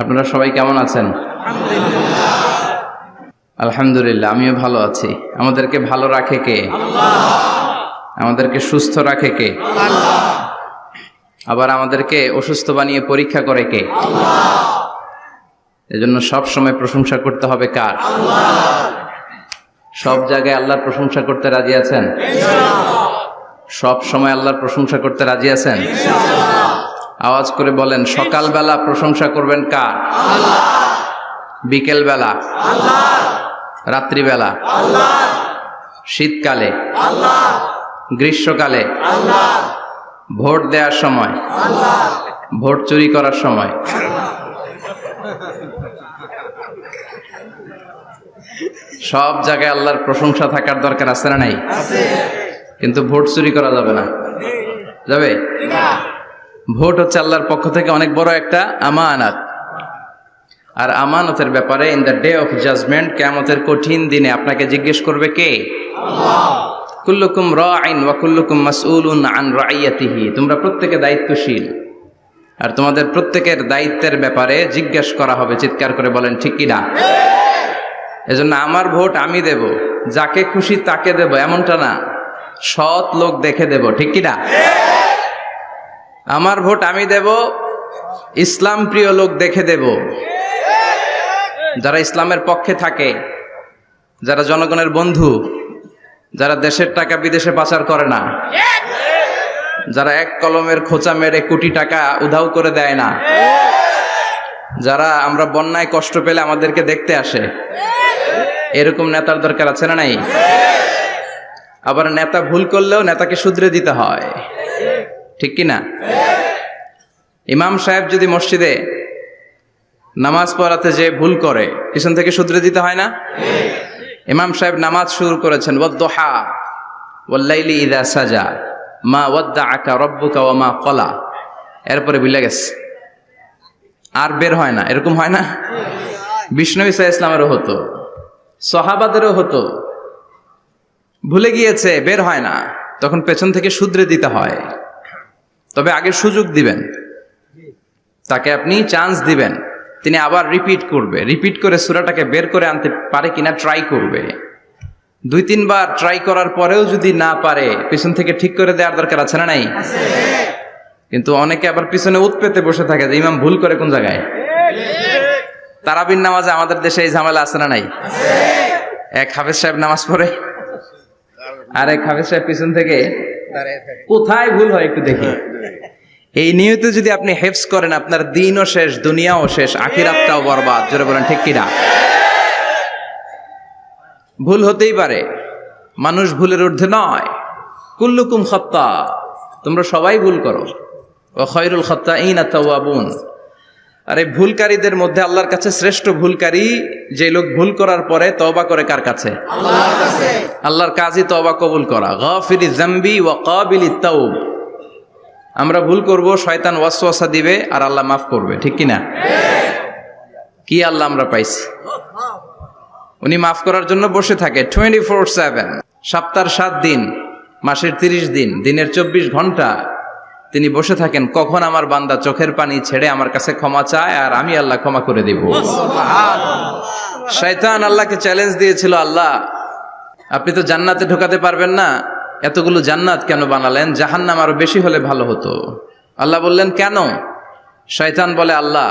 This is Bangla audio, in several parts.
আপনারা সবাই কেমন আছেন? আলহামদুলিল্লাহ, আমিও ভালো আছি। আমাদেরকে ভালো রাখে কে? আমাদেরকে সুস্থ রাখে কে? আবার আমাদেরকে অসুস্থ বানিয়ে পরীক্ষা করে কে? এজন্য সব সময় প্রশংসা করতে হবে কার? সব জায়গায় আল্লাহর প্রশংসা করতে রাজি আছেন? সব সময় আল্লাহর প্রশংসা করতে রাজি আছেন? আওয়াজ করে বলেন, সকালবেলা প্রশংসা করবেন কার? বিকেলবেলা? রাত্রিবেলা? শীতকালে? গ্রীষ্মকালে? ভোট দেওয়ার সময়? ভোট চুরি করার সময়? সব জায়গায় আল্লাহর প্রশংসা থাকার দরকার আছে না নাই? কিন্তু ভোট চুরি করা যাবে না। যাবে? ভোট হচ্ছে আল্লাহর পক্ষ থেকে অনেক বড় একটা আমানত। আর আমানতের ব্যাপারে in the day of judgment, কিয়ামতের কঠিন দিনে আপনাকে জিজ্ঞেস করবে কে? কুল্লুকুম রাঈন ওয়া কুল্লুকুম মাসউলুন আন রাইয়াতিহি। তোমরা প্রত্যেকে দায়িত্বশীল, আর তোমাদের প্রত্যেকের দায়িত্বের ব্যাপারে জিজ্ঞেস করা হবে। চিৎকার করে বলেন ঠিক কি না? এজন্য আমার ভোট আমি দেব, যাকে খুশি তাকে দেব এমনটা না, সৎ লোক দেখে দেব। ঠিক কি না? আমার ভোট আমি দেব, ইসলাম প্রিয় লোক দেখে দেব, যারা ইসলামের পক্ষে থাকে, যারা জনগণের বন্ধু, যারা দেশের টাকা বিদেশে পাচার করে না, যারা এক কলমের খোঁচা মেরে কোটি টাকা উধাও করে দেয় না, যারা আমরা বন্যায় কষ্ট পেলে আমাদেরকে দেখতে আসে, এরকম নেতার দরকার আছে না নাই? আবার নেতা ভুল করলেও নেতাকে শুধরে দিতে হয়। ঠিক কি না? ইমাম সাহেব যদি মসজিদে নামাজ পড়াতে যে ভুল করে, পিছন থেকে শুধরে দিতে হয় না? ইমাম সাহেব নামাজ শুরু করেছেন, ওয়াদ-দুহা ওয়াল-লাইলি ইযা সাজা মা ওয়াদ্দাআকা রাব্বুকা ওয়া মা ক্বালা, এরপরে ভুলে গেছে, আর বের হয় না। এরকম হয় না? বিষ্ণু ঈসা ইসলামেরও হতো, সাহাবাদেরও হতো। ভুলে গিয়েছে, বের হয় না, তখন পেছন থেকে শুধরে দিতে হয়। তবে আগে সুযোগ দিবেন, তাকে আপনি চান্স দিবেন, তিনি আবার রিপিট করবে, রিপিট করে সূরাটাকে বের করে আনতে পারে কিনা ট্রাই করবে। 2-3 বার ট্রাই করার পরেও যদি না পারে, পিছন থেকে ঠিক করে দেওয়ার দরকার আছে না নাই? কিন্তু অনেকে আবার পিছনে উৎ পেতে বসে থাকে যে ইমাম ভুল করে কোন জায়গায়। তারাবির নামাজে আমাদের দেশে এই ঝামেলা আছে না নাই? এক হাফেজ সাহেব নামাজ পড়ে, আর এক হাফেজ সাহেব পিছন থেকে কোথায় ভুল হয় একটু দেখি। এই নিয়ত যদি আপনি হেফজ করেন, আপনার দিনও শেষ, দুনিয়াও শেষ, আখিরাতটাও বরবাদ। জোরে বলেন ঠিক কিনা? ভুল হতেই পারে, মানুষ ভুলের ঊর্ধ্বে নয়। কুল্লুকুম খাত্তা, তোমরা সবাই ভুল করো। ওয়া খায়রুল খাত্তাইনা তাওয়াবুন, আর এই ভুলকারীদের মধ্যে আল্লাহর কাছে শ্রেষ্ঠ ভুলকারী যে লোক ভুল করার পরে তওবা করে কার কাছে? আল্লাহর কাছে। আল্লাহর কাজই তওবা কবুল করা। গাফিরিজ যামবি ওয়া কাবিলিত তাওব। আমরা ভুল করব, শয়তান ওয়াসওয়াসা দিবে, আর আল্লাহ মাফ করবে। ঠিক কি না? কি আল্লাহ আমরা পাইছি, উনি মাফ করার জন্য বসে থাকে 24/7, সপ্তাহের 7 দিন, মাসের 30 দিন, দিনের 24 ঘন্টা তিনি বসে থাকেন। কখন আমার বান্দা চোখের পানি ছেড়ে আমার কাছে ক্ষমা চায়, আর আমি আল্লাহ ক্ষমা করে দেব। শয়তান আল্লাহকে চ্যালেঞ্জ দিয়েছিল, আল্লাহ আপনি তো জান্নাতে ঢোকাতে পারবেন না, এতগুলো জান্নাত কেন বানালেন? জাহান্নাম আরো বেশি হলে ভালো হতো। আল্লাহ বললেন কেন? শয়তান বলে, আল্লাহ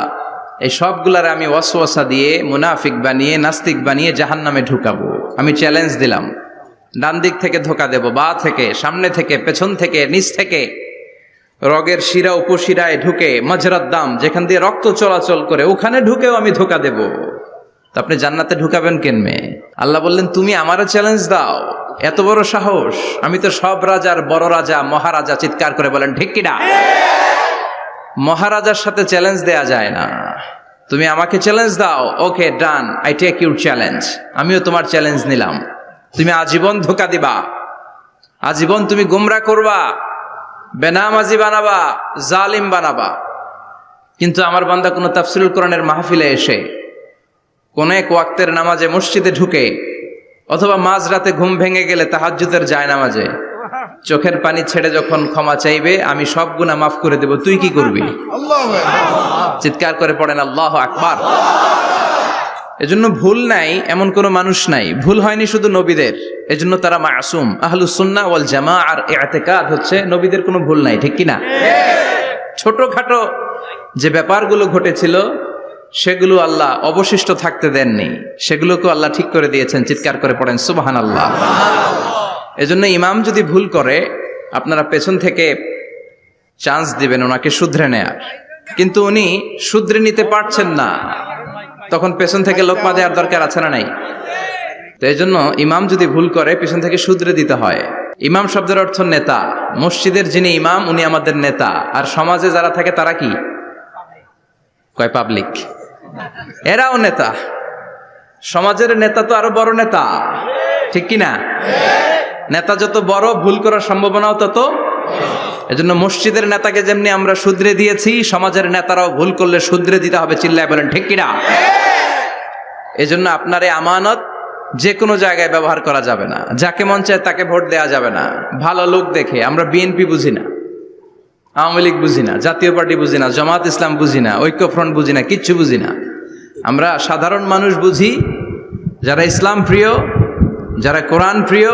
এই সবগুলারে আমি ওয়াসওয়াসা দিয়ে, মুনাফিক বানিয়ে, নাস্তিক বানিয়ে জাহান্নামে ঢুকাবো। আমি চ্যালেঞ্জ দিলাম, ডান দিক থেকে ধোকা দেব, বা থেকে, সামনে থেকে, পেছন থেকে, নিচ থেকে, রগের শিরা উপশিরায় ঢুকে, মাজরাত দাম যেখান দিয়ে রক্ত চলাচল করে, ওখানে ঢুকেও আমি ধোকা দেব। তো আপনি জান্নাতে ঢুকাবেন কেনমে? আল্লাহ বললেন, তুমি আমারও চ্যালেঞ্জ দাও। এত বড় সাহস? আমি তো সব রাজার বড় রাজা, মহারাজা। চিৎকার করে বলেন ঠিক কিনা? মহারাজার সাথে চ্যালেঞ্জ দেয়া যায় না। তুমি আমাকে চ্যালেঞ্জ দাও, ওকে ডান, আই টেক ইউর চ্যালেঞ্জ। আমিও তোমার চ্যালেঞ্জ নিলাম। তুমি আজীবন ধোকা দিবা, আজীবন তুমি গোমরা করবা, বেনামাজি বানাবা, জালিম বানাবা, কিন্তু আমার বান্দা কোনো তাফসীরুল কোরআনের মাহফিলে এসে, কোন এক ওয়াক্তের নামাজে মসজিদে ঢুকে, অথবা মাঝরাতে ঘুম ভেঙে গেলে তাহাজ্জুদের জায়নামাজে চোখের পানি ছেড়ে যখন ক্ষমা চাইবে আমি সব গুনাহ মাফ করে দেব, তুই কি করবি? চিৎকার করে পড়েন আল্লাহু আকবার। এজন্য ভুল নাই এমন কোন মানুষ নাই, ভুল হয়নি শুধু নবীদের, এজন্য তারা মাসুম। আহলুস সুন্নাহ ওয়াল জামাআর ইতিকাদ হচ্ছে নবীদের কোনো ভুল নাই, ঠিক কি না? ছোটখাটো যে ব্যাপারগুলো ঘটেছিল সেগুলো আল্লাহ অবশিষ্ট থাকতে দেননি, সেগুলোকে আল্লাহ ঠিক করে দিয়েছেন। চিৎকার করে পড়েন সুবহানাল্লাহ। এজন্য ইমাম যদি ভুল করে আপনারা পেছন থেকে চান্স দিবেন ওনাকে শুধরে নেয়ার, কিন্তু উনি শুধরে নিতে পারছেন না, তখন পেছন থেকে লোকমা দেওয়ার দরকার আছে না নাই? তো এই জন্য ইমাম যদি ভুল করে পেছন থেকে শুধরে দিতে হয়। ইমাম শব্দের অর্থ নেতা। মসজিদের যিনি ইমাম উনি আমাদের নেতা, আর সমাজে যারা থাকে তারা কি কয়? পাবলিক। এরাও নেতা। সমাজের নেতা তো আরো বড় নেতা, ঠিক কি না? নেতা যত বড় ভুল করার সম্ভাবনাও তত। এজন্য মসজিদের নেতাকে যেমনি আমরা শুধরে দিয়েছি, সমাজের নেতারাও ভুল করলে শুধরে দিতে হবে। চিল্লায় বলেন ঠিক কিনা? এজন্য আপনার এই আমানত যে কোনো জায়গায় ব্যবহার করা যাবে না, যাকে মন চায় তাকে ভোট দেওয়া যাবে না। ভালো লোক দেখে, আমরা বিএনপি বুঝি না, আওয়ামী লীগ বুঝি না, জাতীয় পার্টি বুঝি না, জামাত ইসলাম বুঝি না, ঐক্যফ্রন্ট বুঝি না, কিচ্ছু বুঝি না। আমরা সাধারণ মানুষ বুঝি, যারা ইসলাম প্রিয়, যারা কোরআন প্রিয়,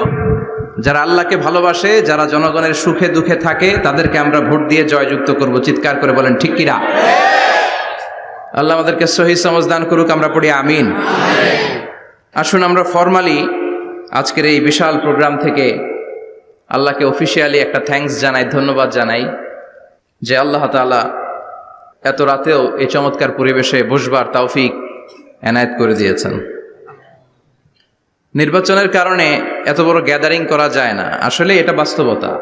যারা আল্লাহকে ভালোবাসে, যারা জনগণের সুখে দুঃখে থাকে, তাদেরকে আমরা ভোট দিয়ে জয়যুক্ত করব। চিৎকার করে বলেন ঠিক কিনা? আল্লাহ আমাদেরকে সহি সমঝ দান করুক, আমরা পড়ি আমিন। আসুন আমরা ফরমালি আজকের এই বিশাল প্রোগ্রাম থেকে আল্লাহকে অফিসিয়ালি একটা থ্যাঙ্কস জানাই, ধন্যবাদ জানাই যে আল্লাহ তাআলা এত রাতেও এই চমৎকার পরিবেশে বসবার তৌফিক এনায়েত করে দিয়েছেন। নির্বাচনের কারণে এত বড় গ্যাদারিং করা যায় না, আসলে এটা বাস্তবতা।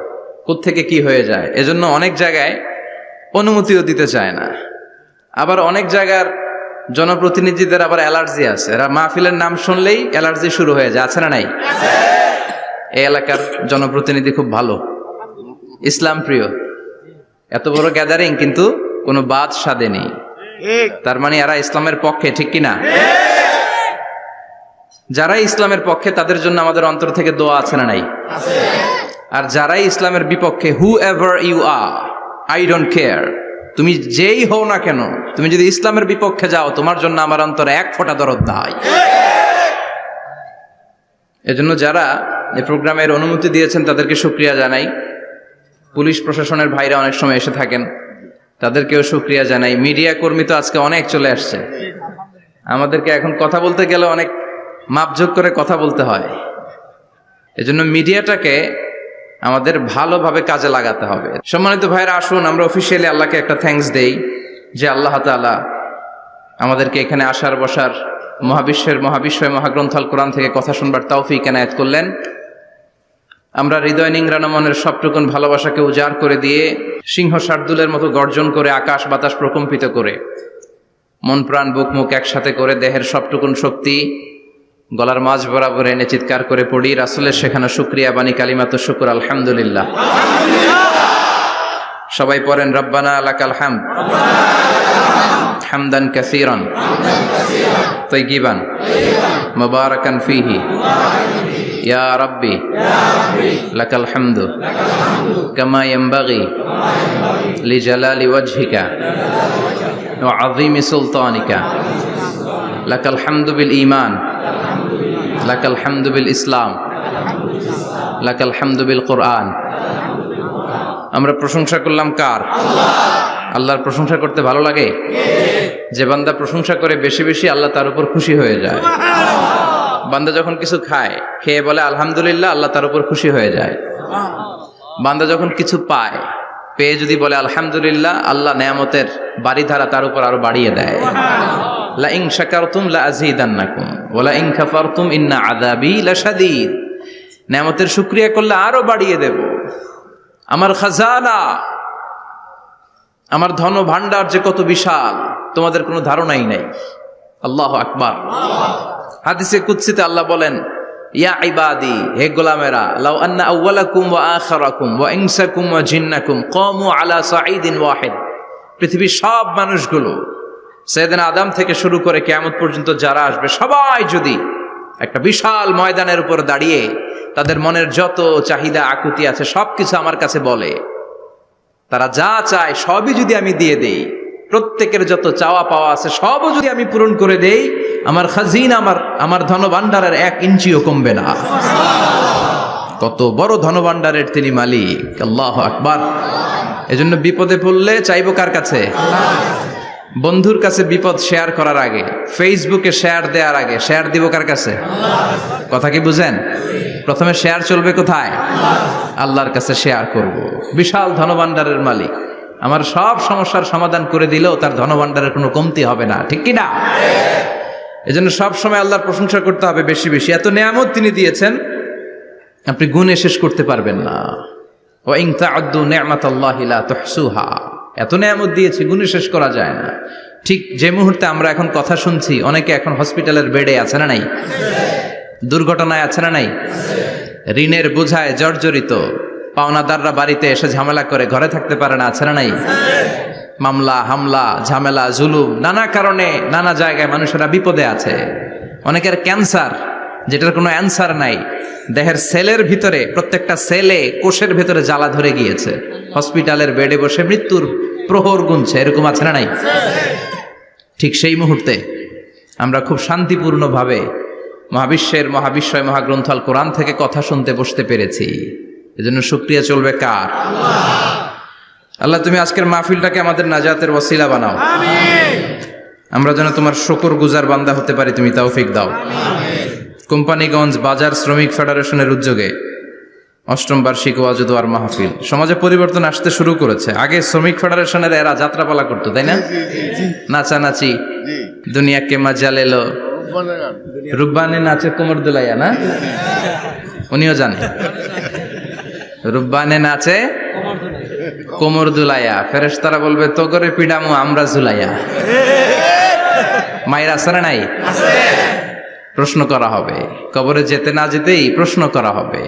কোত্থেকে কি হয়ে যায়, এজন্য অনেক জায়গায় অনুমতিও দিতে চায় না। আবার অনেক জায়গার জনপ্রতিনিধিদের আবার অ্যালার্জি আছে, এরা মাহফিলের নাম শুনলেই অ্যালার্জি শুরু হয়ে যায়, আছে না নাই? এই এলাকার জনপ্রতিনিধি খুব ভালো, ইসলাম প্রিয়, এত বড় গ্যাদারিং কিন্তু কোনো বাদ সাধে নেই, তার মানে এরা ইসলামের পক্ষে, ঠিক কিনা? যারা ইসলামের পক্ষে তাদের জন্য আমাদের অন্তর থেকে দোয়া আছে না নাই? আর যারাই ইসলামের বিপক্ষে, whoever you are, I don't care, তুমি যেই হও না কেন, তুমি যদি ইসলামের বিপক্ষে যাও, তোমার জন্য আমার অন্তরে এক ফোঁটা দরদ নাই। এজন্য যারা এই প্রোগ্রামের অনুমতি দিয়েছেন তাদেরকে শুকরিয়া জানাই। পুলিশ প্রশাসনের ভাইরা অনেক সময় এসে থাকেন, তাদেরকেও শুকরিয়া জানাই। মিডিয়া কর্মী তো আজকে অনেক চলে আসছে, আমাদেরকে এখন কথা বলতে গেলে অনেক মাপযোগ করে কথা বলতে হয়। এজন্য মিডিয়াটাকে আমাদের ভালোভাবে কাজে লাগাতে হবে। সম্মানিত ভাইরা, আসুন আমরা অফিসিয়ালি আল্লাহকে একটা থ্যাঙ্কস দেই যে আল্লাহ তাআলা আমাদেরকে এখানে আসার বসার, মহাবিশ্বয় মহাগ্রন্থ আল কোরআন থেকে কথা শুনবার তৌফিক এনায়েত করলেন। আমরা হৃদয় নিংড়ানো মনের সবটুকুন ভালোবাসাকে উজাড় করে দিয়ে, সিংহ শার্দুলের মতো গর্জন করে, আকাশ বাতাস প্রকম্পিত করে, মন প্রাণ বুক মুখ একসাথে করে, দেহের সবটুকুন শক্তি গলার মাঝ বরাবর এনে চিৎকার করে পড়ি রাসূলের শেখানো শুকরিয়া বাণী কালিমাত শুকর, আলহামদুলিল্লাহ। সবাই পড়েন রব্বানা লাকাল হামদ হামদান কাসীরান তাইয়িবান মুবারাকান ফীহি ইয়া রাব্বি লাকাল হামদু কামা ইয়ানবাগি লিজালালি ওয়াজহিকা ওয়া আযীমি সুলতানিকা লাকাল হামদু বিল ঈমান লাকাল হামদু বিল ইসলাম লাকাল হামদু বিল কোরআন। আমরা প্রশংসা করলাম কার? আল্লাহর প্রশংসা করতে ভালো লাগে? যে বান্দা প্রশংসা করে বেশি বেশি, আল্লাহ তার উপর খুশি হয়ে যায়। বান্দা যখন কিছু খায়, খেয়ে বলে আলহামদুলিল্লাহ, আল্লাহ তার উপর খুশি হয়ে যায়। বান্দা যখন কিছু পায়, পেয়ে যদি বলে আলহামদুলিল্লাহ, আল্লাহ নেয়ামতের বাড়িধারা তার উপর আরো বাড়িয়ে দেয়। লা ইন শাকারতুম লা আযীদান্নাকুম ওয়া লা ইন কাফারতুম ইন্না আযাবি লাশাদীদ। নেয়ামতের শুকরিয়া করলে আরো বাড়িয়ে দেব। আমার খাজানা, আমার ধন ভান্ডার যে কত বিশাল, তোমাদের কোনো ধারণাই নাই। আল্লাহু আকবার। হাদিসে কুদসিতে আল্লাহ বলেন, ইয়া ইবাদি, হে গোলামেরা, লাউ আন্না আউওয়ালাকুম ওয়া আখিরাকুম ওয়া ইনসাকুম ওয়া জিন্নাকুম কামু আলা সাঈদিন ওয়াহিদ। পৃথিবীর সব মানুষগুলো, সাইয়েদনা আদম থেকে শুরু করে কিয়ামত পর্যন্ত যারা আসবে, সবাই যদি একটা বিশাল ময়দানের উপর দাঁড়িয়ে তাদের মনের যত চাহিদা আকুতি আছে সবকিছু আমার কাছে বলে। তারা যা চায় সবই যদি আমি দিয়ে দেই, প্রত্যেকের যত চাওয়া পাওয়া আছে সবও যদি আমি পূরণ করে দেই, আমার খাজিনা, আমার ধনভাণ্ডারের 1 ইঞ্চিও কমবে না। কত বড় ধনভাণ্ডারের তিনি মালিক, আল্লাহু আকবার। এজন্য বিপদে পড়লে চাইবো কার কাছে? বন্ধুর কাছে বিপদ শেয়ার করার আগে, ফেসবুকে শেয়ার দেওয়ার আগে শেয়ার দিব কার কাছে? কথা কি বুঝেন? প্রথমে শেয়ার চলবে কোথায়? আল্লাহর কাছে শেয়ার করব। বিশাল ধনভাণ্ডারের মালিক আমার সব সমস্যার সমাধান করে দিলেও তার ধনভাণ্ডারের কোনো কমতি হবে না, ঠিক কি না? এজন্য সব সময় আল্লাহর প্রশংসা করতে হবে বেশি বেশি। এত নেয়ামত তিনি দিয়েছেন, আপনি গুণে শেষ করতে পারবেন না। ওয়া ইন তা'উদ্দু নি'মাতাল্লাহি লা তুহসুহা। এত নেয়ামত দিয়েছি, গুণে শেষ করা যায় না। ঠিক যে মুহূর্তে আমরা এখন কথা শুনছি, অনেকে এখন হসপিটালের বেডে আছে না নাই? দুর্ঘটনায় আছে না নাই? ঋণের বোঝায় জর্জরিত, পাওনাদাররা বাড়িতে এসে ঝামেলা করে ঘরে থাকতে পারে না, আছে না নাই? মামলা হামলা ঝামেলা জুলুম, নানা কারণে নানা জায়গায় মানুষেরা বিপদে আছে। অনেকের ক্যান্সার, যেটার কোনো অ্যান্সার নাই। দেহের সেলের ভিতরে, প্রত্যেকটা সেলে কোষের ভেতরে জ্বালা ধরে গিয়েছে, হসপিটালের বেডে বসে মৃত্যুর প্রহর গুনছে, এরকম আছে না নাই? ঠিক সেই মুহূর্তে আমরা খুব শান্তিপূর্ণভাবে মহাবিশ্বয় মহাগ্রন্থ আল কোরআন থেকে কথা শুনতে বসতে পেরেছি। এজন্য শুকরিয়া চলবে কার? আল্লাহ, তুমি আজকের মাহফিলটাকে আমাদের নাজাতের ওসিলা বানাও। আমরা যেন তোমার শুকর গুজার বান্দা হতে পারি, তুমি তৌফিক দাও। কোম্পানিগঞ্জ বাজার শ্রমিক ফেডারেশনের উদ্যোগে 8ম বার্ষিক ওয়াজ ও দোয়ার মাহফিল। সমাজে পরিবর্তন আসতে শুরু করেছে। আগে শ্রমিক ফেডারেশনের এরা যাত্রাপালা করতো, তাই না? নাচানাচি, দুনিয়া কে মজা লেলো, রুব্বানে নাচে কোমর দুলাইয়া, না? উনিও জানে রুব্বানে নাচে কোমর দুলাইয়া। ফেরেশতারা বলবে তো করে পিডামু আমরা ঝুলাইয়া। মায়ের আছে না নাই? প্রশ্ন করা হবে, কবরে যেতে না যেতেই প্রশ্ন করা হবে।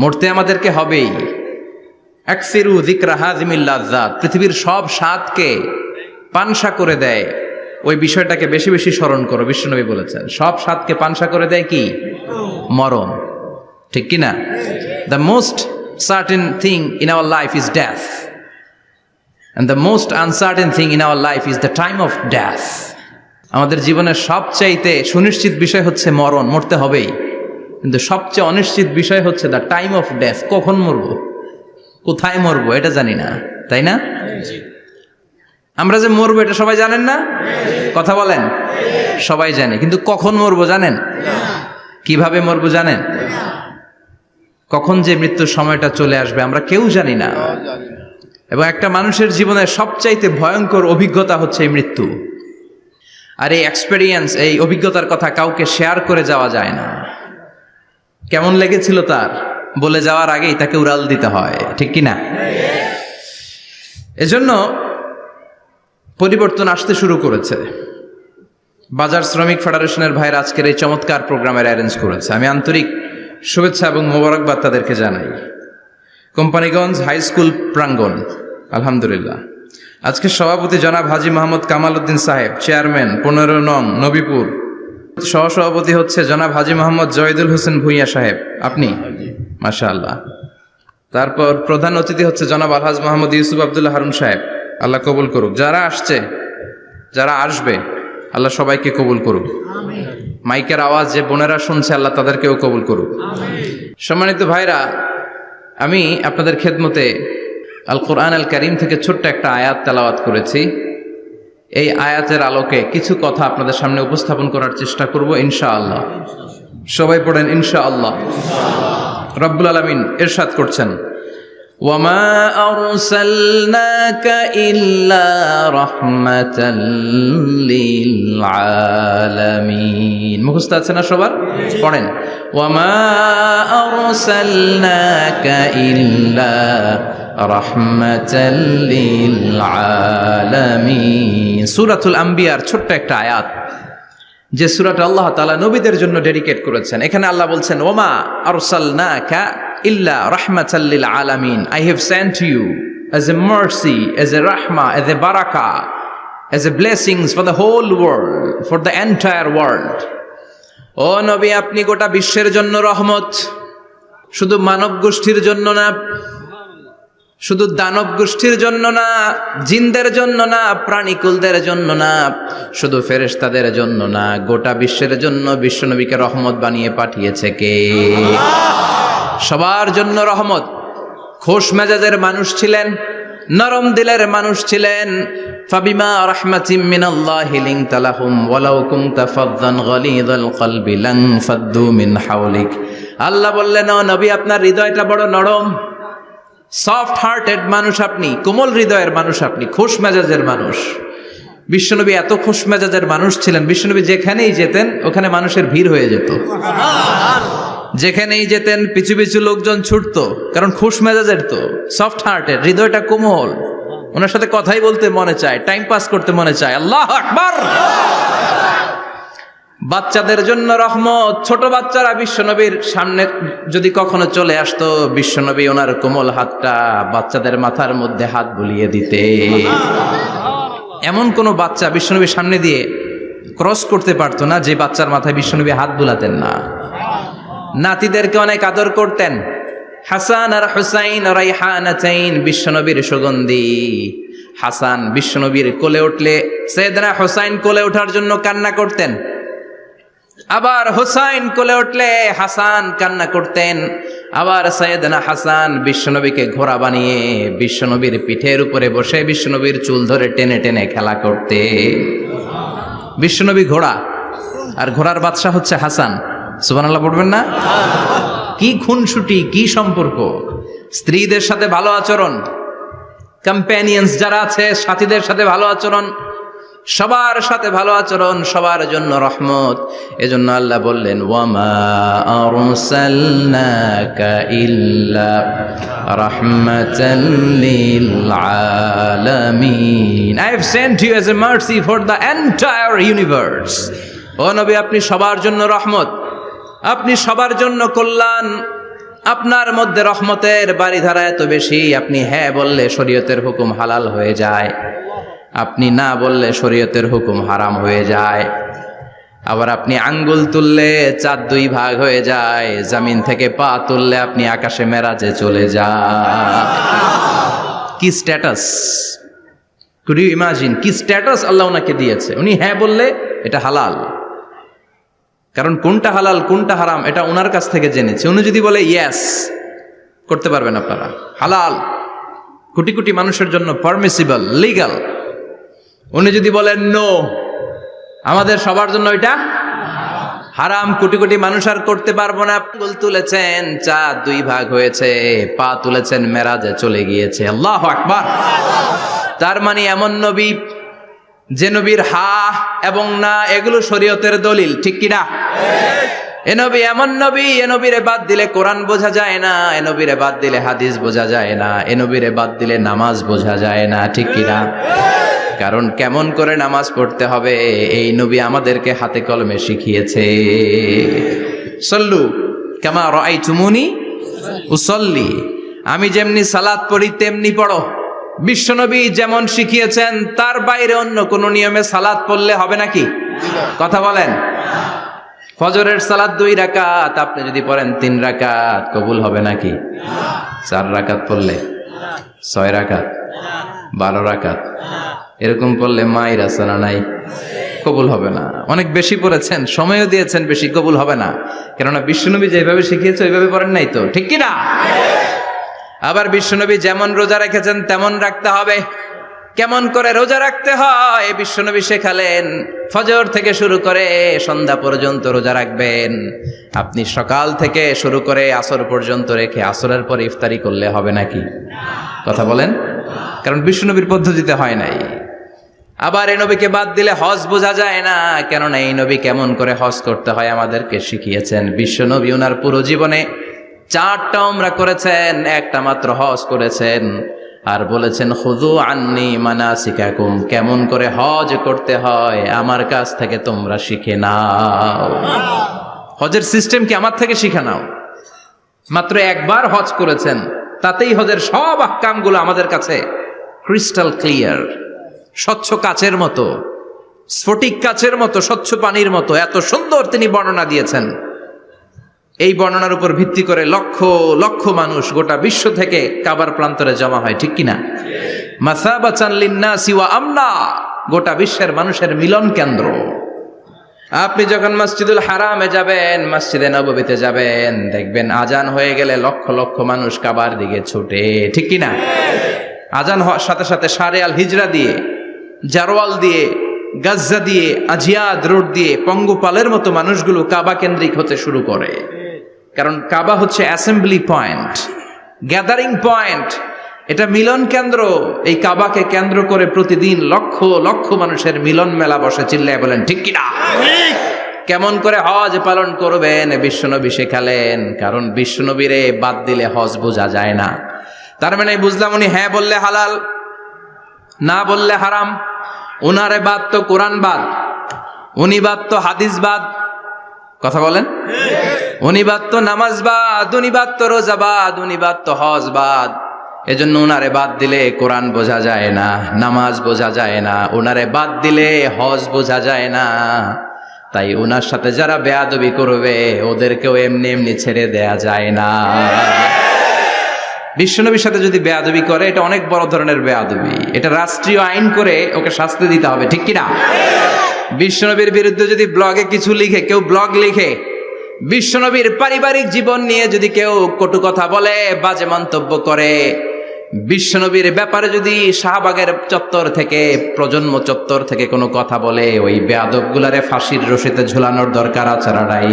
মরতে আমাদেরকে হবেই। আকসিরু যিকরা হাযিমিল লাযযাত, পৃথিবীর সব স্বাদকে পানসা করে দেয় ওই বিষয়টাকে বেশি বেশি স্মরণ করো। বিশ্বনবী বলেছেন সব স্বাদকে পানসা করে দেয় কি? মরণ, ঠিক কি না? The most certain thing in our life is death, and the most uncertain thing in our life is the time of death. আমাদের জীবনের সবচাইতে সুনিশ্চিত বিষয় হচ্ছে মরণ, মরতে হবেই। কিন্তু সবচেয়ে অনিশ্চিত বিষয় হচ্ছে দ্য টাইম অফ ডেথ। কখন মরবো, কোথায় মরবো এটা জানি না, তাই না? আমরা যে মরবো এটা সবাই জানেন না? কথা বলেন। সবাই জানে, কিন্তু কখন মরবো জানেন? কিভাবে মরবো জানেন? কখন যে মৃত্যুর সময়টা চলে আসবে আমরা কেউ জানি না। এবং একটা মানুষের জীবনের সবচাইতে ভয়ঙ্কর অভিজ্ঞতা হচ্ছে এই মৃত্যু। আর এই এক্সপেরিয়েন্স, এই অভিজ্ঞতার কথা কাউকে শেয়ার করে যাওয়া যায় না। কেমন লেগেছিল তার বলে যাওয়ার আগেই তাকে উড়াল দিতে হয়, ঠিক কি না? এজন্য পরিবর্তন আসতে শুরু করেছে। বাজার শ্রমিক ফেডারেশনের ভাইয়ের আজকের এই চমৎকার প্রোগ্রামের অ্যারেঞ্জ করেছে। আমি আন্তরিক শুভেচ্ছা এবং মোবারকবাদ তাদেরকে জানাই। কোম্পানিগঞ্জ হাই স্কুল প্রাঙ্গণ, আলহামদুলিল্লাহ। আজকে সভাপতি জনাব হাজী মোহাম্মদ কামাল উদ্দিন সাহেব, চেয়ারম্যান 15 নং নবীপুর। সহসভাপতি হচ্ছে জনাব হাজী মোহাম্মদ জয়দুল হোসেন ভুইয়া সাহেব, আপনি, মাশাআল্লাহ। তারপর প্রধান অতিথি হচ্ছে জনাব আলহাজ মোহাম্মদ ইউসুফ আব্দুল্লাহ হারুন সাহেব, আল্লাহ কবুল করুক। যারা আসছে, যারা আসবে, আল্লাহ সবাইকে কবুল করুক। মাইকের আওয়াজ যে বোনেরা শুনছে, আল্লাহ তাদেরকেও কবুল করুক। সম্মানিত ভাইরা, আমি আপনাদের খেদমতে আল কোরআন আল কারীম থেকে ছোট্ট একটা আয়াত তেলাওয়াত করেছি। এই আয়াতের আলোকে কিছু কথা আপনাদের সামনে উপস্থাপন করার চেষ্টা করব ইনশাআল্লাহ। সবাই পড়েন ইনশাআল্লাহ। রব্বুল আলামিন ইরশাদ করছেন, ওয়ামা আরসালনাকা ইল্লা রাহমাতাল লিল আলামিন। মুখস্থ আছে না সবার? পড়েন, ওয়ামা আরসালনাকা ইল্লা রাহমাতাল লিল আলামিন। সূরাতুল আম্বিয়ার ছোট্ট একটা আয়াত, যে সূরাটা আল্লাহ তাআলা নবীদের জন্য ডেডিকেট করেছেন। এখানে আল্লাহ বলছেন, ওমা আরসালনাকা ইল্লা রাহমাতাল লিল আলামিন। I have sent you as a mercy, as a rahmah, as a barakah, as a blessings for the whole world, for the entire world. ও নবী, আপনি গোটা বিশ্বের জন্য রহমত। শুধু মানব গোষ্ঠীর জন্য না, শুধু দানব গোষ্ঠীর জন্য না, জিনদের জন্য না, প্রাণীকুলদের জন্য না, শুধু ফেরেশতাদের জন্য না, গোটা বিশ্বের জন্য বিশ্বনবীকে রহমত বানিয়ে পাঠিয়েছে কে? সবার জন্য রহমত। খোশ মেজাজের মানুষ ছিলেন, নরম দিলের মানুষ ছিলেন। ফাবিমা রাহমাতিম মিনাল্লাহি লিনতা লাহুম ওয়ালাউ কুনতা ফাযযান গালিযাল কলবি লান ফাদ্দু মিন হাওলিক। আল্লাহ বললেন, ও নবী, আপনার হৃদয়টা বড় নরম, সফট হার্টেড মানুষ আপনি, কোমল হৃদয়ের মানুষ আপনি, খোশ মেজাজের মানুষ। বিশ্বনবী এত খোশ মেজাজের মানুষ ছিলেন, বিশ্বনবী যেখানেই যেতেন ওখানে মানুষের ভিড় হয়ে যেত। যেখানেই যেতেন পিছু পিছু লোকজন ছুটতো, কারণ খোশ মেজাজের তো, সফট হার্টেড, হৃদয়টা কোমল, ওনার সাথে কথাই বলতে মনে চায়, টাইম পাস করতে মনে চায়। আল্লাহু আকবার। বাচ্চাদের জন্য রহমত। ছোট বাচ্চারা বিশ্বনবীর সামনে যদি কখনো চলে আসতো, বিশ্বনবী ওনার কোমল হাতটা বাচ্চাদের মাথার মধ্যে হাত বুলিয়ে দিতে। এমন কোন বাচ্চা বিশ্বনবীর সামনে দিয়ে ক্রস করতে পারতো না যে বাচ্চার মাথায় বিশ্বনবী হাত বুলাতেন না। নাতিদেরকে অনেক আদর করতেন। হাসান আর হুসাইন রাইহানাতাইন, বিশ্বনবীর সুগন্ধি। হাসান বিশ্বনবীর কোলে উঠলে সাইয়েদনা হুসাইন কোলে ওঠার জন্য কান্না করতেন, আবার হুসাইন কোলে উঠলে হাসান কান্না করতেন। আবার সাইয়েদনা হাসান বিশ্বনবীকে ঘোড়া বানিয়ে বিশ্বনবীর পিঠের উপরে বসে বিশ্বনবীর চুল ধরে টেনে টেনে খেলা করতে। বিশ্বনবী ঘোড়া, আর ঘোড়ার বাদশা হচ্ছে হাসান। সুবহানাল্লাহ পড়বেন না? কি খুনসুটি, কি সম্পর্ক! স্ত্রীদের সাথে ভালো আচরণ, কম্প্যানিয়ন্স যারা আছে সাথীদের সাথে ভালো আচরণ, সবার সাথে ভালো আচরণ, সবার জন্য রহমত। এজন্য আল্লাহ বললেন, ওয়ামা আরসালনাকা ইল্লা রাহমাতাল লিল আলামিন। I have sent you as a mercy for the entire universe. ও নবী, আপনি সবার জন্য রহমত, আপনি সবার জন্য কল্যাণ। আপনার মধ্যে রহমতের বাড়িধারা এত বেশি, আপনি হ্যাঁ বললে শরীয়তের হুকুম হালাল হয়ে যায়, আপনি না বললে শরীয়তের হুকুম হারাম হয়ে যায়। আবার আপনি আঙ্গুল তুললে চাঁদ দুই ভাগ হয়ে যায়, জমিন থেকে পা তুললে আপনি আকাশে মেরাজে চলে যান। কি স্ট্যাটাস! কুড ইউ ইমাজিন কি স্ট্যাটাস আল্লাহ ওনাকে দিয়েছে। উনি হ্যাঁ বললে এটা হালাল, কারণ কোনটা হালাল কোনটা হারাম এটা ওনার কাছ থেকে জেনেছে। উনি যদি বলে ইয়েস, করতে পারবেন আপনারা, হালাল, কোটি কোটি মানুষের জন্য পারমিসিবল, লিগ্যাল। উনি যদি বলেন নো, আমাদের সবার জন্য এটা হারাম, কোটি কোটি মানুষ আর করতে পারবো না। আঙ্গুল তুলেছেন চাঁদ দুই ভাগ হয়েছে, পা তুলেছেন মেরাজে চলে গিয়েছে। আল্লাহু আকবার। তার মানে এমন নবী যে নবীর হা এবং না এগুলো শরীয়তের দলিল, ঠিক কিনা? এ নবী এমন নবী, এ নবীরে বাদ দিলে কোরআন বোঝা যায় না, এ নবীরে বাদ দিলে হাদিস বোঝা যায় না, এ নবীরে বাদ দিলে নামাজ বোঝা যায় না, ঠিক কিনা? কারণ কেমন করে নামাজ পড়তে হবে এই নবী আমাদেরকে হাতে কলমে শিখিয়েছে। সল্লু কামা রাআইতুমুনি উসাল্লি, আমি যেমনি সালাত পড়ি তেমনি পড়ো। বিশ্বনবী যেমন শিখিয়েছেন তার বাইরে অন্য কোন নিয়মে সালাত পড়লে হবে নাকি? কথা বলেন। ফজরের সালাত 2 রাকাত, আপনি যদি পড়েন 3 রাকাত, কবুল হবে নাকি? 4 রাকাত পড়লে, 6 রাকাত, 12 রাকাত এরকম পড়লে মায়ের আসানা নাই, কবুল হবে না। অনেক বেশি পড়েছেন, সময়ও দিয়েছেন বেশি, কবুল হবে না। কেননা বিশ্বনবী যেভাবে শিখিয়েছে ওইভাবে পড়েন নাই তো, ঠিক কিনা? আবার বিশ্বনবী যেমন রোজা রেখেছেন তেমন রাখতে হবে। কেমন করে রোজা রাখতে হয় বিশ্বনবী শেখালেন। ফজর থেকে শুরু করে সন্ধ্যা পর্যন্ত রোজা রাখবেন। আপনি সকাল থেকে শুরু করে আসর পর্যন্ত রেখে আসরের পর ইফতারি করলে হবে নাকি? কথা বলেন। কারণ বিশ্বনবীর পদ্ধতিতে হয় নাই। আবার এই নবীকে বাদ দিলে হজ বোঝা যায় না, কেননা এই নবী কেমন করে হজ করতে হয় আমাদেরকে শিখিয়েছেন। বিশ্বনবী ওনার পুরো জীবনে 4টা উমরা করেছেন, একটা মাত্র হজ করেছেন। আর বলেছেন খুযু আন্নী মানাসিকাকুম, কেমন করে হজ করতে হয় আমার কাছ থেকে তোমরা শিখে নাও। হজের সিস্টেম কি আমার থেকে শিখে নাও। মাত্র একবার হজ করেছেন, তাতেই হজের সব আহকামগুলো আমাদের কাছে ক্রিস্টাল ক্লিয়ার, স্বচ্ছ কাচের মতো, স্ফটিক কাচের মতো, স্বচ্ছ পানির মতো, এত সুন্দর তিনি বর্ণনা দিয়েছেন। এই বর্ণনার উপর ভিত্তি করে লক্ষ লক্ষ মানুষ গোটা বিশ্ব থেকে কাবার প্রান্তরে জমা হয়, ঠিক কিনা? মাসাবাতান লিন্নাসি ওয়া আমনা, গোটা বিশ্বের মানুষের মিলন কেন্দ্র। আপনি যখন মসজিদুল হারামে যাবেন, মসজিদে নববীতে যাবেন, দেখবেন আজান হয়ে গেলে লক্ষ লক্ষ মানুষ কাবার দিকে ছুটে, ঠিক কিনা? আজান হওয়ার সাথে সাথে সারে আল হিজরা দিয়ে, জারওয়াল দিয়ে, গাজ্জা দিয়ে, আজিয়াদ রোড দিয়ে পঙ্গপালের মতো মানুষগুলো কাবা কেন্দ্রিক হতে শুরু করে। কারণ কাবা হচ্ছে অ্যাসেম্বলি পয়েন্ট, গ্যাদারিং পয়েন্ট, এটা মিলন কেন্দ্র। এই কাবাকে কেন্দ্র করে প্রতিদিন লক্ষ লক্ষ মানুষের মিলন মেলা বসে। চিল্লায় বলেন ঠিক কিনা? কেমন করে হজ পালন করবেন বিশ্বনবী শেখালেন, কারণ বিশ্বনবীরে বাদ দিলে হজ বোঝা যায় না। তার মানে বুঝলাম উনি হ্যাঁ বললে হালাল, না বললে হারাম। উনারে বাদ তো কোরআন বাদ, উনি বাদ তো হাদিস বাদ, কথা বলেন। উনি বাদ তো নামাজ বাদ, উনি বাদ তো রোজা বাদ, উনি বাদ তো হজ বাদ। এজন্য উনারে বাদ দিলে কোরআন বোঝা যায় না, নামাজ বোঝা যায় না, উনারে বাদ দিলে হজ বোঝা যায় না। তাই উনার সাথে যারা বেয়াদবি করবে ওদেরকেও এমনি এমনি ছেড়ে দেয়া যায় না। বিশ্বনবীর সাথে যদি বেয়াদবি করে এটা অনেক বড় ধরনের বেয়াদবি, এটা রাষ্ট্রীয় আইন করে ওকে শাস্তি দিতে হবে, ঠিক কিনা? বিশ্বনবীর বিরুদ্ধে যদি ব্লগে কিছু লিখে, কেউ ব্লগ লিখে, বিশ্বনবীর পারিবারিক জীবন নিয়ে যদি কেউ কটু কথা বলে, বাজে মন্তব্য করে, বিশ্বনবীর ব্যাপারে যদি শাহবাগের চত্বর থেকে, প্রজন্ম চত্বর থেকে কোনো কথা বলে, ওই বেয়াদবগুলারে ফাঁসির রশিতে ঝুলানোর দরকার আছে না নাই?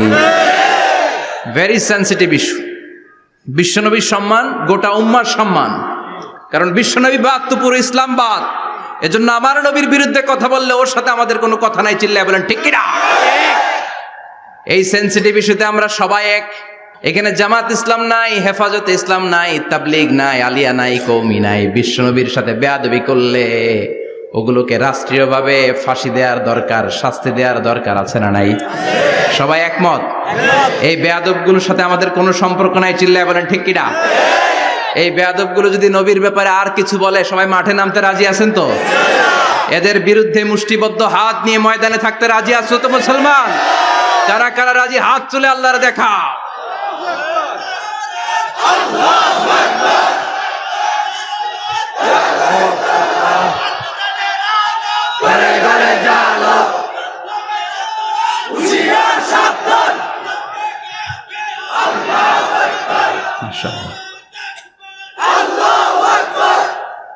Very sensitive issue. বিশ্বনবীর সম্মান গোটা উম্মার সম্মান, কারণ বিশ্বনবী বাদ তো পুরো ইসলাম বাদ। এজন্য আমার নবীর বিরুদ্ধে কথা বললে ওর সাথে আমাদের কোনো কথা নাই। চিল্লায় বলেন ঠিক কিনা? এই সেন্সিটিভ ইস্যুতে আমরা সবাই এক। এখানে জামাত ইসলাম নাই, হেফাজতে ইসলাম নাই, তাবলীগ নাই, আলিয়া নাই, কওমি নাই। বিশ্বনবীর সাথে বেয়াদবি করলে ওগুলোকে রাষ্ট্রীয়ভাবে ফাঁসি দেওয়ার দরকার, শাস্তি দেওয়ার দরকার আছে না নাই? সবাই একমত? এই বেয়াদবগুলোর সাথে আমাদের কোনো সম্পর্ক নাই। চিল্লায় বলেন ঠিক কিনা? এই বেয়াদবগুলো যদি নবীর ব্যাপারে আর কিছু বলে সবাই মাঠে নামতে রাজি আছেন তো? এদের বিরুদ্ধে মুষ্টিবদ্ধ হাত নিয়ে ময়দানে থাকতে রাজি আছো তো মুসলমান? কারা কারা রাজি হাত তুলে আল্লাহর দেখা।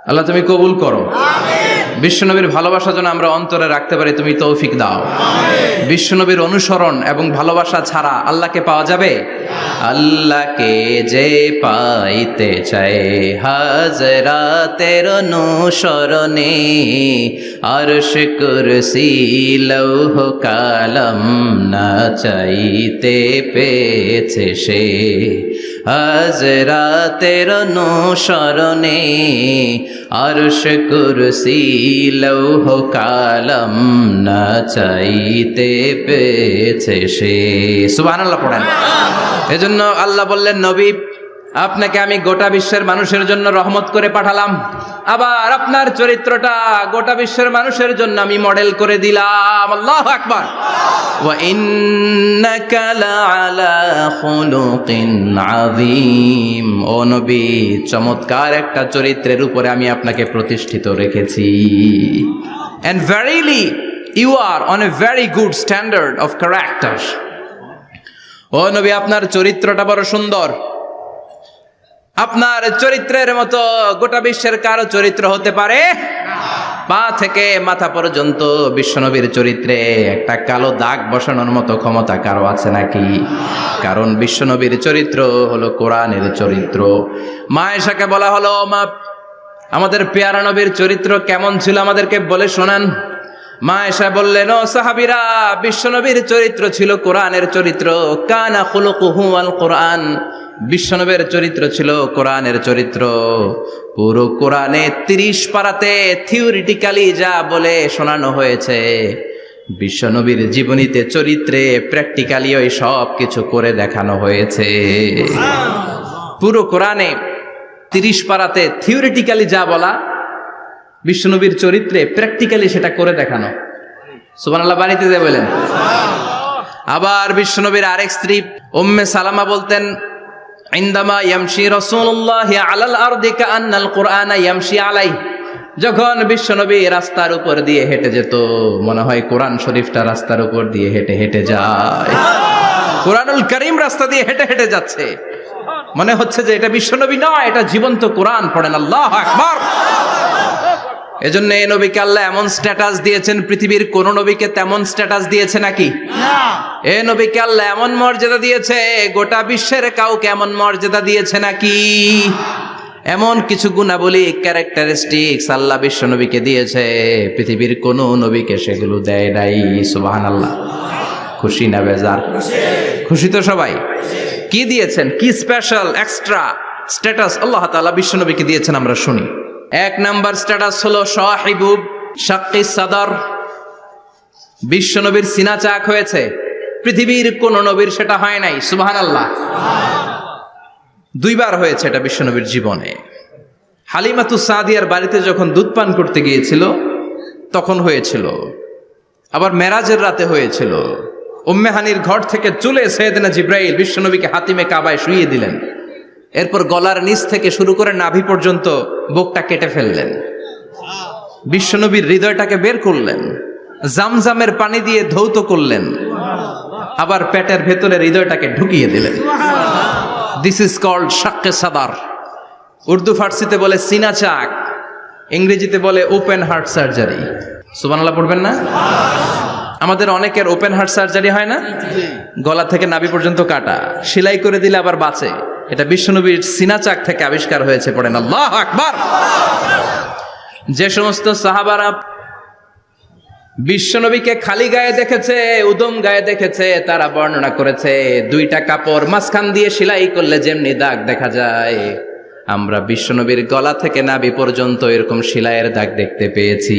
আল্লাহ তুমি কবুল করো। বিশ্বনবীর ভালোবাসা যেন আমরা অন্তরে রাখতে পারি, তুমি তৌফিক দাও। বিশ্বনবীর অনুসরণ এবং ভালোবাসা ছাড়া আল্লাহকে পাওয়া যাবে? আল্লাহকে যে পাইতে চায় হাজরাতের অনুসরণে, আরশ কুরসি লৌহ কালাম না চাইতে পেয়েছে সে। হাজরাতের অনুসরণে আরশ কুরসি লৌহ কালাম না চাইতে পেয়েছে সে। সুবহানাল্লাহ পড়েন। এজন্য আল্লাহ বললেন, নবী আপনাকে আমি গোটা বিশ্বের মানুষের জন্য রহমত করে পাঠালাম, আবার আপনার চরিত্রটা গোটা বিশ্বের মানুষের জন্য আমি মডেল করে দিলাম। আল্লাহু আকবার। ওয়া ইন্নাকা লাআলা খুলুকিন আযীম। ও নবী, চমৎকার একটা চরিত্রের উপরে আমি আপনাকে প্রতিষ্ঠিত রেখেছি। And verily you are on a very good standard of character. ও নবী, আপনার চরিত্রটা বড় সুন্দর। আপনার চরিত্রের মতো গোটা বিশ্বের কারো চরিত্র হতে পারে পা থেকে মাথা পর্যন্ত বিশ্বনবীর চরিত্রে একটা কালো দাগ বসানোর মতো ক্ষমতা কারো আছে নাকি? কারণ বিশ্বনবীর চরিত্র হলো কোরআনের চরিত্র। মা আয়েশাকে বলা হলো, মা আমাদের পেয়ারা নবীর চরিত্র কেমন ছিল আমাদেরকে বলে শোনান। মা আয়েশা বললেন, ও সাহাবীরা, বিশ্বনবীর চরিত্র ছিল কোরআনের চরিত্র। কানা খুলুকুহু আল কোরআন। বিশ্বনবীর চরিত্র ছিল কোরআনের চরিত্র। পুরো কোরআনে 30 পারাতে থিওরিটিক্যালি যা বলে শোনানো হয়েছে, বিশ্বনবীর জীবনীতে চরিত্রে প্র্যাকটিক্যালি ওই সব কিছু করে দেখানো হয়েছে। পুরো কোরআনে 30 পারাতে থিওরিটিক্যালি যা বলা, বিশ্বনবীর চরিত্রে প্র্যাকটিক্যালি সেটা করে দেখানো। সুবহানাল্লাহ বাড়িতে যে বলেন। আবার বিশ্বনবীর আরেক স্ত্রী উম্মে সালামা বলতেন, ইনদামা ইয়ামশি রাসূলুল্লাহি আলাল আরদি কাআন্নাল কুরআনা ইয়ামশি আলাইহি, যখন বিশ্বনবী রাস্তার উপর দিয়ে হেঁটে যেত মনে হয় কোরআন শরীফটা রাস্তার উপর দিয়ে হেঁটে হেঁটে যায়। কোরআনুল কারীম রাস্তা দিয়ে হেঁটে হেঁটে যাচ্ছে, মনে হচ্ছে যে এটা বিশ্বনবী নয়, এটা জীবন্ত কোরআন। পড়েন আল্লাহু আকবার। এজন্য এই নবীকে আল্লাহ এমন স্ট্যাটাস দিয়েছেন, পৃথিবীর কোন নবীকে তেমন স্ট্যাটাস দিয়েছে নাকি? এই নবীকে আল্লাহ এমন মর্যাদা দিয়েছে, গোটা বিশ্বের কাউকে এমন মর্যাদা দিয়েছে নাকি? এমন কিছু গুণাবলী, ক্যারেক্টারিস্টিক্স আল্লাহ বিশ্ব নবীকে দিয়েছে, পৃথিবীর কোন নবীকে সেগুলো দেয় নাই। সুবহানাল্লাহ। খুশি না বেজার? খুশি তো সবাই। কি দিয়েছেন, কি স্পেশাল এক্সট্রা স্ট্যাটাস আল্লাহ তাআলা বিশ্ব নবীকে দিয়েছেন আমরা শুনি। এক নাম্বার স্ট্যাটাস হলো সাহিবু শাক্কি সাদর। বিশ্ব নবীর সিনা চাক হয়েছে, পৃথিবীর কোন নবীর সেটা হয় নাই। সুবহানাল্লাহ। দুইবার হয়েছে এটা বিশ্ব নবীর জীবনে। হালিমাতু সাদিয়ার বাড়িতে যখন দুধ পান করতে গিয়েছিল তখন হয়েছিল, আবার মেরাজের রাতে হয়েছিল। উম্মে হানির ঘর থেকে চলে সাইয়েদনা জিবরাইল বিশ্ব নবীকে হাতিমে কাবায় শুইয়ে দিলেন, এরপর গলার নিচ থেকে শুরু করে নাভি পর্যন্ত বুকটা কেটে ফেললেন, বিশ্বনবীর হৃদয়টাকে বের করলেন, জামজামের পানি দিয়ে ধৌত করলেন, আবার পেটের ভেতরে হৃদয়টাকে ঢুকিয়ে দিলেন। দিস ইজ কল্ড শাক্কে সাদার। উর্দু ফার্সিতে বলে সিনা চাক, ইংরেজিতে বলে ওপেন হার্ট সার্জারি। সুবহানাল্লাহ পড়বেন না? আমাদের অনেকের ওপেন হার্ট সার্জারি হয় না, গলা থেকে নাভি পর্যন্ত কাটা, সেলাই করে দিলে আবার বাঁচে। এটা বিশ্বনবীর সিনা চাক থেকে আবিষ্কার হয়েছে। পড়েন আল্লাহু আকবার। যে সমস্ত সাহাবারা বিশ্বনবীকে খালি গায়ে দেখেছে, উদম গায়ে দেখেছে, তারা বর্ণনা করেছে দুইটা কাপড় মাঝখান দিয়ে সেলাই করলে যেমনি দাগ দেখা যায়, আমরা বিশ্বনবীর গলা থেকে নাভি পর্যন্ত এরকম সেলাইয়ের দাগ দেখতে পেয়েছি।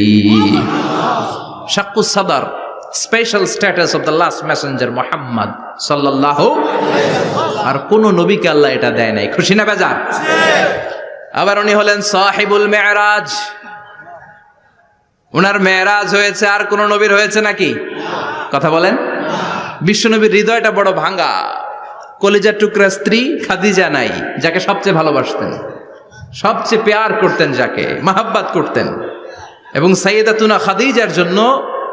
শাক্কুস সাদর, special status of the last Messenger Muhammad সাল্লাল্লাহু। আর কোন নবীকে আল্লাহ এটা দেয় নাই। খুশি না বেজার? আবার উনি হলেন সাহিবুল মেরাজ। উনার মেরাজ হয়েছে, আর কোন নবীর হয়েছে নাকি? কথা বলেন। বিশ্বনবীর হৃদয়টা বড় ভাঙা, কলিজার টুকরা স্ত্রী খাদিজা নাই, যাকে সবচেয়ে ভালোবাসতেন, সবচেয়ে প্যার করতেন, যাকে মাহাব্বাত করতেন। এবং সাইয়েদাতুনা খাদিজার জন্য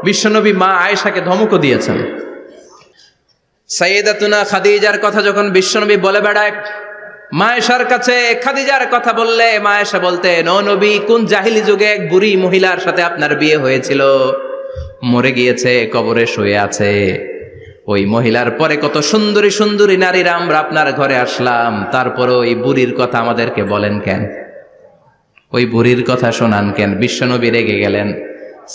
বিশ্বনবী মা আয়েশাকে ধমকও দিয়েছেন। সাইয়েদাতুনা খাদিজার কথা যখন বিশ্বনবী বলে বেড়ায় মা আয়েশার কাছে, খাদিজার কথা বললে মা আয়েশা বলতেন, ও নবী, কোন জাহিলি যুগে এক বুড়ি মহিলার সাথে আপনার বিয়ে হয়েছিল, মরে গিয়েছে, কবরে শুয়ে আছে। ওই মহিলার পরে কত সুন্দরী সুন্দরী নারীরা আমরা আপনার ঘরে আসলাম, তারপরে ওই বুড়ির কথা আমাদেরকে বলেন কেন? ওই বুড়ির কথা শোনান কেন? বিশ্বনবী রেগে গেলেন।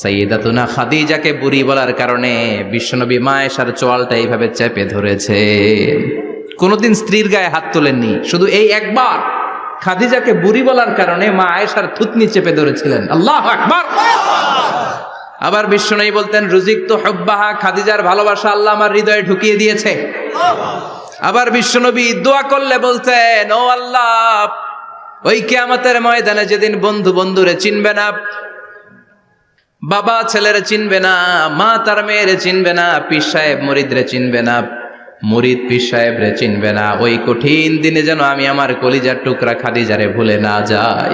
সাইয়েদাতুনা খাদিজাকে বুড়ি বলার কারণে বিশ্বনবী মা আয়েশার চোয়ালটা এইভাবে চেপে ধরেছে। কোনদিন স্ত্রীর গায়ে হাত তোলেননি, শুধু এই একবার খাদিজাকে বুড়ি বলার কারণে মা আয়েশার থুতনি চেপে ধরেছিলেন। আল্লাহু আকবার। আবার বিশ্বনবী বলতেন, রুজিকতু হুব্বাহা, খাদিজার ভালোবাসা আল্লাহ আমার হৃদয়ে ঢুকিয়ে দিয়েছে। আবার বিশ্বনবী দোয়া করলে বলতেন, ও আল্লাহ, ওই কিয়ামতের ময়দানে যেদিন বন্ধু বন্ধুরে চিনবে না, বাবা ছেলেরে চিনবে না, মা তার মেয়েরে চিনবে না, পীর সাহেব মুরিদরে চিনবে না, মুরিদ পীর সাহেবরে চিনবে না, ওই কঠিন দিনে যেন আমি আমার কলিজার টুকরা খাদিজারে ভুলে না যাই।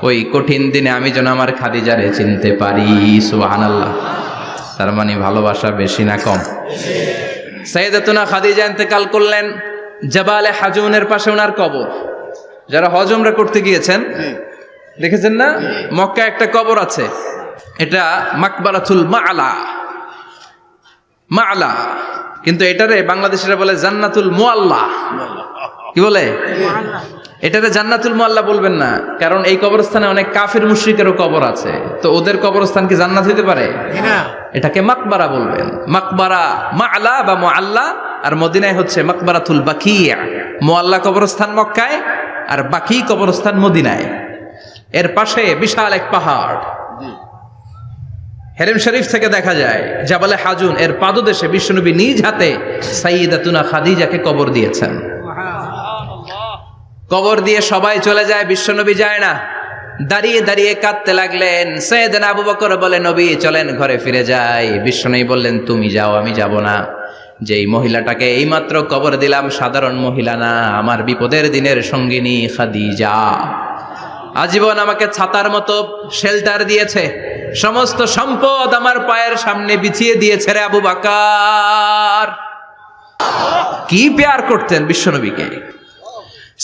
ওই কঠিন দিনে আমি যেন আমার খাদিজারে চিনতে পারি। সুবহানাল্লাহ। তার মানে ভালোবাসা বেশি না কম? সাইয়েদাতুনা খাদিজা ইন্তেকাল করলেন, জাবালে হাজুনের পাশে ওনার কবর। যারা হজ উমরা করতে গিয়েছেন দেখেছেন না, মক্কা একটা কবর আছে, এটা মাকবারাতুল মাআলা। মাআলা, কিন্তু এটারে বাংলাদেশিরা বলে জান্নাতুল মুআল্লা। কি বলে? এটারে জান্নাতুল মুআল্লা বলবেন না, কারণ এই কবরস্থানে অনেক কাফির মুশরিকেরও কবর আছে, তো ওদের কবরস্থান কি জান্নাত হইতে পারে? এটাকে মাকবারা বলবেন। মাকবারা মাআলা বা মুআল্লা, আর মদিনায় হচ্ছে মাকবারাতুল বাকিয়া। মুআল্লা কবরস্থান মক্কায়, আর বাকি কবরস্থান মদিনায়। এর পাশে বিশাল এক পাহাড়, হেরেম শরীফ থেকে দেখা যায় জাবালে হাজুন, এর পাদদেশে বিশ্বনবী নিজ হাতে সাইয়েদাতুনা খাদিজাকে কবর দিয়েছেন। কবর দিয়ে সবাই চলে যায়, বিশ্বনবী যায় না। দাঁড়িয়ে দাঁড়িয়ে কাঁদতে লাগলেন। সাইয়েদনা আবু বকর বলে, নবী চলেন ঘরে ফিরে যাই। বিশ্বনবী বললেন, তুমি যাও, আমি যাব না। যেই মহিলাটাকে এইমাত্র কবর দিলাম সাধারণ মহিলা না, আমার বিপদের দিনের সঙ্গিনী খাদিজা। আজীবন আমাকে ছাতার মতো শেল্টার দিয়েছে, সমস্ত সম্পদ আমার পায়ের সামনে বিছিয়ে দিয়েছে রে আবু বকর। কি প্যার করতেন বিশ্বনবীকে।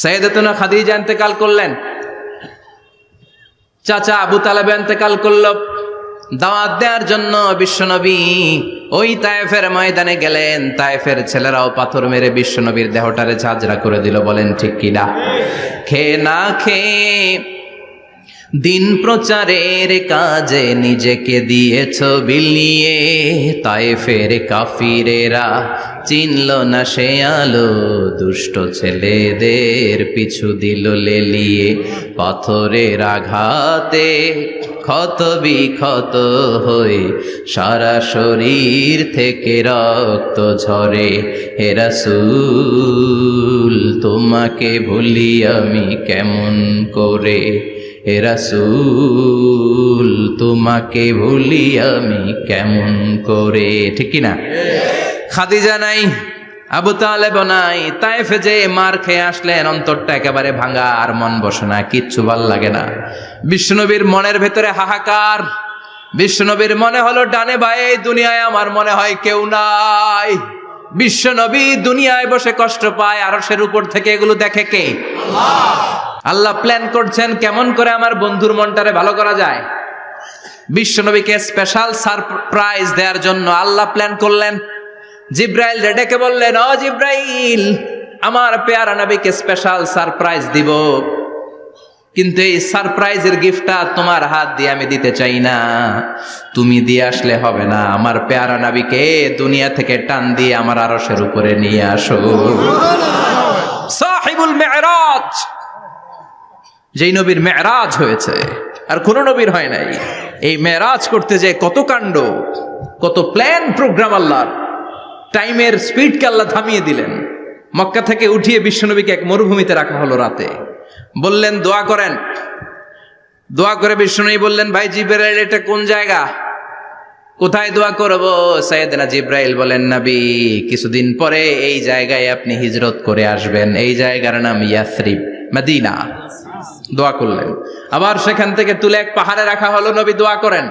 সাইয়েদাতুনা খাদিজা ইন্তেকাল করলেন, চাচা আবু তালেব ইন্তেকাল করল। দাওয়াত দেওয়ার জন্য বিশ্বনবী ওই তায়েফের ময়দানে গেলেন। তায়েফের ছেলেরাও পাথর মেরে বিশ্বনবীর দেহটারে ঝাঁঝরা করে দিল, বলেন ঠিক কিনা? খেয়ে না খেয়ে দিন প্রচারের কাজে নিজেকে দিয়েছ বিলিয়ে, তায়েফের কাফিরেরা চিনল না সে আলো, দুষ্ট ছেলেদের পিছু দিল লেলিয়ে। পাথরের আঘাতে ক্ষত বিক্ষত হয়ে সারা শরীর থেকে রক্ত ঝরে। হে রাসূল তোমাকে ভুলি আমি কেমন করে, হে রাসূল তোমাকে ভুলি আমি কেমন করে। ঠিক কিনা? খাদিজা নাই, আবু তালেব নাই, তায়েফে যে মার খেয়ে আসলেন, অন্তরটা একেবারে ভাঙা, আর মন বসে না, কিচ্ছু ভাল লাগে না। বিশ্বনবীর মনের ভেতরে হাহাকার। বিশ্বনবীর মনে হলো ডানে বায়ে দুনিয়ায় আমার মনে হয় কেউ নাই। বিশ্বনবী দুনিয়ায় বসে কষ্ট পায়, আরশের উপর থেকে এগুলো দেখে কে? আল্লাহ প্ল্যান করছেন কেমন করে আমার বন্ধুর মনটারে ভালো করা যায়। বিশ্বনবীকে স্পেশাল সারপ্রাইজ দেওয়ার জন্য আল্লাহ প্ল্যান করলেন। জিব্রাইল ডেকে বললেন, ও জিব্রাইল, আমার পেয়ারা নবীকে স্পেশাল সারপ্রাইজ দিব, কিন্তু এই সারপ্রাইজের গিফটটা তোমার হাত দিয়ে আমি দিতে চাই না, তুমি দিয়ে আসলে হবে না। আমার পেয়ারা নবীকে দুনিয়া থেকে টান দিয়ে আমার আরশের উপরে নিয়ে আসো। সাহিবুল মেরাজ, যেই নবীর মেরাজ হয়েছে আর কোন নবীর হয় নাই। এই মেরাজ করতে যে কত কাণ্ড, কত প্ল্যান প্রোগ্রাম আল্লাহর। টাইমের স্পিডকে আল্লাহ থামিয়ে দিলেন। মক্কা থেকে উঠিয়ে বিশ্বনবীকে এক মরুভূমিতে রাখা হলো রাতে। বললেন দোয়া করেন। দোয়া করে বিশ্বনবী বললেন, ভাই জিবরাইল, এটা কোন জায়গা, কোথায় দোয়া করব? সাইয়েদনা জিবরাইল বলেন, নবী কিছুদিন পরে এই জায়গায় আপনি হিজরত করে আসবেন, এই জায়গার নাম ইয়াসরিব, মদিনা। দোয়া করলেন। আবার সেখান থেকে তুলে এক পাহাড়ে রাখা হলো, নবী দোয়া করেন।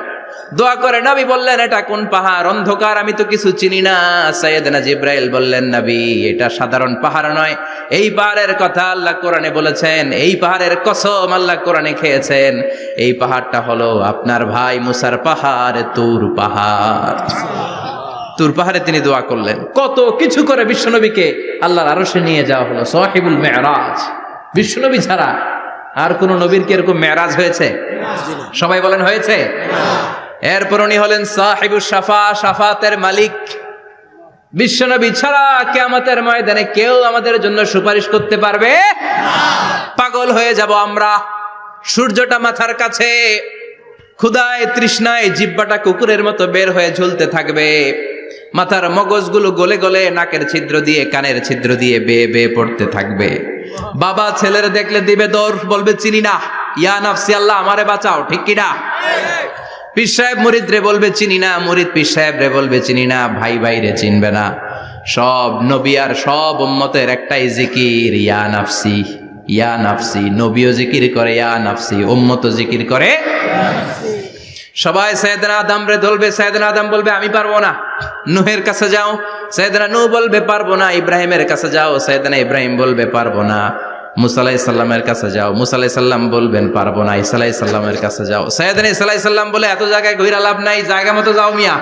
দোয়া করে নবী বললেন, এটা কোন পাহাড়? অন্ধকার, আমি তো কিছু চিনি না। সাইয়েদনা জিবরাইল বললেন, নবী এটা সাধারণ পাহাড় নয়, এই পাহাড়ের কথা আল্লাহ কোরআনে বলেছেন, এই পাহাড়ের কসম আল্লাহ কোরআনে খেয়েছেন। এই পাহাড়টা হলো আপনার ভাই মুসার পাহাড়, তুর পাহাড়। তুর পাহাড়ে তিনি দোয়া করলেন। কত কিছু করে বিশ্বনবীকে আল্লাহর আরশে নিয়ে যাওয়া হলো। সাহিবুল মেরাজ। বিশ্বনবী ছাড়া আর কোন নবীর কি এরকম মেরাজ হয়েছে? সবাই বলেন হয়েছে। এরপর উনি হলেন সাহিবুস শাফা, শাফাতের মালিক। বিশ্বনবী ছাড়া কিয়ামতের ময়দানে কেউ আমাদের জন্য সুপারিশ করতে পারবে না। পাগল হয়ে যাব আমরা। সূর্যটা মাথার কাছে, ক্ষুধায় তৃষ্ণায় জিহ্বাটা কুকুরের মতো বের হয়ে ঝুলতে থাকবে। মাথার মগজগুলো গলে গলে নাকের ছিদ্র দিয়ে কানের ছিদ্র দিয়ে বেয়ে বেয়ে পড়তে থাকবে। বাবা ছেলের দেখলে দিবে দৌড়, বলবে চিনি না, ইয়া নাফসি আল্লাহ আমারে বাঁচাও। ঠিক কিনা? পীর সাহেব মুরিদ রে বলবে চিনি না, মুরিদ পীর সাহেব রে বলবে চিনি না, ভাই ভাই রে চিনবে না। সব নবী আর সব উম্মতের একটাই জিকির, ইয়া নাফসি, ইয়া নাফসি। নবীও জিকির করে ইয়া নাফসি, উম্মতও জিকির করে। সবাই সাইয়েদনা আদম রে ধরবে, সাইয়েদনা আদম বলবে আমি পারবো না। নূহের কাছে যাও, সাইয়েদনা নূহ বলবে পারবো না। ইব্রাহিমের কাছে যাও, সাইয়েদনা ইব্রাহিম বলবে পারবো না। মুসা আলাইহিস সালামের কাছে যাও, মুসা আলাইহিস সালাম বলবেন পারবো না। ঈসা আলাইহিস সালামের কাছে যাও, সাইয়েদনা ঈসা আলাইহিস সালাম বলে এত জায়গায় ঘুরে লাভ নাই, জায়গা মতো যাও মিয়া,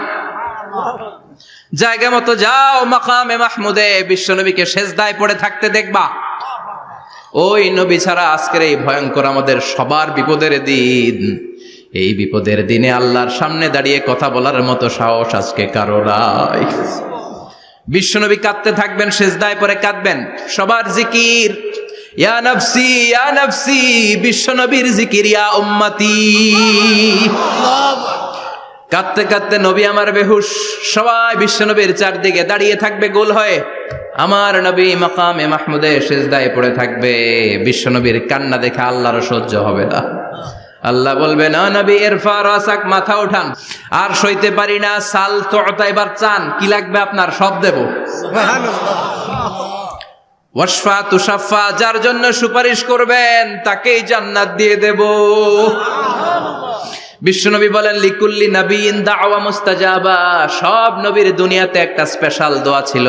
জায়গা মতো যাও। মাকামে মাহমুদে বিশ্বনবীকে সেজদায় পড়ে থাকতে দেখবা। ওই নবী ছাড়া আজকের এই ভয়ঙ্কর আমাদের সবার বিপদের দিন। এই বিপদের দিনে আল্লাহর সামনে দাঁড়িয়ে কথা বলার মতো সাহস আজকে কারো নাই। বিশ্বনবী কাঁদতে থাকবেন, সেজদায় পড়ে কাঁদবেন। সবার জিকির ইয়া নাফসি, ইয়া নাফসি। বিশ্বনবীর জিকির ইয়া উম্মতি। কাঁদতে কাঁদতে নবী আমার বেহুশ। সবাই বিশ্বনবীর চারদিকে দাঁড়িয়ে থাকবে গোল হয়ে। আমার নবী মাকামে মাহমুদে সেজদায় পড়ে থাকবে। বিশ্বনবীর কান্না দেখে আল্লাহর সহ্য হবে না। আল্লাহ বলবে না নবী ইরফা রাসাক, মাথা ওঠান। আর সইতে পারি না, সাল তুতা, এবার চান, কি লাগবে আপনার সব দেব। ওয়াশফা তুশাফা, যার জন্য সুপারিশ করবেন তাকেই জান্নাত দিয়ে দেব। বিশ্বনবী বলেন লিকুল্লি নবিয়্যিন দাওয়া মুস্তাজাবা, সব নবীর দুনিয়াতে একটা স্পেশাল দোয়া ছিল,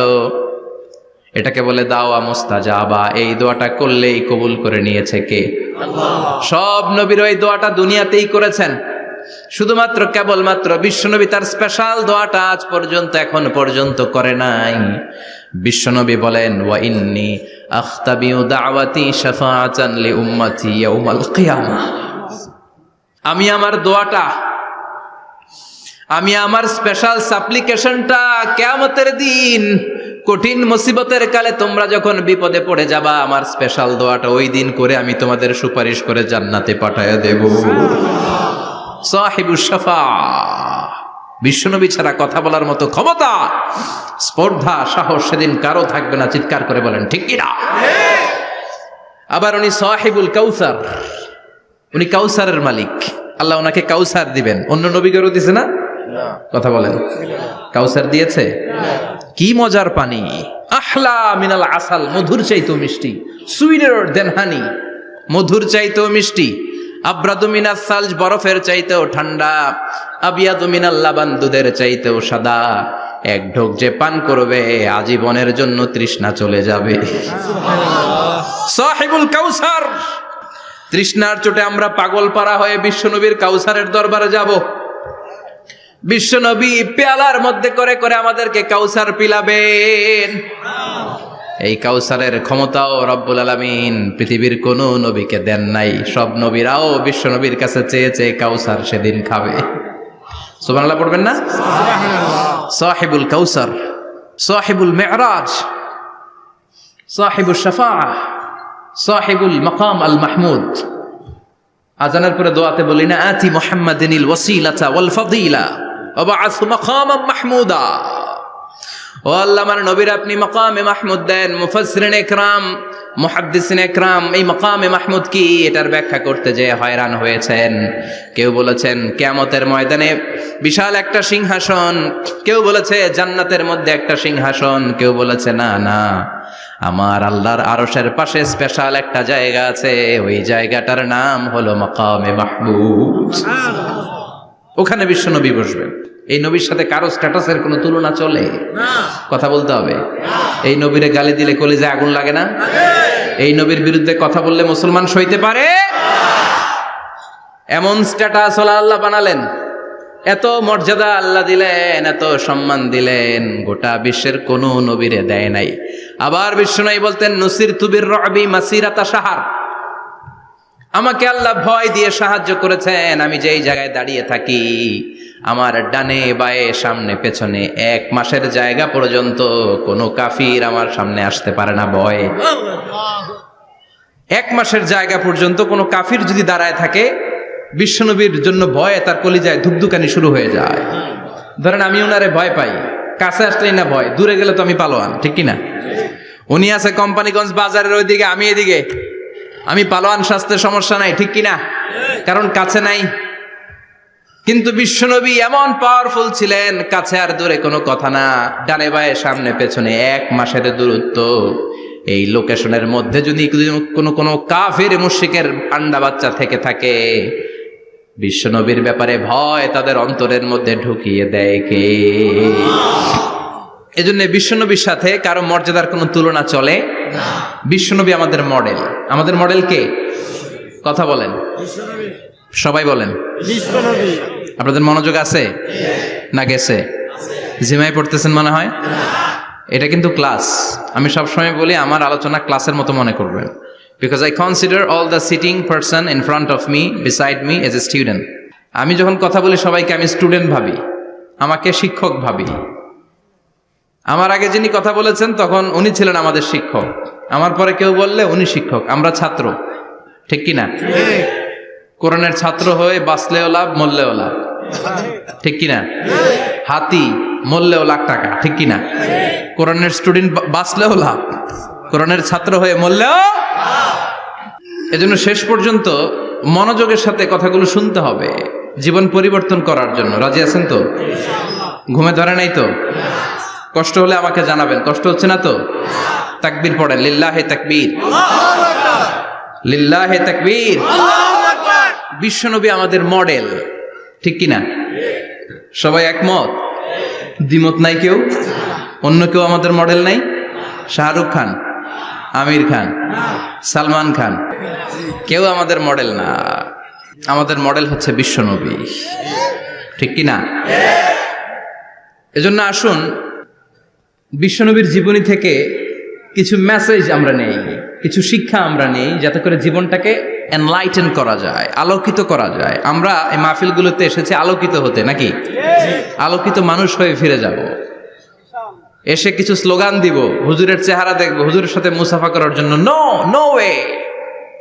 এটাকে বলে দাওয়া মুস্তাজাবা। এই দোয়াটা করলেই কবুল করে নিয়েছে কে? আল্লাহ। সব নবীর ওই দোয়াটা দুনিয়াতেই করেছেন, শুধুমাত্র কেবলমাত্র বিশ্বনবী তার স্পেশাল দোয়াটা আজ পর্যন্ত এখন পর্যন্ত করে নাই। বিশ্বনবী বলেন ওয়া ইন্নী আখতাবিউ দাওয়াতি শাফাআতান লি উম্মতি ইয়াউমাল কিয়ামাহ, আমি আমার দোয়াটা, আমি আমার স্পেশাল সাপ্লিকেশনটা কিয়ামতের দিন কঠিন মুসিবতের কালে তোমরা যখন বিপদে পড়ে যাবা, আমার স্পেশাল দোয়াটা ওই দিন করে আমি তোমাদের সুপারিশ করে জান্নাতে পাঠায়া দেব। সাহিবুশ শাফাআহ, বিশ্বনবী ছাড়া কথা বলার মতো ক্ষমতা, স্পর্ধা, সাহস সেদিন কারো থাকবে না। চিৎকার করে বলেন ঠিক কি না? আবার উনি সাহিবুল কাউসার, উনি কাউসারের মালিক। আল্লাহ ওনাকে কাউসার দিবেন। অন্য নবীদেরও দিয়েছে না? কথা বলেন, কাউসার দিয়েছে? কি মজার পানি, আহলা মিনাল আসাল, মধুর চাইতেও মিষ্টি, সুইটার দেন হানি, মধুর চাইতেও মিষ্টি, আব্রাদু মিনাস সালজ, বরফের চাইতেও ঠান্ডা, আবিয়াদু মিনাল লাবান, দুধের চাইতেও সাদা। এক ঢোক যে পান করবে আজীবনের জন্য তৃষ্ণা চলে যাবে। সাহিবুল কাউসার, তৃষ্ণার চোটে আমরা পাগল পারা হয়ে বিশ্বনবীর কাউসারের দরবারে যাব। বিশ্বনবী পেয়ালার মধ্যে করে করে আমাদেরকে কাউসার পিলাবেন। এই কাউসারের ক্ষমতাও রব্বুল আলামিন পৃথিবীর কোন নবীকে দেন নাই। সব নবীরাও বিশ্বনবীর কাছে চেয়ে চেয়ে কাউসার সেদিন খাবে। সুবহানাল্লাহ পড়বেন না? সাহিবুল কাউসার, সাহিবুল মিরাজ, সাহিবুশ শাফাআহ, সাহিবুল মাকাম আল মাহমুদ। আজানের পরে দোয়াতে বলি না, আতি মুহাম্মাদিনিল ওয়াসিলাতা ওয়াল ফাদিলা ওয়া বা'আসহু মাকামান মাহমুদা। ও আল্লাহ, আমার নবীর আপনি মাকামে মাহমুদ দেন। মুফাসসিরিন ইকরাম, মুহাদ্দিসিন ইকরাম এই মাকামে মাহমুদ কি, এটার ব্যাখ্যা করতে যে হয়রান হয়েছেন। কেউ বলেছেন কিয়ামতের ময়দানে বিশাল একটা সিংহাসন, কেউ বলেছে জান্নাতের মধ্যে একটা সিংহাসন, কেউ বলেছে না না, আমার আল্লাহর আরশের পাশে স্পেশাল একটা জায়গা আছে, ওই জায়গাটার নাম হলো মাকামে মাহমুদ। ওখানে বিশ্বনবী বসবেন। এই নবীর সাথে কারো স্ট্যাটাসের কোনো তুলনা চলে? কথা বলতে হবে। এই নবীরে গালি দিলে কলিজায় আগুন লাগে না? এই নবীর বিরুদ্ধে কথা বললে মুসলমান সইতে পারে? এমন স্ট্যাটাস হলো আল্লাহ বানালেন, এত মর্যাদা আল্লাহ দিলেন, এত সম্মান দিলেন, গোটা বিশ্বের কোনো নবীরে দেয় নাই। আবার বিশ্বনবী বলতেন নুসিরতু বির-রু'বি মাসিরাতা শাহর, আমাকে আল্লাহ ভয় দিয়ে সাহায্য করেছেন। আমি যেই জায়গায় দাঁড়িয়ে থাকি, আমার ডানে বায়ে সামনে পেছনে 1 মাসের জায়গা পর্যন্ত কোনো কাফির আমার সামনে আসতে পারে না ভয়ে। 1 মাসের জায়গা পর্যন্ত কোনো কাফির যদি দাঁড়ায় থাকে, বিশ্বনবীর জন্য ভয়ে তার কলিজায় ধুকধুকানি শুরু হয়ে যায়। ধরেন আমি ওনারে ভয় পাই, কাছে আসলেই না ভয়, দূরে গেলে তো আমি পালোয়ান, ঠিক কিনা? উনি আছে কোম্পানিগঞ্জ বাজারের ওইদিকে, আমি এদিকে, আমি পালোয়ান, স্বাস্থ্যের সমস্যা নাই, ঠিক কিনা? কারণ কাছে নাই। কিন্তু বিশ্বনবী এমন পাওয়ারফুল ছিলেন, কাছে আর দূরে কোনো কথা না, ডানে বায়ে সামনে পেছনে 1 মাসের দূরত্ব। এই লোকেশনের মধ্যে যদি কোনো কাফির মুশরিকের আন্ডা বাচ্চা থেকে থাকে, বিশ্বনবীর ব্যাপারে ভয় তাদের অন্তরের মধ্যে ঢুকিয়ে দেয় কে? এজন্য বিশ্বনবীর সাথে কারো মর্যাদার কোনো তুলনা চলে না। বিশ্বনবী আমাদের মডেল। আমাদের মডেল কে? কথা বলেন, সবাই বলেন। আপনাদের মনোযোগ আছে না গেছে? জিমাই পড়তেছেন মনে হয়। এটা কিন্তু ক্লাস। আমি সবসময় বলি আমার আলোচনা ক্লাসের মতো মনে করবেন, because I consider all the sitting person in front of me, beside me as a student. আমি যখন কথা বলি সবাইকে আমি স্টুডেন্ট ভাবি, আমাকে শিক্ষক ভাবি। আমার আগে যিনি কথা বলেছেন তখন উনি ছিলেন আমাদের শিক্ষক, আমার পরে কেউ বললে উনি শিক্ষক, আমরা ছাত্র, ঠিক কিনা? কোরআনের ছাত্র হয়ে বাঁচলেও লাভ, মরলেও লাভ, ঠিক কিনা? হাতি মরলেও লাখ টাকা, ঠিক কিনা? কোরআনের স্টুডেন্ট বাঁচলেও লাভ, কোরআনের ছাত্র হয়ে মরলেও। এজন্য শেষ পর্যন্ত মনোযোগের সাথে কথাগুলো শুনতে হবে জীবন পরিবর্তন করার জন্য। রাজি আছেন তো? ঘুমে ধরে নাই তো? কষ্ট হলে আমাকে জানাবেন। কষ্ট হচ্ছে না তো? তাকবীর পড়েন, লিল্লাহে তাকবীর, লিল্লাহে তাকবীর। বিশ্বনবী আমাদের মডেল, ঠিক কিনা? সবাই একমত? দ্বিমত নাই কেউ? অন্য কেউ আমাদের মডেল নাই? শাহরুখ খান, আমির খান, সালমান খান, কেউ আমাদের মডেল না। আমাদের মডেল হচ্ছে বিশ্বনবী, ঠিক কিনা? এজন্য আসুন বিশ্বনবীর জীবনী থেকে কিছু মেসেজ আমরা নেই, কিছু শিক্ষা আমরা নেই, যাতে করে জীবনটাকে এনলাইটেন করা যায়, আলোকিত করা যায়। আমরা এই মাহফিলগুলোতে এসেছি আলোকিত হতে, নাকি? আলোকিত মানুষ হয়ে ফিরে যাব। এসে কিছু স্লোগান দিব, হুজুরের চেহারা দেখবো, হুজুরের সাথে মুসাফা করার জন্য, নো নো ওয়ে।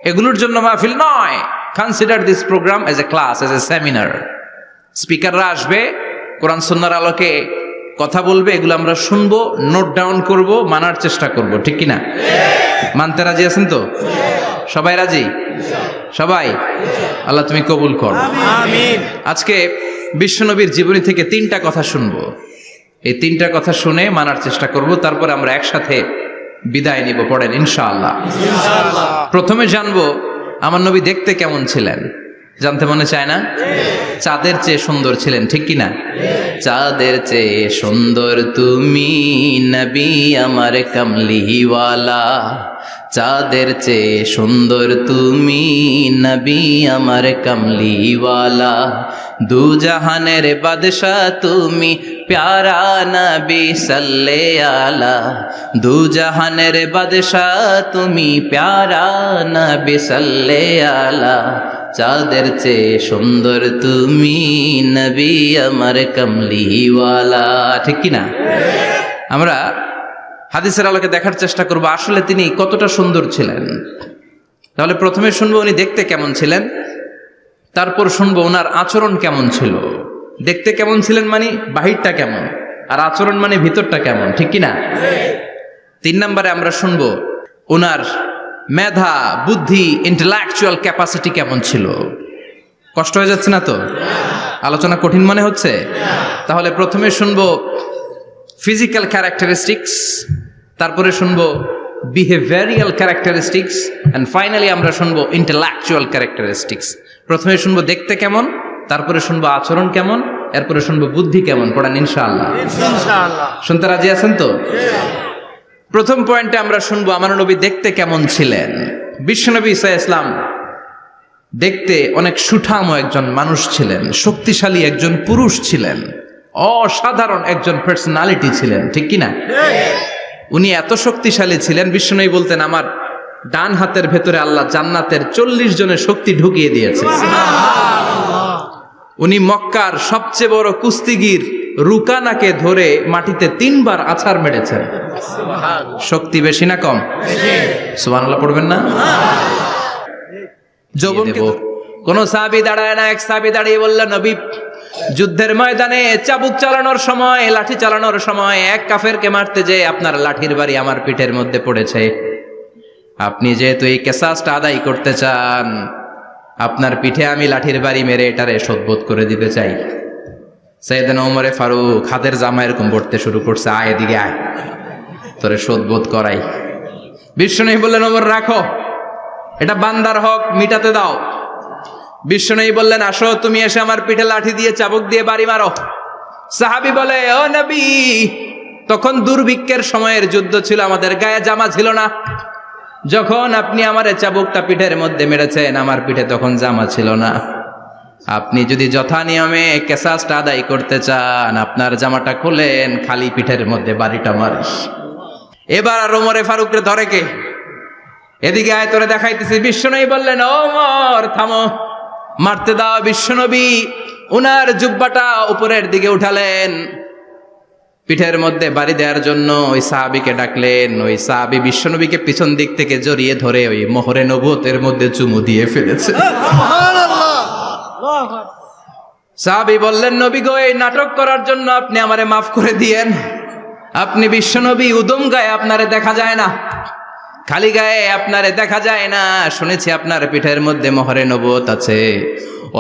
এগুলোর জন্য মাহফিল নয়। Consider this program as a class, as a seminar. স্পিকাররা আসবে, কোরআন সুন্নাহর আলোকে কথা বলবে, এগুলো আমরা শুনবো, নোট ডাউন করব, মানার চেষ্টা করব, ঠিক কিনা? মানতে রাজি আছেন তো? সবাই রাজি? সবাই? আল্লাহ তুমি কবুল কর, আমিন। আজকে বিশ্বনবীর জীবনী থেকে 3টা কথা শুনবো। এই 3টা কথা শুনে মানার চেষ্টা করব, তারপরে আমরা একসাথে বিদায় নিব। পড়েন ইনশাআল্লাহ। প্রথমে জানবো আমার নবী দেখতে কেমন ছিলেন। জানতে মনে চায় না? চাঁদের চেয়ে সুন্দর ছিলেন, ঠিক কিনা? চাঁদের চেয়ে সুন্দর তুমি নবী আমার কামলিওয়ালা, চাঁদের চেয়ে সুন্দর তুমি নবী আমার কামলিওয়ালা, দু জাহানের বাদশা তুমি প্যারা নবী সাল্লে আলা, দু জাহানের বাদশা তুমি প্যারা নবী সাল্লে আলা, চাঁদের চেয়ে সুন্দর তুমি নবী আমার কামলিওয়ালা, ঠিক কিনা? আমরা হাদিসের আলোকে দেখার চেষ্টা করব আসলে তিনি কতটা সুন্দর ছিলেন। তাহলে প্রথমে শুনবো উনি দেখতে কেমন ছিলেন, তারপর শুনবো ওনার আচরণ কেমন ছিল। দেখতে কেমন ছিলেন মানে বাহিরটা কেমন, আর আচরণ মানে ভিতরটা কেমন, ঠিক কিনা? 3 নম্বরে আমরা শুনবো ওনার মেধা, বুদ্ধি, ইন্টেলেকচুয়াল ক্যাপাসিটি কেমন ছিল। কষ্ট হয়ে যাচ্ছে না তো? আলোচনা কঠিন মনে হচ্ছে? তাহলে প্রথমে শুনবো ফিজিক্যাল ক্যারেক্টারিস্টিক্স, তারপরে শুনবো বিহেভিয়ারিয়াল ক্যারেক্টারিস্টিক্স, এন্ড ফাইনালি আমরা শুনবো ইন্টেলেকচুয়াল ক্যারেক্টারিস্টিক্স। প্রথমে শুনবো দেখতে কেমন, তারপরে শুনবো আচরণ কেমন, এরপরে শুনবো বুদ্ধি কেমন। পড়েন ইনশাআল্লাহ। শুনতে রাজি আছেন তো? প্রথম পয়েন্টে আমরা শুনবো আমার নবী দেখতে কেমন ছিলেন। বিশ্বনবী ঈসা ইসলাম দেখতে অনেক সুঠাম একজন মানুষ ছিলেন, শক্তিশালী একজন পুরুষ ছিলেন, অসাধারণ একজন পার্সোনালিটি ছিলেন, ঠিক কিনা? উনি এত শক্তিশালী ছিলেন, বিশ্বনবী বলতেন আমার ডান হাতের ভেতরে আল্লাহ জান্নাতের 40 জনের শক্তি ঢুকিয়ে দিয়েছে। উনি মক্কার সবচেয়ে বড় কুস্তিগির রুকানাকে ধরে মাটিতে 3 বার আছাড় মেরেছেন। শক্তি বেশি না কম? সুবহানাল্লাহ পড়বেন না? যৌবনকে কোন সাহাবী দাঁড়ায় না, এক সাহাবী দাঁড়িয়ে বললেন নবী যুদ্ধের ময়দানে চাবুক চালানোর সময়, লাঠি চালানোর সময় এক কাফেরকে মারতে যে আপনার লাঠির বাড়ি আমার পিঠের মধ্যে পড়েছে। আপনি যেহেতু এই কেসাসটা আদায় করতে চান, আপনার পিঠে আমি লাঠির বাড়ি মেরে এটারে শোধবোধ করে দিতে চাই। সাইয়েদনা ওমরে ফারুক হাতের জামা এরকম পড়তে শুরু করছে, আয় এদিকে আয়, তোরে শোধবোধ করাই। বিশ্বনবী বললেন ওমর রাখো, এটা বান্দার হক, মিটাতে দাও। বিশ্বনবী বললেন আসো, তুমি এসে আমার পিঠে লাঠি দিয়ে চাবুক দিয়ে বাড়ি মারো। সাহাবী বলে ও নবী, তখন দুর্ভিক্ষের সময়ের যুদ্ধ ছিল, আমাদের গায়ে জামা ছিল না। যখন আপনি আমার চাবুকটা পিঠের মধ্যে মেরেছেন, আমার পিঠে তখন জামা ছিল না। আপনি যদি যথা নিয়মে কেসাসটা আদায় করতে চান, আপনার জামাটা খুলেন, খালি পিঠের মধ্যে বাড়িটা মারিস। এবার আর ওমরে ফারুকরে ধরে কে? এদিকে আয়, তোরে দেখাইতেছি। বিশ্বনবী বললেন ওমর থামো, মারতে দাও। বিশ্বনবী উনার জুব্বাটা উপরের দিকে উঠালেন, পিঠের মধ্যে বাড়ি দেওয়ার জন্য ওই সাহাবীকে ডাকলেন। ওই সাহাবী বিশ্বনবীকে পিছন দিক থেকে জড়িয়ে ধরে ওই মোহরে নবুয়তের মধ্যে চুমু দিয়ে ফেলেছে। সাহাবী বললেন নবী গো, এই নাটক করার জন্য আপনি আমারে মাফ করে দিয়েন। আপনি বিশ্বনবী, উদম গায়ে আপনারে দেখা যায় না। খালি গায়ে আপনারে দেখা যায় না। শুনেছি আপনার পিঠের মধ্যে মোহরে নবুয়ত আছে।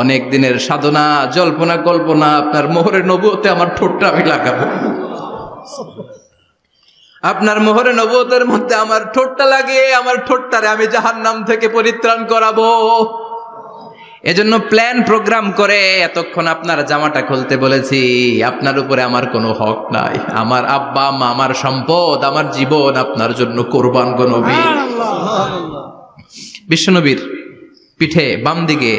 অনেক দিনের সাধনা, জল্পনা কল্পনা, আপনার মোহরে নবুয়তে আমার ঠোঁটটা আমি লাগাবো। আপনার মোহরে নবুয়তের মধ্যে আমার ঠোঁটটা লাগিয়ে আমার ঠোঁটটারে আমি জাহান্নাম থেকে পরিত্রাণ করাবো। এজন্য প্ল্যান প্রোগ্রাম করে এতক্ষণ আপনার জামাটা খুলতে বলেছি। আপনার উপরে আমার কোনো হক নাই। আমার আব্বা মা, আমার সম্পদ, আমার জীবন আপনার জন্য কোরবান গো নবী। বিশ্বনবীর পিঠে বাম দিকে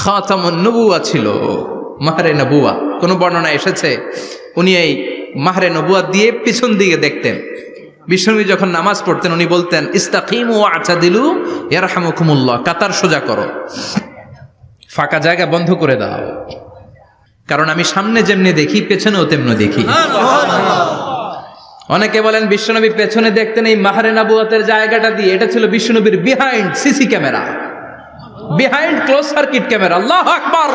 খাতামুন নবুয়া ছিল, মাহরে নবুয়া। কোন বর্ণনা এসেছে উনি এই মাহরে নবুয়া দিয়ে পিছন দিকে দেখতেন। বিশ্বনবী যখন নামাজ পড়তেন উনি বলতেন, ইস্তাকিমু ওয়া'তাদিলু ইয়ারহামুকুমুল্লাহ, কাতার সোজা করো, ফাঁকা জায়গা বন্ধ করে দাও, কারণ আমি সামনে যেমনি দেখি পেছনেও তেমনি দেখি। অনেকে বলেন বিশ্বনবী পেছনে দেখতেন এই মাহরে নবুয়াতের জায়গাটা দিয়ে। এটা ছিল বিশ্বনবীর behind CC camera, behind close circuit camera. আল্লাহু আকবার।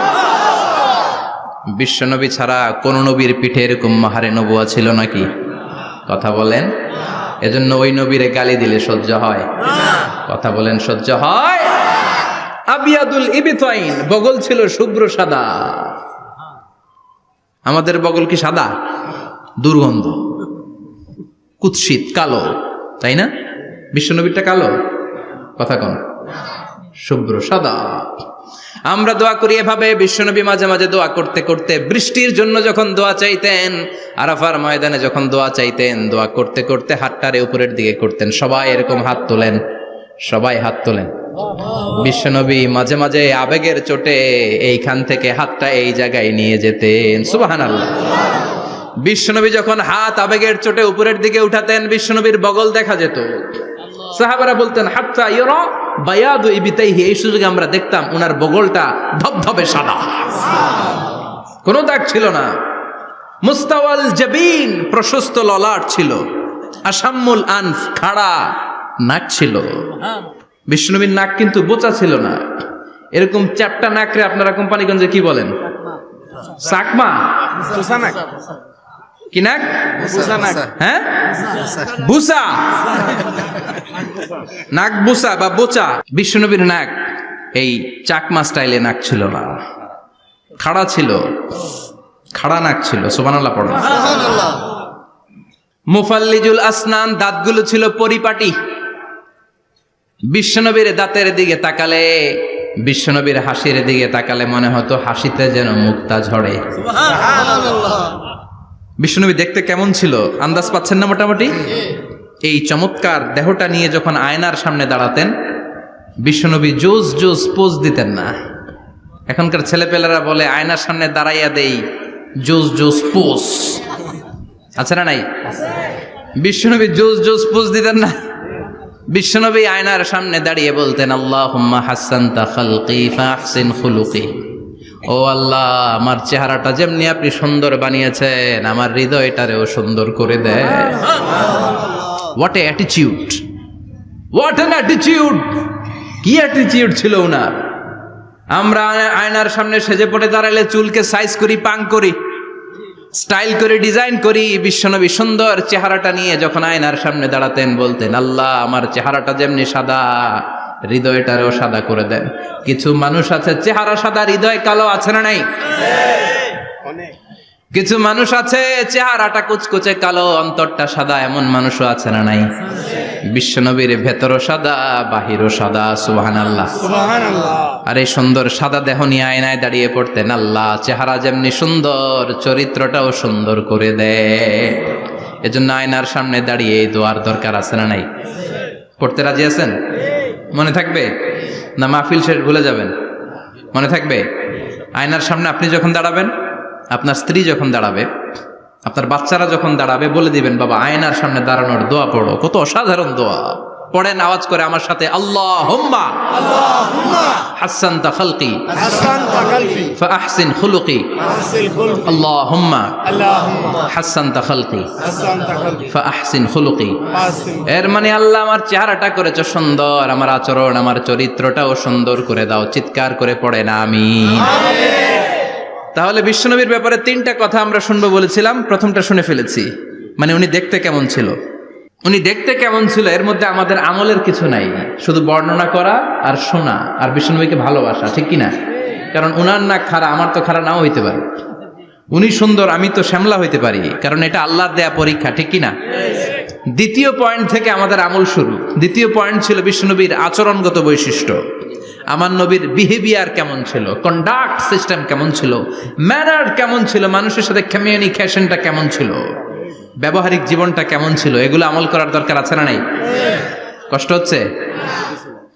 বিশ্বনবী ছাড়া কোন নবীর পিঠে এরকম মাহরে নবুয়া ছিল নাকি? কথা বলেন। এজন্য ওই নবীরে গালি দিলে সহ্য হয়? কথা বলেন, সহ্য হয়? আবিয়াদুল ইবতাইন, বগল ছিল শুভ্র সাদা। আমাদের বগল কি সাদা? দুর্গন্ধ, কুৎসিত, কালো, তাই না? বিশ্বনবীরটা কালো? কথা কন, শুভ্র সাদা। আমরা দোয়া করি এভাবে। বিশ্বনবী মাঝে মাঝে দোয়া করতে করতে বৃষ্টির জন্য যখন দোয়া চাইতেন, আরাফার ময়দানে যখন দোয়া চাইতেন, দোয়া করতে করতে হাতটারে উপরের দিকে করতেন। সবাই এরকম হাত তোলেন, সবাই হাত তোলেন। বিশ্বনবী মাঝে মাঝে আবেগের চোটে এইখান থেকে হাতটা এই জায়গায় নিয়ে যেতেন। সুবহানাল্লাহ। বিশ্বনবী যখন হাত আবেগের চোটে উপরের দিকে উঠাতেন, বিশ্বনবীর বগল দেখা যেত। সাহাবারা বলতেন হাত্তা ইরা বায়াদু ইবতাইহি, এই সুযোগে আমরা দেখতাম ওনার বগলটা ধবধবে সাদা, কোনো দাগ ছিল না। মুস্তাওয়াল জাবিন, প্রশস্ত ললাট ছিল। আসাম্মুল আনফ, খাড়া নাক ছিল। বিশ্বনবীর নাক কিন্তু বোচা ছিল না। এরকম চ্যাপটা নাকরে আপনারা কোম্পানিগঞ্জে কি বলেন? চাকমা, কি নাক? হ্যাঁ, বুসা, নাক বুসা বা বোচা। বিশ্বনবীর নাক এই চাকমা স্টাইলে নাক ছিল না, খাড়া ছিল, খাড়া নাক ছিল। সুবহানাল্লাহ পড়ো। মুফাল্লিজুল আসনান, দাঁতগুলো ছিল পরিপাটি। বিশ্বনবীর দাঁতের দিকে তাকালে, বিশ্বনবীর হাসির দিকে তাকালে মনে হতো হাসিতে যেন মুক্তা ঝরে। বিশ্বনবী দেখতে কেমন ছিল আন্দাজ পাচ্ছেন না মোটামুটি? এই চমৎকার দেহটা নিয়ে যখন আয়নার সামনে দাঁড়াতেন, বিশ্বনবী জোস জোস পোজ দিতেন না। এখনকার ছেলেপেলেরা বলে আয়নার সামনে দাঁড়াইয়া দেই জোস জোস পোজ, আছে না নাই? বিশ্বনবী জোস জোস পোজ দিতেন না। বিশ্বনবী আয়নার সামনে দাঁড়িয়ে বলতেন, আল্লাহুম্মা হাসানতা খালকি ফাহসিন খুলুকি। ও আল্লাহ, আমার চেহারাটা যেমনি আপনি সুন্দর বানিয়েছেন, আমার হৃদয়টারেও সুন্দর করে দেয়। What a attitude, what an attitude! কি অ্যাটিটিউড ছিল ওনার! আমরা আয়নার সামনে সেজে পড়ে দাঁড়ালে চুলকে সাইজ করি, পাং করি, স্টাইল করে ডিজাইন করি। বিশ্বনবী সুন্দর চেহারাটা নিয়ে যখন আয়নার সামনে দাঁড়াতেন বলতেন, আল্লাহ, আমার চেহারাটা যেমনি সাদা, হৃদয়টারেও সাদা করে দেন। কিছু মানুষ আছে চেহারা সাদা, হৃদয় কালো, আছে না নাই? কিছু মানুষ আছে চেহারাটা কুচকুচে কালো, অন্তরটা সাদা, এমন মানুষও আছে না নাই? বিশ্বনবীর ভেতরও সাদা, বাহিরও সাদা। সুবহানাল্লাহ, সুবহানাল্লাহ। আর এই সুন্দর সাদা দেহ নিয়ে আয়নায় দাঁড়িয়ে পড়তেন, আল্লাহ, চেহারা যেমনি সুন্দর, চরিত্রটাও সুন্দর করে দেয়। এজন্য আয়নার সামনে দাঁড়িয়ে এই দোয়ার দরকার আছে না নাই? পড়তে রাজি আছেন? মনে থাকবে না মাহফিল শেষ ভুলে যাবেন? মনে থাকবে? আয়নার সামনে আপনি যখন দাঁড়াবেন, আপনার স্ত্রী যখন দাঁড়াবে, আপনার বাচ্চারা যখন দাঁড়াবে, বলে দিবেন, বাবা, আয়নার সামনে দাঁড়ানোর দোয়া পড়ো। কত অসাধারণ দোয়া! পড়েন আওয়াজ করে আমার সাথে, আল্লাহুম্মা হাসানতা খালকি ফাহসিন খুলুকি। আল্লাহুম্মা হাসানতা খালকি ফাহসিন খুলুকি। এর মানে, আল্লাহ, আমার চেহারাটা করেছো সুন্দর, আমার আচরণ, আমার চরিত্রটাও সুন্দর করে দাও। চিৎকার করে পড়েন আমিন। তাহলে বিশ্বনবীর ব্যাপারে তিনটা কথা আমরা শুনবো বলেছিলাম, প্রথমটা শুনে ফেলেছি, মানে উনি দেখতে কেমন ছিল। উনি দেখতে কেমন ছিল এর মধ্যে আমাদের আমলের কিছু নাই, শুধু বর্ণনা করা আর শোনা আর বিশ্বনবীকে ভালোবাসা, ঠিক কিনা? কারণ উনার না খাড়া, আমার তো খাড়া নাও হইতে পারে। উনি সুন্দর, আমি তো শ্যামলা হইতে পারি, কারণ এটা আল্লাহর দেয়া পরীক্ষা, ঠিক কিনা? দ্বিতীয় পয়েন্ট থেকে আমাদের আমল শুরু। দ্বিতীয় পয়েন্ট ছিল বিশ্বনবীর আচরণগত বৈশিষ্ট্য। আমার নবীর বিহেভিয়ার কেমন ছিল, কন্ডাক্ট সিস্টেম কেমন ছিল, ম্যানার কেমন ছিল, মানুষের সাথে কমিউনিকেশনটা কেমন ছিল, ব্যবহারিক জীবনটা কেমন ছিল, এগুলো আমল করার দরকার আছে না নাই? কষ্ট হচ্ছে?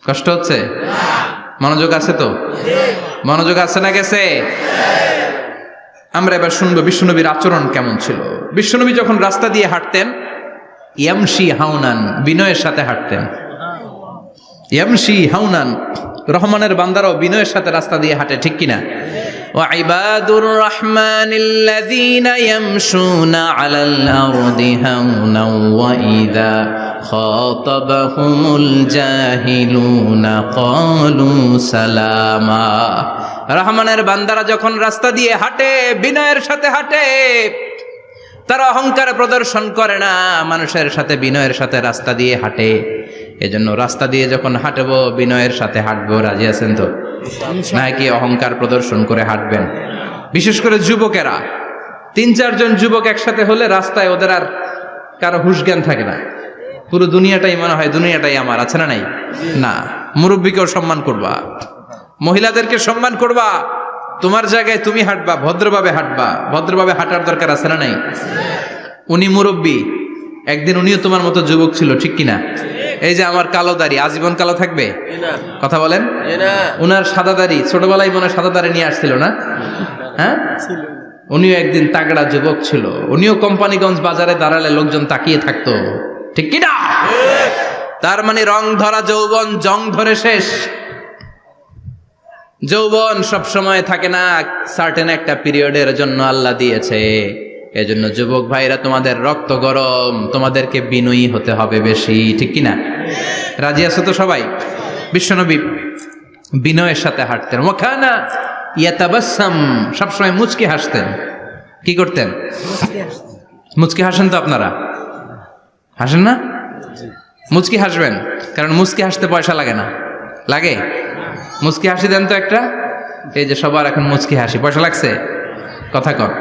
কষ্ট হচ্ছে? মনোযোগ আছে তো? মনোযোগ আছে না গেছে? আমরা এবার শুনবো বিশ্বনবীর আচরণ কেমন ছিল। বিশ্বনবী যখন রাস্তা দিয়ে হাঁটতেন, ইয়ামশি হাউনান, বিনয়ের সাথে হাঁটতেন। ইয়ামশি হাউনান, রহমানের বান্দারাও বিনয়ের সাথে রাস্তা দিয়ে হাঁটে, ঠিক কিনা? ওয়া ইবাদুর রহমানিল্লাযীনা ইয়ামশুনা আলাল আরদি হাওনাও ওয়া ইযা খাতাবাহুমুল জাহিলুনা ক্বালু সালামা। রহমানের বান্দারা যখন রাস্তা দিয়ে হাঁটে, বিনয়ের সাথে হাঁটে, তারা অহংকার প্রদর্শন করে না, মানুষের সাথে বিনয়ের সাথে রাস্তা দিয়ে হাঁটে। এজন্য রাস্তা দিয়ে যখন হাঁটবো বিনয়ের সাথে হাঁটবো। রাজি আছেন তো? নাকি অহংকার প্রদর্শন করে হাঁটবেন? বিশেষ করে যুবকেরা, 3-4 জন যুবক একসাথে হলে রাস্তায় ওদের আর কারো হুঁশ জ্ঞান থাকে না, পুরো দুনিয়াটাই মনে হয় দুনিয়াটাই আমার, আছে না নাই? না, মুরব্বীকেও সম্মান করবা, মহিলাদেরকে সম্মান করবা, তোমার জায়গায় তুমি হাঁটবা, ভদ্রভাবে হাঁটবা। ভদ্রভাবে হাঁটার দরকার আছে না নাই? উনি মুরব্বী, একদিন উনিও তোমার মতো যুবক ছিল, ঠিক কিনা? এই যে আমার কালো দাড়ি আজীবন কালো থাকবে? কথা বলেন। উনার সাদা দাড়ি ছোটবেলায় মনে সাদা দাড়ি নিয়ে আসছিল না? হ্যাঁ, উনিও একদিন তাগড়া যুবক ছিল। উনিও কোম্পানিগঞ্জ বাজারে দাঁড়ালে লোকজন তাকিয়ে থাকতো, ঠিক কিনা? তার মানে রং ধরা যৌবন জং ধরে শেষ। যৌবন সব সময় থাকে না, সার্টেন একটা পিরিয়ডের জন্য আল্লাহ দিয়েছে। এজন্য যুবক ভাইরা, তোমাদের রক্ত গরম, তোমাদেরকে বিনয়ী হতে হবে বেশি, ঠিক কিনা? রাজি আছো তো সবাই? বিশ্বনবী বিনয়ের সাথে হাঁটতেন। ওয়াকানা ইয়াতাবাসসাম, সবসময় মুচকি হাসতেন। কি করতেন? মুচকি হাসেন তো আপনারা? হাসেন না? মুচকি হাসবেন, কারণ মুচকি হাসতে পয়সা লাগে না। লাগে? মুচকি হাসি দেন তো একটা। এই যে সবার এখন মুচকি হাসি, পয়সা লাগছে? কথা কর।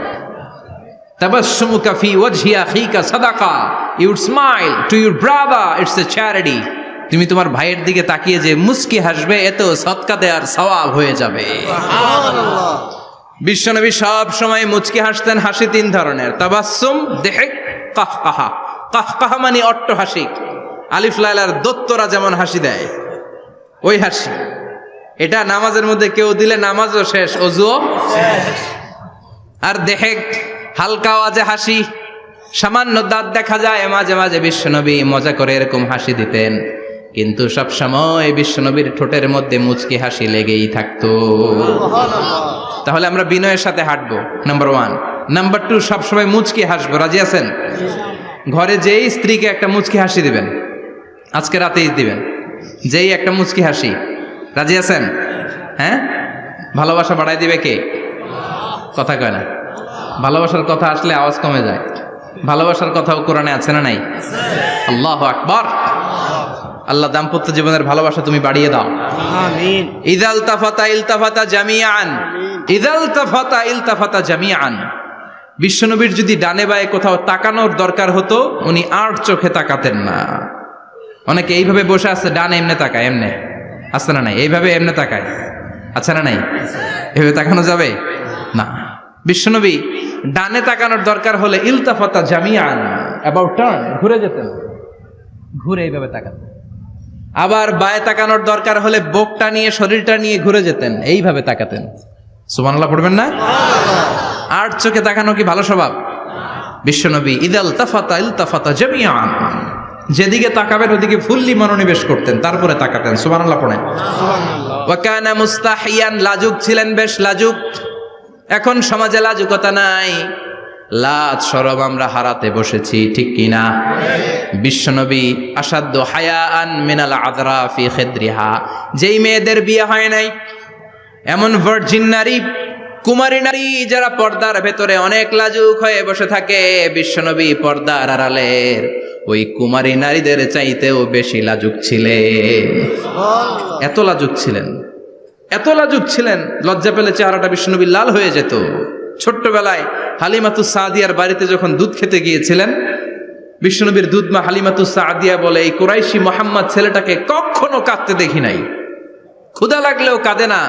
তাবাসসুমুকা ফি ওয়াজহি আখিকা সাদাকা, you smile to your brother, it's a charity. তুমি তোমার ভাইয়ের দিকে তাকিয়ে যে মুচকি হাসবে, এত সদকা দেওয়ার সওয়াব হয়ে যাবে। সুবহানাল্লাহ। বিশ্বনবী সব সময় মুচকি হাসতেন। হাসি 3 ধরনের, তাবাসসুম, দিহক, কাহকাহা। কাহকাহা মানে অট্ট হাসি, আলিফ লাইলার দত্তরা যেমন হাসি দেয় ওই হাসি। এটা নামাজের মধ্যে কেউ দিলে নামাজও শেষ, ওযুও শেষ। আর দেহেক, হালকা আওয়াজে হাসি, সামান্য দাঁত দেখা যায় মাঝে মাঝে। বিশ্বনবী মজা করে এরকম হাসি দিতেন, কিন্তু সব সময় বিশ্বনবীর ঠোঁটের মধ্যে মুচকি হাসি লেগেই থাকতো। তাহলে আমরা বিনয়ের সাথে হাঁটবো, নাম্বার 1। নাম্বার 2, সবসময় মুচকি হাসবো। রাজি আছেন? ঘরে যেই স্ত্রীকে একটা মুচকি হাসি দিবেন, আজকে রাতেই দিবেন, যেই একটা মুচকি হাসি। রাজি আছেন? হ্যাঁ, ভালোবাসা বাড়াই দিবে কে? কথা কয় না। ভালোবাসার কথা আসলে আওয়াজ কমে যায়। ভালোবাসার কথাও কোরআনে আছে না নাই? আল্লাহু আকবার। আল্লাহ দাম্পত্য জীবনের ভালোবাসা তুমি বাড়িয়ে দাও, আমিন। ইযাল তাফাতা ইলতাফাতা জামিআন, ইযাল তাফাতা ইলতাফাতা জামিআন। বিশ্বনবীর যদি ডানে বায়ে কোথাও তাকানোর দরকার হতো, উনি আর চোখে তাকাতেন না। অনেকে এইভাবে বসে আছে, ডানে এমনে তাকায়, এমনে আছে না নাই? এইভাবে এমনে তাকায়, আছে না নাই? এভাবে তাকানো যাবে না। বিশ্বনবী ডানে তাকানোর দরকার হলে ইলতাফাতা জামিআন, অ্যাবাউট টার্ন, ঘুরে যেতেন, ঘুরে এইভাবে তাকাতেন। আবার বায়ে তাকানোর দরকার হলে বুকটা নিয়ে, শরীরটা নিয়ে ঘুরে যেতেন, এইভাবে তাকাতেন। সুবহানাল্লাহ পড়বেন না? আর চোখে তাকানো কি ভালো স্বভাব? বিশ্বনবী ইদাল তাফাতা ইলতাফাতা জামিআন, যেদিকে তাকাবেন ওদিকে ফুল্লি মনোনিবেশ করতেন, তারপরে তাকাতেন। সুবহানাল্লাহ পড়েন। ওয়া কানা মুস্তাহিয়ান, লাজুক ছিলেন, বেশ লাজুক। এখন সমাজে লাজুকতা নাই, লাজ শরম আমরা হারাতে বসেছি, ঠিক কিনা? বিশ্বনবী আসাদ্দ হায়াআন মিনাল আযরা ফি খিদরিহা, যেই মেয়েদের বিয়ে হয় নাই, এমন ভার্জিন নারী, কুমারী নারী যারা পর্দার ভেতরে অনেক লাজুক হয়ে বসে থাকে, বিশ্বনবী পর্দার আড়ালের ওই কুমারী নারীদের চাইতেও বেশি লাজুক ছিলেন। এত লাজুক ছিলেন, এত লাজুক ছিলেন, লজ্জা পেলে চেহারাটা বিশ্বনবীর লাল হয়ে যেত। ছোট্টবেলায় হালিমাতুস সাদিয়ার বাড়িতে যখন দুধ খেতে গিয়েছিলেন, বিশ্বনবীর দুধ মা হালিমাতুস সাদিয়া বলে, এই কুরাইশি মোহাম্মদ ছেলেটাকে কখনো কাঁদতে দেখি নাই। ক্ষুধা লাগলেও কাঁদে না,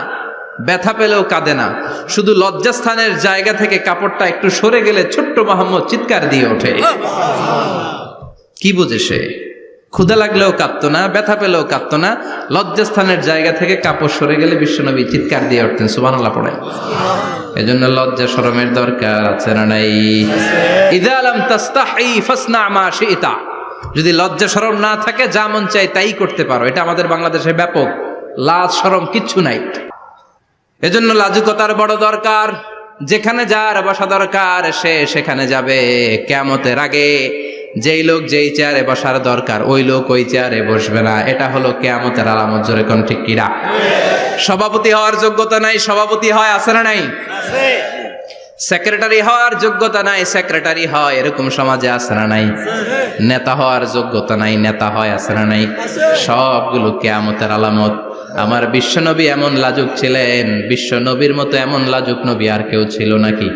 ব্যথা পেলেও কাঁদে না, শুধু লজ্জাস্থানের জায়গা থেকে কাপড়টা একটু সরে গেলে ছোট্ট মোহাম্মদ চিৎকার দিয়ে ওঠে। কি বুঝে সে? ক্ষুধা লাগলেও কাঁদতো না, ব্যথা পেলেও কাঁদতো না, লজ্জাস্থানের জায়গা থেকে কাপড় সরে গেলে বিশ্বনবী চিৎকার দিয়ে উঠতেন। সুবহানাল্লাহ পড়ে। এজন্য লজ্জা শরমের দরকার আছে না নাই? ইযা লাম তাস্তাহি ফাসনা মা শি'তা। যদি লজ্জা শরম না থাকে, যা মন চাই তাই করতে পারো। এটা আমাদের বাংলাদেশে ব্যাপক। লাজ শরম কিচ্ছু নাই। এজন্য লাজুকতার বড় দরকার। যেখানে যার বসা দরকার সে সেখানে যাবে। কিয়ামতের আগে যেই লোক যেই চেয়ারে বসার দরকার ওই লোক ওই চেয়ারে বসবে না। এটা হলো কিয়ামতের আলামত। জোরে কোন ঠিক কিনা? সভাপতি হওয়ার যোগ্যতা নাই, সভাপতি হয়, আছে না নাই? সেক্রেটারি হওয়ার যোগ্যতা নাই, সেক্রেটারি হয়, এরকম সমাজে আছে না নাই? নেতা হওয়ার যোগ্যতা নাই, নেতা হয়, আছে না নাই? সবগুলো কিয়ামতের আলামত। আমার বিশ্বনবী এমন লাজুক ছিলেন, বিশ্বনবীর মতো এমন লাজুক নবী আর কেউ ছিল নাকি?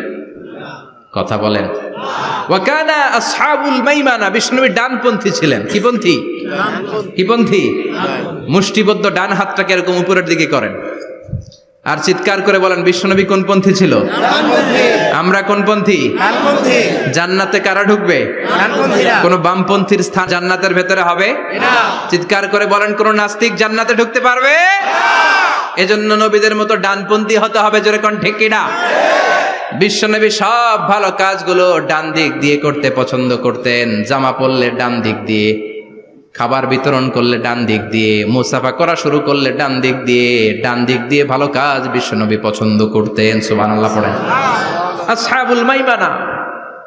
কথা বলেন। ওয়াকানা আসহাবুল মাইমানা, বিশ্বনবী ডানপন্থী ছিলেন। কি পন্থী? কি পন্থী? মুষ্টিবদ্ধ ডান হাতটাকে এরকম উপরের দিকে করেন আর চিৎকার করে বলেন, বিশ্বনবী কোন পন্থী ছিল? আমরা কোন পন্থী? জান্নাতে কারা ঢুকবে? কোন বামপন্থীর স্থান জান্নাতের ভেতরে হবে? চিৎকার করে বলেন, কোন নাস্তিক জান্নাতে ঢুকতে পারবে? এজন্য নবীদের মতো ডানপন্থী হতে হবে। জোরে কোন ঠিক কিনা? বিশ্বনবী সব ভালো কাজগুলো ডান দিক দিয়ে করতে পছন্দ করতেন। জামা পরলে ডান দিক দিয়ে, খাবার বিতরণ করলে ডান দিক দিয়ে, মুসাফা করা শুরু করলে ডান দিক দিয়ে, ডান দিক দিয়ে ভালো কাজ বিশ্বনবী পছন্দ করতেন। সুবহানাল্লাহ পড়েন। আসহাবুল মাইমানা,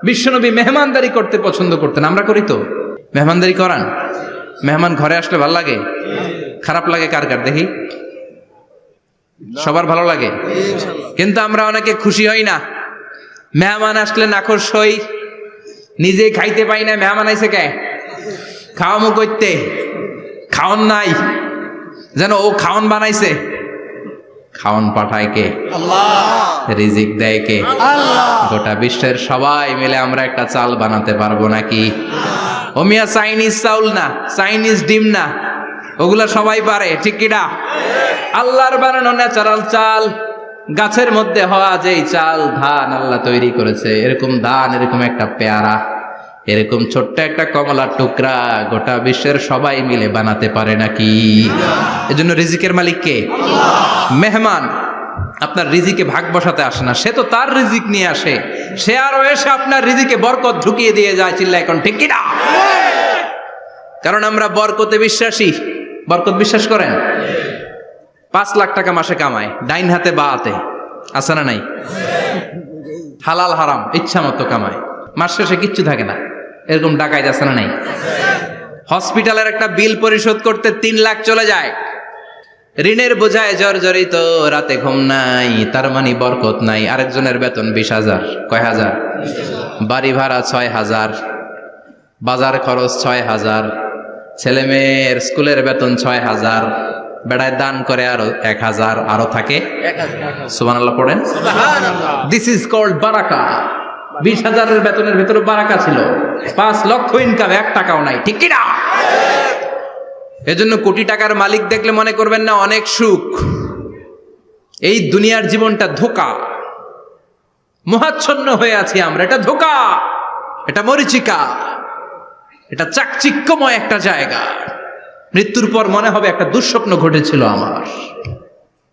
বিশ্বনবী মেহমানদারি করতে পছন্দ করতেন। আমরা করি তো? মেহমানদারি করান? মেহমান ঘরে আসলে ভালো লাগে? খারাপ লাগে কার কার দেখি? সবার ভালো লাগে, কিন্তু আমরা অনেকে খুশি হই না। মেহমান আসলে নাখোশ হই, নিজে খাইতে পাই না। মেহমান আইছে কে? খাওয়ামু করতে, খাওন নাই, যেন ও খাওন বানাইছে। খাওন পাঠায় কে? আল্লাহ। রিজিক দেয় কে? আল্লাহ। গোটা বিশ্বের সবাই মিলে আমরা একটা চাল বানাতে পারবো নাকি? ও মিয়া চাইনিজ চাউল না, চাইনিজ ডিম না, ওগুলা সবাই পারে, ঠিক কিনা? আল্লাহর বানানো ন্যাচারাল চাল, গাছের মধ্যে হওয়া যেই চাল, ধান আল্লাহ তৈরি করেছে, এরকম ধান, এরকম একটা পেয়ারা, এরকম ছোট্ট একটা কমলার টুকরা গোটা বিশ্বের সবাই মিলে বানাতে পারে নাকি? এজন্য রিজিকের মালিক কে? মেহমান আপনার রিজিকে ভাগ বসাতে আসে না, সে তো তার রিজিক নিয়ে আসে। সে আরো এসে আপনার রিজিকে বরকত ঢুকিয়ে দিয়ে যায়। চিল্লা এখন ঠিক কিনা? কারণ আমরা বরকতে বিশ্বাসী। বরকত বিশ্বাস করেন? 5 লাখ টাকা মাসে কামায়, ডাইন হাতে বা হাতে, আছে না নাই? হালাল হারাম ইচ্ছা মতো কামায়, মাস শেষে কিচ্ছু থাকে না, এরকম ডাকাইত আছে না নাই? হসপিটালের একটা বিল পরিশোধ করতে 3 লাখ চলে যায়, ঋণের বোঝায় জর্জরিত, রাতে ঘুম নাই, তার মানে বরকত নাই। আরেকজনের বেতন 20,000, কয় হাজার? বাড়ি ভাড়া 6,000, বাজার খরচ 6,000, ছেলে মেয়ের স্কুলের বেতন 6,000, বেড়ায় দান করে আরো 1,000, আরো থাকে। সুবহানাল্লাহ পড়েন। দিস ইজ কল্ড বারাকা। 20,000-এর বেতনের ভেতরে বারাকা ছিল। 5 লক্ষ ইনকাম, 1 টাকাও নাই, ঠিক কিনা? এজন্য কোটি টাকার মালিক দেখলে মনে করবেন না অনেক সুখ। এই দুনিয়ার জীবনটা ধোঁকা, মোহাচ্ছন্ন হয়ে আছি আমরা। এটা ধোঁকা, এটা মরিচিকা, এটা চাকচিক্যময় একটা জায়গা। মৃত্যুর পর মনে হবে একটা দুঃস্বপ্ন ঘটেছিল আমার,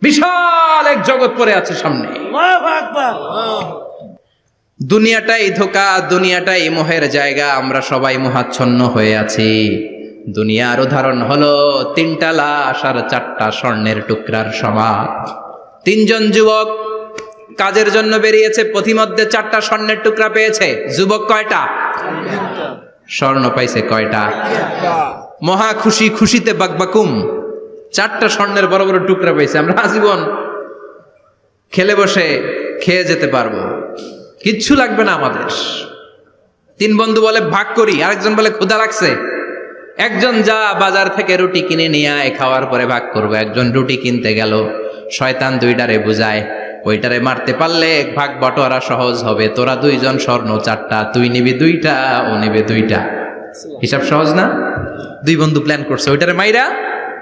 বিশাল এক জগৎ পড়ে আছে সামনে। দুনিয়াটাই ধোঁকা, দুনিয়াটাই মোহের জায়গা। আমরা সবাই মোহাচ্ছন্ন হয়ে আছি। দুনিয়ার উদাহরণ হলো 3টা লাশ আর 4টা স্বর্ণের টুকরার সমান। 3 জন যুবক কাজের জন্য বেরিয়েছে, পথিমধ্যে 4টা স্বর্ণের টুকরা পেয়েছে। যুবক কয়টা? স্বর্ণ পাইছে কয়টা? মহা খুশি, খুশিতে বাকবাকুম। 4টা স্বর্ণের বড় বড় টুকরা পাইছে। আমরা আজীবন খেলে বসে খেয়ে যেতে পারবো, কিচ্ছু লাগবে না আমাদের। তিন বন্ধু বলে ভাগ করি, আরেকজন বলে ক্ষুধা লাগছে। একজন যা বাজার থেকে রুটি কিনে নিয়ে আয়, খাওয়ার পরে ভাগ করবো। একজন রুটি কিনতে গেল, শয়তান দুইটারে বুঝায় ওইটারে মারতে পারলে ভাগ বটোয়ারা সহজ হবে, তোরা দুইজন স্বর্ণ 4টা, তুই নিবি 2টা, ও নিবে 2টা। হিসাব সহজ না? দুই বন্ধু প্ল্যান করছে, ওইটারে মাইরা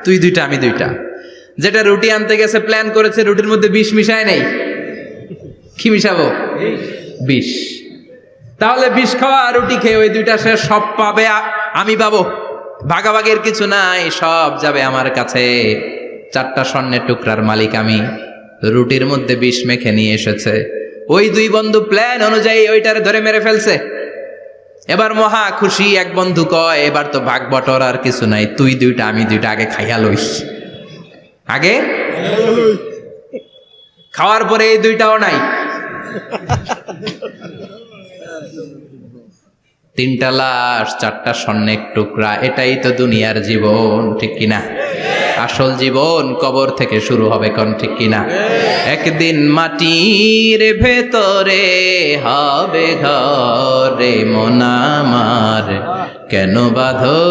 তুই 2টা আমি 2টা। যেটা রুটি আনতে গেছে প্ল্যান করেছে রুটির মধ্যে বিষ মিশায় নেই, কি মিশাবো? বিষ। তাহলে বিষ খাওয়া রুটি খেয়ে ওই 2টা সে সব পাবে, আমি পাবো। ভাগাভাগির কিছু নাই, সব যাবে আমার কাছে। 4টা স্বর্ণের টুকরার মালিক আমি। রুটির মধ্যে বিষ মেখে নিয়ে এসেছে। ওই দুই বন্ধু প্ল্যান অনুযায়ী ওইটারে ধরে মেরে ফেলছে। এবার মহা খুশি। এক বন্ধু কয়, এবার তো ভাগ বটর আর কিছু নাই, তুই 2টা আমি 2টা, আগে খাইয়া লইস। আগে খাওয়ার পরে এই 2টাও নাই। 3টা লাশ, 4টা স্বর্ণের টুকরা। এটাই তো দুনিয়ার জীবন, ঠিক কিনা? আসল জীবন কবর থেকে শুরু হবে, কোন ঠিক কিনা? একদিন মাটির ভেতরে হবে ঘরে মন আমার, কেন বাঁধো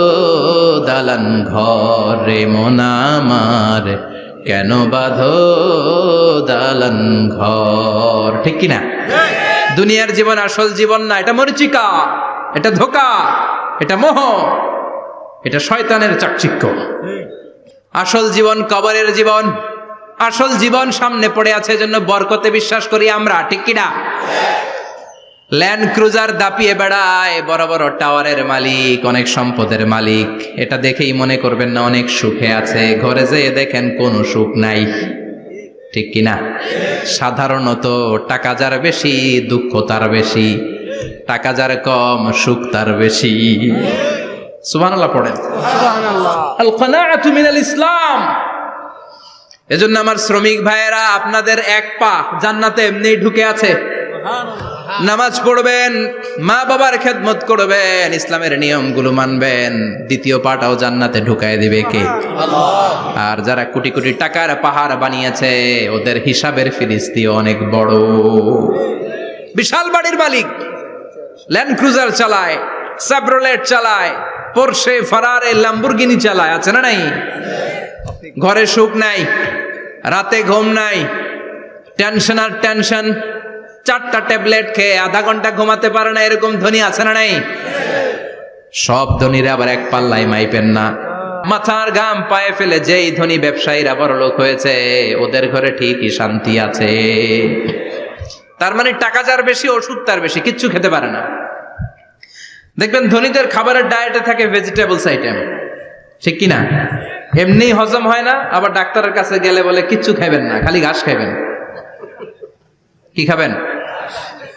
দালান ঘরে মন আমার, কেন বাঁধো দালান ঘর, ঠিক কিনা? দুনিয়ার জীবন আসল জীবন না, এটা মরিচিকা, এটা ধোঁকা, এটা মোহ, এটা শয়তানের চাকচিক্য। আসল জীবন কবরের জীবন। আসল জীবন সামনে পড়ে আছে, জন্য বরকতে বিশ্বাস করি আমরা, ঠিক কিনা? ল্যান্ড ক্রুজার দাপিয়ে বেড়ায়, বড় বড় টাওয়ারের মালিক, অনেক সম্পদের মালিক। এটা দেখেই মনে করবেন না অনেক সুখে আছে, ঘরে যেয়ে দেখেন কোনো সুখ নাই, ঠিক কিনা? সাধারণত টাকা যার বেশি দুঃখ তার বেশি, টাকা যার কম সুখ তার বেশি। সুবহানাল্লাহ পড়েন। আল কানাআতু মিনাল ইসলাম। এজন্য আমার শ্রমিক ভাইয়েরা, আপনাদের এক পা জান্নাতে এমনি ঢুকে আছে। নামাজ পড়বেন, মা বাবার খেদমত করবেন, ইসলামের নিয়মগুলো মানবেন, দ্বিতীয় পাটাও জান্নাতে ঢুকায় দিবে কে? আল্লাহ। আর যারা কোটি কোটি টাকার পাহাড় বানিয়েছে, ওদের হিসাবের ফিরিস্তি অনেক বড়। বিশাল বাড়ির মালিক, ল্যান্ড ক্রুজার চালায়, সাবরোলেট চালায়, পোরশে, ফারারে, ল্যাম্বরগিনি চালায়, আছে না নাই? ঘরে সুখ নাই, রাতে ঘুম নাই, টেনশন আর টেনশন। 4টা ট্যাবলেট খেয়ে আধা ঘন্টা ঘুমাতে পারে না, এরকম ধনী আছে না নাই? সব ধনীরা আবার এক পাল্লাই মাইপেন না। মাথার ঘাম পায়ে ফেলে যেই ধনী ব্যবসায়ীরা বড়লোক হয়েছে, ওদের ঘরে ঠিকই শান্তি আছে। তার মানে টাকা যার বেশি, ওষুধ তার বেশি, কিচ্ছু খেতে পারে না। দেখবেন ধনীদের খাবারের ডায়েটে থাকে ভেজিটেবলস আইটেম, ঠিক কিনা? এমনি হজম হয় না, আবার ডাক্তারের কাছে গেলে বলে কিচ্ছু খাবেন না, খালি ঘাস খাবেন। কি খাবেন?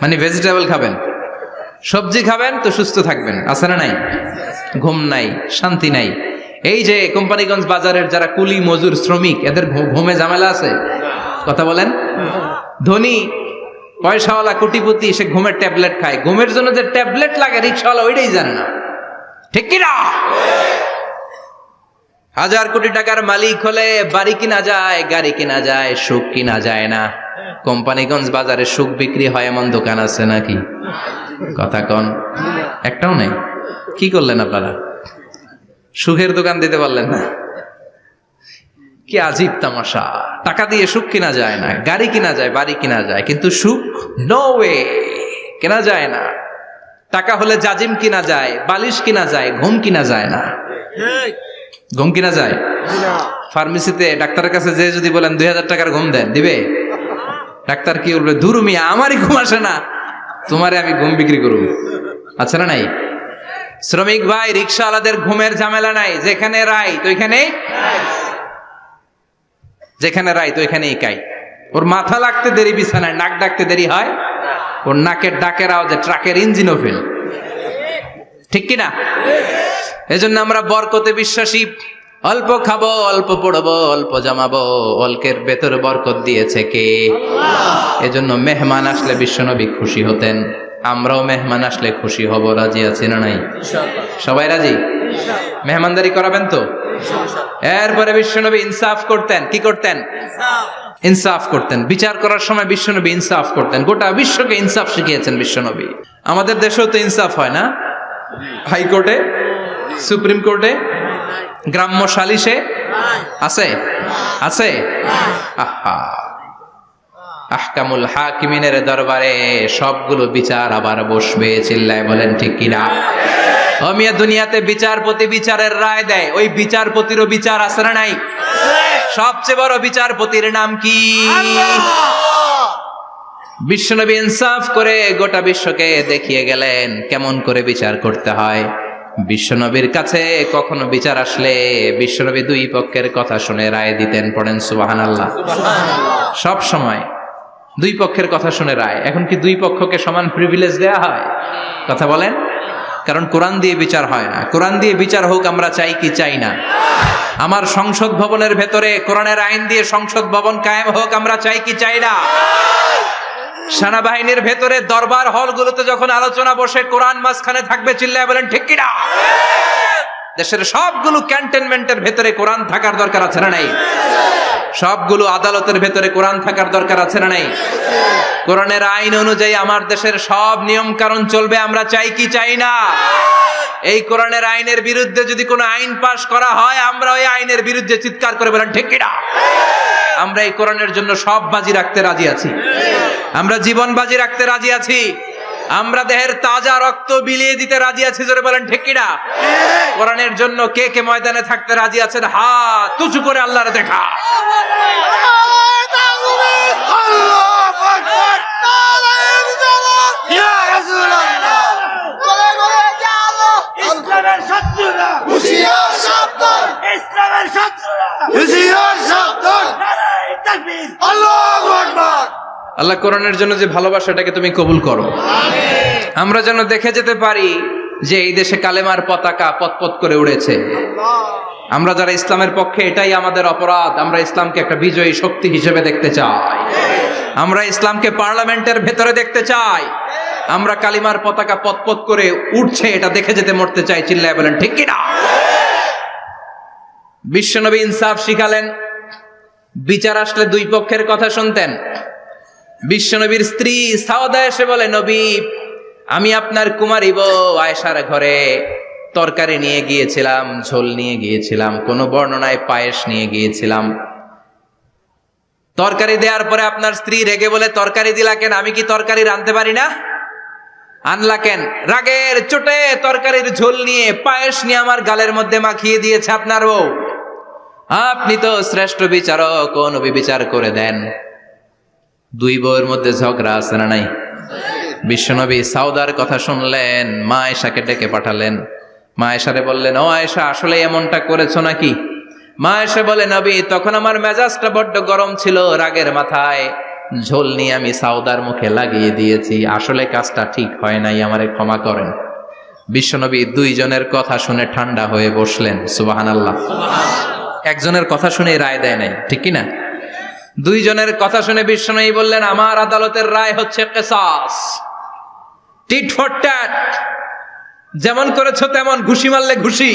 মানে ভেজিটেবল খাবেন, সবজি খাবেন তো সুস্থ থাকবেন, আছে না নাই? ঘুম নাই, শান্তি নাই। এই যে কোম্পানিগঞ্জ বাজারের যারা কুলি মজুর শ্রমিক, এদের ঘুমে ঝামেলা আছে? কথা বলেন। ধনী পয়সাওয়ালা কোটিপতি, সে ঘুমের ট্যাবলেট খায়। ঘুমের জন্য যে ট্যাবলেট লাগে রিক্সাওয়ালা ওইটাই জানে না, ঠিক কিনা? 1000 কোটি টাকার মালিক হলে বাড়ি কিনা যায়, গাড়ি কিনা যায়, সুখ কিনা যায় না। কোম্পানিগঞ্জ বাজারে সুখ বিক্রি হয় এমন দোকান আছে নাকি? কথা কন, একটাও নেই। কি করলেন আপনারা? সুখের দোকান দিতে পারলেন না? কি আজীব তামাশা। টাকা দিয়ে সুখ কিনা যায় না, গাড়ি কিনা যায়, বাড়ি কিনা যায়, কিন্তু সুখ নো ওয়ে, কেনা যায় না। টাকা হলে জাজিম কিনা যায়, বালিশ কিনা যায়, ঘুম কিনা যায় না। ঘুম কিনা যায়? ফার্মেসিতে ডাক্তারের কাছে যে যদি বলেন 2000 টাকার ঘুম দেন, দিবে? ডাক্তার কি বলবে? ধুরু মিয়া, আমারই ঘুম আসে না, তোমারে আমি ঘুম বিক্রি করব। আচ্ছা না নাই? শ্রমিক ভাই, রিক্সাওয়ালাদের ঘুমের ঝামেলা নাই। যেখানে রাই তো ওইখানেই, যেখানে রাই তো ওইখানেই কাই। ওর মাথা লাগতে দেরি বিছানায়, নাক ডাকতে দেরি হয়, ওর নাকের ডাকের আওয়াজে ট্রাকের ইঞ্জিনও ফেল, ঠিক কিনা? এজন্য আমরা বরকতে বিশ্বাসী। অল্প খাবো, অল্প পড়বো, অল্প জমাবো, অল্পের ভেতর বরকত দিয়েছে কে? এজন্য মেহমান আসলে বিশ্বনবী খুশি হতেন, আমরাও মেহমান আসলে খুশি হব। রাজি আছি না নাই? সবাই রাজি? মেহমানদারি করাবেন তো? এরপরে বিশ্বনবী ইনসাফ করতেন। কি করতেন? ইনসাফ করতেন। বিচার করার সময় বিশ্বনবী ইনসাফ করতেন। গোটা বিশ্বকে ইনসাফ শিখিয়েছেন বিশ্বনবী। আমাদের দেশেও তো ইনসাফ হয় না? হাইকোর্টে, সুপ্রিম কোর্টে, গ্রাম্য সালিশে আছে? আছে? আহা, আহকামুল হাকিমিনের দরবারে সবগুলো বিচার আবার বসবে। চিল্লায় বলেন ঠিক কিনা? ও মিয়া, দুনিয়াতে বিচারপতি বিচারের রায় দেয়, ওই বিচারপতিরও বিচার আছে না নাই? সবচেয়ে বড় বিচারপতির নাম কি? বিশ্বনবী ইনসাফ করে গোটা বিশ্বকে দেখিয়ে গেলেন কেমন করে বিচার করতে হয়। বিশ্বনবীর কাছে কখনো বিচার আসলে বিশ্বনবী দুই পক্ষের কথা শুনে রায় দিতেন। পড়েন সুবহানাল্লাহ। সব সময় দুই পক্ষের কথা শুনে রায়। এখন কি দুই পক্ষকে সমান প্রিভিলেজ দেয়া হয়? কথা বলেন। কারণ কোরআন দিয়ে বিচার হয় না। কোরআন দিয়ে বিচার হোক আমরা চাই কি চাই না? আমার সংসদ ভবনের ভেতরে কোরআনের আইন দিয়ে সংসদ ভবন কায়েম হোক আমরা চাই কি চাই না? সেনাবাহিনীর ভেতরে দরবার হলগুলোতে যখন আলোচনা বসে কোরআন মাঝখানে থাকবে। চিল্লায় বলেন ঠিক কিনা? দেশের সবগুলো ক্যান্টনমেন্টের ভেতরে কোরআন থাকার দরকার আছে না নাই? সবগুলো আদালতের ভেতরে কোরআন থাকার দরকার আছে না নাই? কোরআনের আইন অনুযায়ী আমার দেশের সব নিয়ম কানুন চলবে আমরা চাই কি চাই না? এই কোরআনের আইনের বিরুদ্ধে যদি কোনো আইন পাশ করা হয় আমরা ওই আইনের বিরুদ্ধে চিৎকার করে বলেন ঠিক কিনা? আমরা এই কোরআনের জন্য সব বাজি রাখতে রাজি আছি। আমরা জীবন বাজি রাখতে রাজি আছি। আমরা দেহের তাজা রক্ত বিলিয়ে দিতে রাজি আছি। জোরে বলেন ঠিক কিনা? কোরআনের জন্য কে কে ময়দানে থাকতে রাজি আছেন? হাত উঁচু করে আল্লাহর দেখা। আল্লাহ কোরআনের জন্য যে ভালোবাসাটাকে তুমি কবুল করো। আমরা যেন দেখে যেতে পারি যে এই দেশে কালেমার পতাকা পতপত করে উড়েছে। আমরা যারা ইসলামের পক্ষে, এটাই আমাদের অপরাধ। আমরা ইসলামকে একটা বিজয়ী শক্তি হিসেবে দেখতে চাই। আমরা ইসলামকে পার্লামেন্টের ভেতরে দেখতে চাই। আমরা কালিমার পতাকা পতপত করে উঠছে এটা দেখে যেতে মরতে চাই। চিল্লায় বলেন ঠিক কিনা? বিশ্বনবী ইনসাফ শিখালেন। বিচার আসলে দুই পক্ষের কথা শুনতেন। বিশ্বনবীর স্ত্রী সাওদা এসে বলে, নবী, আমি আপনার কুমারী বউ আয়েশার ঘরে তরকারি নিয়ে গিয়েছিলাম, ঝোল নিয়ে গিয়েছিলাম, কোন বর্ণনায় পায়েস নিয়ে গিয়েছিলাম। তরকারি দেওয়ার পরে আপনার স্ত্রী রেগে বলে, তরকারি দিলা কেন? আমি কি তরকারি রাঁধতে পারি না? আনলা কেন? রাগের চোটে তরকারির ঝোল নিয়ে পায়েস নিয়ে আমার গালের মধ্যে মাখিয়ে দিয়েছে আপনার বউ। আপনি তো শ্রেষ্ঠ বিচারক, ও নবী বিচার করে দেন। দুই বউয়ের মধ্যে ঝগড়া আছে না নাই? বিশ্বনবী সাউদার কথা শুনলেন, মা আয়েশাকে ডেকে পাঠালেন। মা আয়েশারে বললেন, ও আয়েশা, আসলে এমনটা করেছো নাকি? মা আয়েশা বলে, নবী, তখন আমার মেজাজটা বড্ড গরম ছিল, রাগের মাথায় ঝোল নিয়ে আমি সাউদার মুখে লাগিয়ে দিয়েছি। আসলে কাজটা ঠিক হয় নাই, আমারে ক্ষমা করেন। বিশ্বনবী দুইজনের কথা শুনে ঠান্ডা হয়ে বসলেন। সুবহানাল্লাহ। একজনের কথা শুনে রায় দেয় নাই, ঠিক কি না? দুইজনের কথা শুনে বিশ্বনবী বললেন, আমার আদালতের রায় হচ্ছে কিসাস, টিট ফর ট্যাট। যেমন করেছো তেমন, ঘুষি মারলে ঘুষি,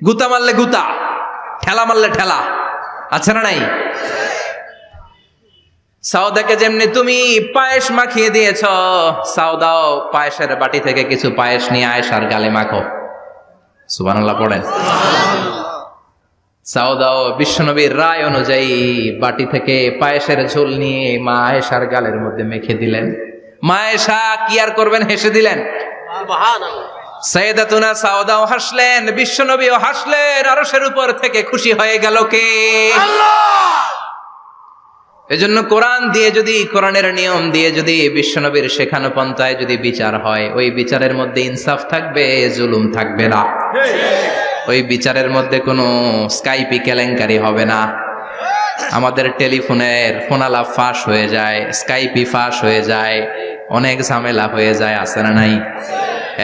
গুতা মারলে গুতা, ঠেলা মারলে ঠেলা, আছে না নাই? সাউদাকে যেমনি তুমি পায়েস মাখিয়ে দিয়েছ, সাউদাও পায়েসের বাটি থেকে কিছু পায়েস নিয়ে আয়েশার গালে মাখো। সুবহানাল্লাহ পড়েন। সাউদাও বিশ্বনবীর রায় অনুযায়ী বাটি থেকে পায়েসের ঝোল নিয়ে মা আয়েশার গালের মধ্যে মেখে দিলেন। মা আয়েশা কি আর করবেন, হেসে দিলেন। সাইয়েদাতুনা সাউদাও হাসলেন, বিশ্বনবীও হাসলেন। আরশের উপর থেকে খুশি হয়ে গেল কে? আল্লাহ। এজন্য কোরআন দিয়ে যদি, কোরআনের নিয়ম দিয়ে যদি, বিশ্বনবীর শেখানো পন্থায় যদি বিচার হয়, ওই বিচারের মধ্যে ইনসাফ থাকবে, জুলুম থাকবে না। ওই বিচারের মধ্যে কোনো স্কাইপি কেলেঙ্কারি হবে না। আমাদের টেলিফোনের ফোনালাপ ফাঁস হয়ে যায়, স্কাইপি ফাঁস হয়ে যায়, অনেক ঝামেলা হয়ে যায়, আছে না নাই?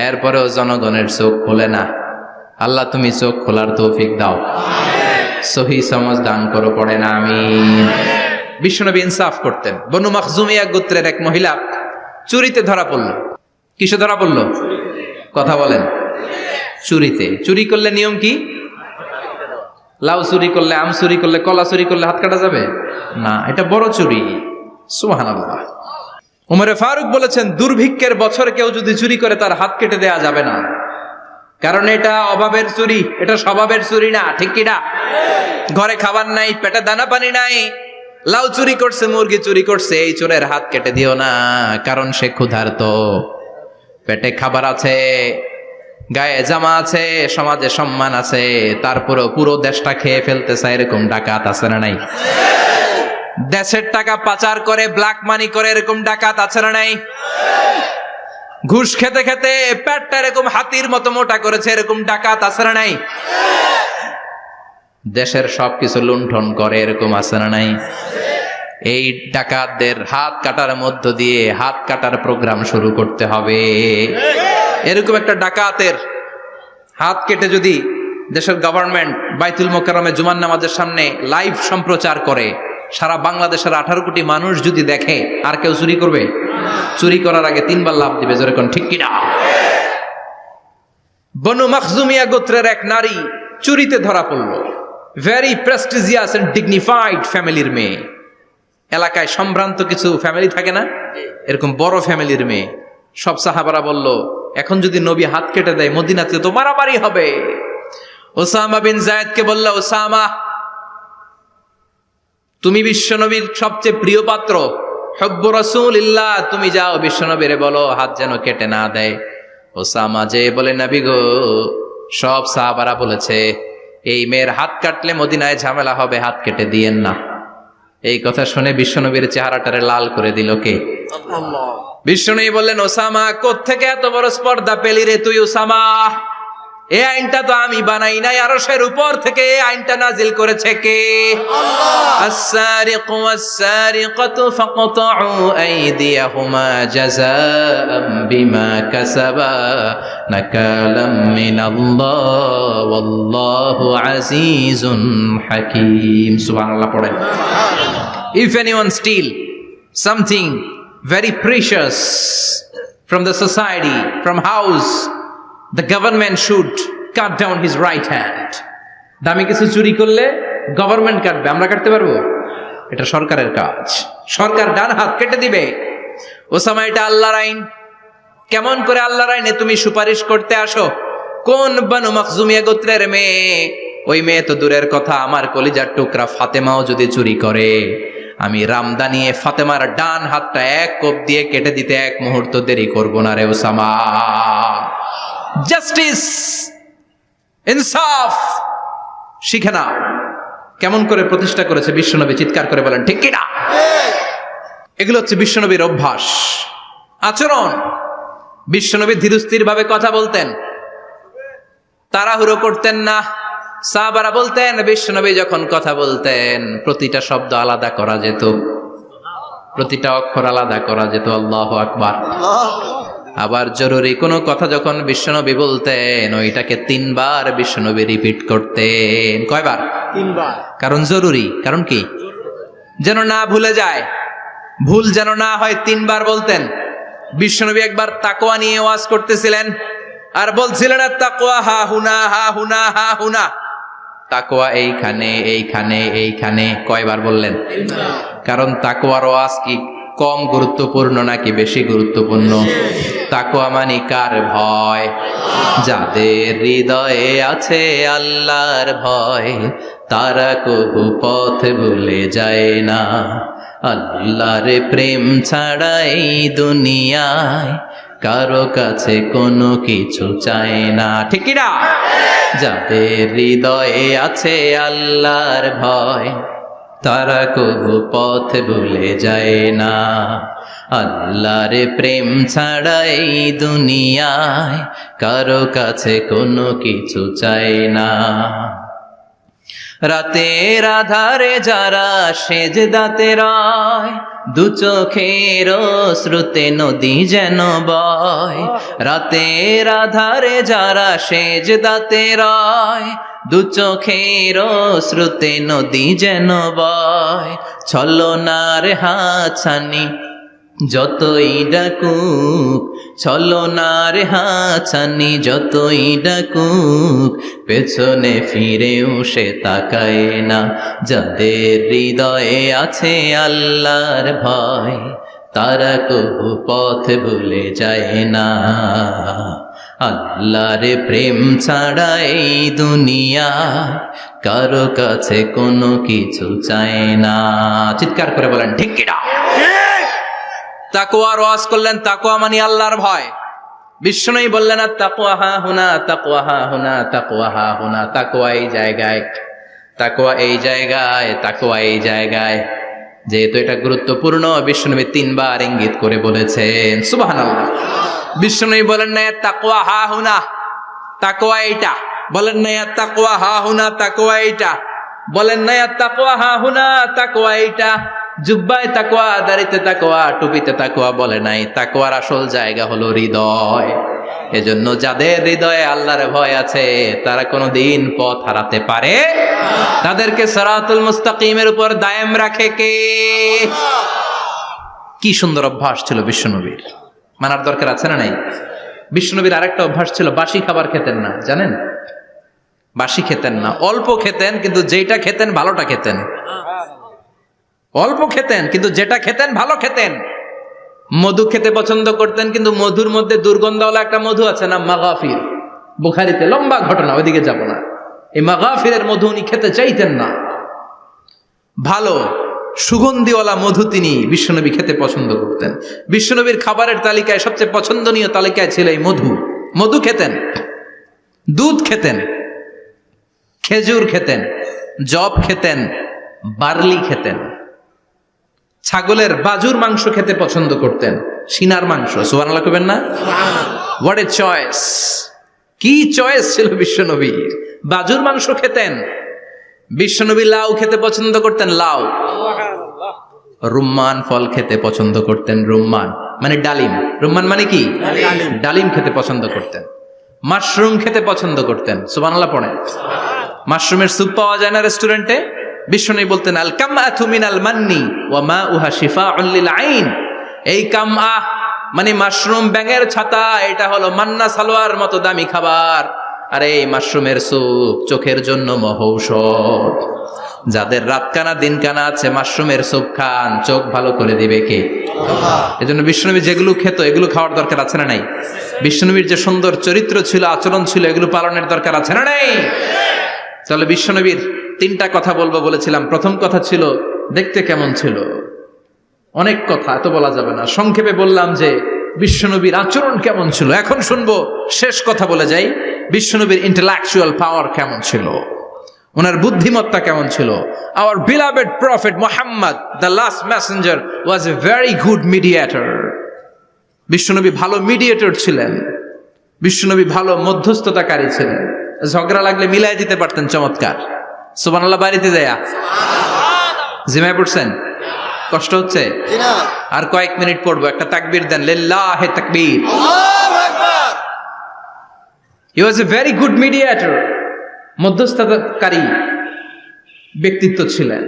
এরপরেও জনগণের চোখ খোলে না। আল্লাহ তুমি চোখ খোলার তৌফিক দাও, সহি সমাজ দান করো, পড়ে না আমিন। বিশ্বনবী ইনসাফ করতেন। বনু মাখজুমিয়া গোত্রের এক মহিলা চুরিতে ধরা পড়ল। কিসে ধরা পড়ল? কথা বলেন। চুরিতে। চুরি করলে নিয়ম কি? লাউ চুরি করলে, আম চুরি করলে, কলা চুরি করলে হাত কাটা যাবে না, এটা বড় চুরি। সুবহানাল্লাহ। ওমরে ফারুক বলেছেন, দুর্ভিক্ষের বছরে কেউ যদি চুরি করে তার হাত কেটে দেয়া যাবে না, কারণ এটা অভাবের চুরি, এটা স্বভাবের চুরি না। ঠিক কিনা? ঘরে খাবার নাই, পেটে দানা পানি নাই, লাউ চুরি করছে, মুরগি চুরি করছে, এই চোরের হাত কেটে দিও না, কারণ সে ক্ষুধার্ত, পেটে খাবার আছে, গায়ে জামা আছে, সমাজে সম্মান আছে, তারপরেও পুরো দেশটা খেয়ে ফেলতে চায়, এরকম ডাকাত আছে না নাই? দেশের টাকা পাচার করে, ব্ল্যাক মানি করে, এরকম ডাকাত আছে না নাই? ঘুষ খেতে খেতে পেটটা এরকম হাতির মতো মোটা করেছে, এরকম ডাকাত আছে না নাই? দেশের সবকিছু লুণ্ঠন করে, এরকম আছে না নাই? এই ডাকাতদের হাত কাটার মধ্য দিয়ে হাত কাটার প্রোগ্রাম শুরু করতে হবে। এরকম একটা ডাকাতের হাত কেটে যদি দেশের গভর্নমেন্ট বাইতুল মোকাররমে জুমার নামাজের সামনে লাইভ সম্প্রচার করে, সারা বাংলাদেশের 18 কোটি মানুষ যদি দেখে, আর কেউ চুরি করবে? চুরি করার আগে 3 বার লাফ দিবে, যেরকম ঠিক কিনা? বনু মাখজুমিয়া গোত্রের এক নারী চুরিতে ধরা পড়ল। ভেরি প্রেস্টিজিয়াস এন্ড ডিগনিফাইড ফ্যামিলির মেয়ে। এলাকায় সম্ভ্রান্ত কিছু ফ্যামিলি থাকে না, এরকম বড় ফ্যামিলির মেয়ে। সব সাহাবারা বলল, এখন যদি নবী হাত কেটে দেয় মদিনাতে তো মারামারি হবে। ওসামা বিন যায়েদকে বলল, ওসামা, তুমি বিশ্বনবীর সবচেয়ে প্রিয় পাত্র, হুব্বু রাসূলিল্লাহ, তুমি যাও বিশ্বনবীরে বলো হাত যেন কেটে না দেয়। ওসামা যে বলে, নবী গো, সব সাহাবারা বলেছে এই মেয়ের হাত কাটলে মদিনায় ঝামেলা হবে, হাত কেটে দিয়েন না। এই কথা শুনে বিশ্বনবীর চেহারাটারে লাল করে দিল কে? আল্লাহ। বিশ্বনবী বললেন, ওসামা, কোত্থেকে এত বড় স্পর্ধা পেলি রে তুই ওসামা? এই আইনটা তো আমি বানাই নাই, আরশের উপর থেকে এই আইনটা নাজিল করেছে কে? আল্লাহ। আস-সারিকু ওয়াস-সারিকাতু ফাকতাউ আইদিয়াহুমা জাযাআম বিমা কাসাবা নাকালাম মিনাল্লাহ ওয়াল্লাহু আজিজুন হাকীম। সুবহানাল্লাহ পড়েন। If anyone steal something very precious from the society, from house, the government should cut down his right hand. দামি কিছু চুরি করলে গভর্নমেন্ট কাটবে, আমরা কাটতে পারবো? এটা সরকারের কাজ, সরকার ডান হাত কেটে দিবে। ওসামা, এটা আল্লাহর আইন। কেমন করে আল্লাহর আইনে তুমি সুপারিশ করতে আসো? কোন বনু মাখজুমিয়া গোত্রের মেয়ে? ওই মেয়ে তো দূরের কথা, আমার কলিজার টুকরা ফাতেমাও যদি চুরি করে, আমি রামদা নিয়ে ফাতেমার ডান হাতটা এক কোপ দিয়ে কেটে দিতে এক মুহূর্ত দেরি করব না রে ওসামা। জাস্টিস, ইনসাফ শিখে নাও। কেমন করে প্রতিষ্ঠা করেছে বিশ্বনবী, চিৎকার করে বলেন ঠিক কিনা? এগুলো হচ্ছে বিশ্বনবীর অভ্যাস, আচরণ। বিশ্বনবী ধীরস্থির ভাবে কথা বলতেন, তাড়াহুড়ো করতেন না। সাহাবারা বলতেন, বিশ্বনবী যখন কথা বলতেন প্রতিটা শব্দ আলাদা করা যেত, প্রতিটা অক্ষর আলাদা করা যেত। আল্লাহু আকবার। আবার জরুরি কোনো কথা যখন বিশ্বনবী বলতেন, ওইটাকে 3 বার বিশ্বনবী রিপিট করতেন। কয়বার? 3 বার। কারণ জরুরি। কারণ কি? যেন না ভুলে যায়, ভুল যেন না হয়, 3 বার বলতেন। বিশ্বনবী একবার তাকওয়া নিয়ে ওয়াজ করতেছিলেন, আর বলছিলেন, তাকওয়া হা হুনা, হা হুনা, হা হুনা। তাকওয়া এইখানে, এইখানে, এইখানে। কয়বার বললেন? কারণ তাকওয়ার ওয়াজ কি কম গুরুত্বপূর্ণ নাকি বেশি গুরুত্বপূর্ণ? তাকওয়া মানে কার ভয়? যাদের হৃদয়ে আছে আল্লাহর ভয়, তারা কবু পথ ভুলে যায় না। আল্লাহর প্রেম ছাড়া এই দুনিয়ায় কারো কাছে কোনো কিছু চায় না। ঠিক কি না? যাদের হৃদয়ে আছে আল্লাহর ভয়, তারা কবু পথ ভুলে যায় না। আল্লাহর প্রেম ছাড়া এই দুনিয়ায় কারো কাছে কোনো কিছু চায় না। রাতের আধারে যারা সেজদাতে রয়, দু চোখের শ্রুতে নদী যেন বয়। রাতের আধারে যারা সেজদাতে রয়, দু চোখের শ্রুতে নদী যেন বয়। ছলনার হাতছানি যতই ডাকুক ছলনার হাছানি, যতই ডাকুক পেছনে ফিরেও সে তাকায় না। যাদের হৃদয়ে আছে আল্লাহর ভয়, তারা কবু পথ ভুলে যায় না। আল্লাহর প্রেম ছাড়া এই দুনিয়া কারো কাছে কোনো কিছু চায় না। চিৎকার করে বলেন ঠিক কিনা? তাকওয়ার ওয়াজ করলেন, তাকওয়া মানে আল্লাহর ভয়। বিষ্ণুই বললেন আর তাকওয়া হা হুনা, তাকওয়া হা হুনা, তাকওয়া হা হুনা। তাকওয়া এই জায়গায়, তাকওয়া এই জায়গায়, তাকওয়া এই জায়গায়। যেহেতু এটা গুরুত্বপূর্ণ, বিষ্ণুনবী 3 বার ইঙ্গিত করে বলেছেন। সুবহানাল্লাহ। বিষ্ণুনবী বলেন না তাকওয়া হা হুনা, তাকওয়া এইটা। বলেন না তাকওয়া হা হুনা, তাকওয়া এইটা। বলেন না তাকওয়া হা হুনা, তাকওয়া এইটা। জুব্বায় তাকওয়া, দাড়িতে তাকওয়া, টুপিতে তাকওয়া বলে নাই। তাকওয়ার আসল জায়গা হলো হৃদয়। এজন্য যাদের হৃদয়ে আল্লাহর ভয় আছে তারা কোনোদিন পথ হারাতে পারে না। তাদেরকে সিরাতুল মুস্তাকিমের উপর দায়েম রাখে কে? কি সুন্দর অভ্যাস ছিল বিশ্বনবীর, মানার দরকার আছে না নাই? বিশ্বনবীর আরেকটা অভ্যাস ছিল, বাসি খাবার খেতেন না। জানেন? বাসি খেতেন না, অল্প খেতেন, কিন্তু যেটা খেতেন ভালোটা খেতেন। অল্প খেতেন কিন্তু যেটা খেতেন ভালো খেতেন। মধু খেতে পছন্দ করতেন, কিন্তু মধুর মধ্যে দুর্গন্ধওয়ালা একটা মধু আছে না, মাগাফির। বুখারীতে লম্বা ঘটনা, ওইদিকে যাব না। এই মাগাফিরের মধু উনি খেতে চাইতেন না। ভালো সুগন্ধিওয়ালা মধু তিনি বিশ্বনবী খেতে পছন্দ করতেন। বিশ্বনবীর খাবারের তালিকায় সবচেয়ে পছন্দনীয় তালিকায় ছিল এই মধু। মধু খেতেন, দুধ খেতেন, খেজুর খেতেন, জব খেতেন, বার্লি খেতেন, ছাগলের বাজুর মাংস খেতে পছন্দ করতেন, সিনার মাংস। সুবহানাল্লাহ কইবেন না? What a choice! কি চয়েস ছিল বিশ্বনবীর! বাজুর মাংস খেতেন। বিশ্বনবী লাউ খেতে পছন্দ করতেন, লাউ। রুম্মান ফল খেতে পছন্দ করতেন, রুম্মান মানে ডালিম। রুম্মান মানে কি? ডালিম খেতে পছন্দ করতেন। মাশরুম খেতে পছন্দ করতেন। সুবহানাল্লাহ পড়েন। মাশরুমের স্যুপ পাওয়া যায় না রেস্টুরেন্টে? বিশ্বনবী বলতেন আল কামআতু মিনাল মান্নি ওয়া মাউহা শিফাউন লিল আইন। এই কামআ মানে মাশরুম, ব্যাঙের ছাতা, এটা হলো মান্না সালোয়ার মতো দামি খাবার। আর এই মাশরুমের স্যুপ চোখের জন্য মহৌষধ। যাদের রাত কানা দিন কানা আছে, মাশরুমের স্যুপ খান, চোখ ভালো করে দিবে কে? আল্লাহ। এজন্য বিশ্বনবী যেগুলো খেত এগুলো খাওয়ার দরকার আছে না নাই? বিশ্বনবীর যে সুন্দর চরিত্র ছিল, আচরণ ছিল, এগুলো পালনের দরকার আছে না নাই? তাহলে বিশ্বনবীর 3টা কথা বলবো বলেছিলাম। প্রথম কথা ছিল দেখতে কেমন ছিল। অনেক কথা এত বলা যাবে না, সংক্ষেপে বললাম যে বিশ্বনবীর আচরণ কেমন ছিল। এখন শুনবো, শেষ কথা বলে যাই, বিশ্বনবীর ইন্টেলেকচুয়াল পাওয়ার কেমন ছিল, ওনার বুদ্ধিমত্তা কেমন ছিল। Hour beloved prophet Muhammad, the last Messenger, was a very good mediator. বিশ্বনবী ভালো মিডিয়েটর ছিলেন। বিশ্বনবী ভালো মধ্যস্থতাকারী ছিলেন। ঝগড়া লাগলে মিলাই দিতে পারতেন চমৎকার। সুবহানাল্লাহ। বাড়িতে যায়া জিমায় পড়ছেন? কষ্ট হচ্ছে? আর কয়েক মিনিট পড়বো, একটা তাকবীর দেন, লিল্লাহি তাকবীর। আল্লাহু আকবার। হি ওয়াজ এ ভেরি গুড মিডিয়েটর। মধ্যস্থতাকারী ব্যক্তিত্ব ছিলেন।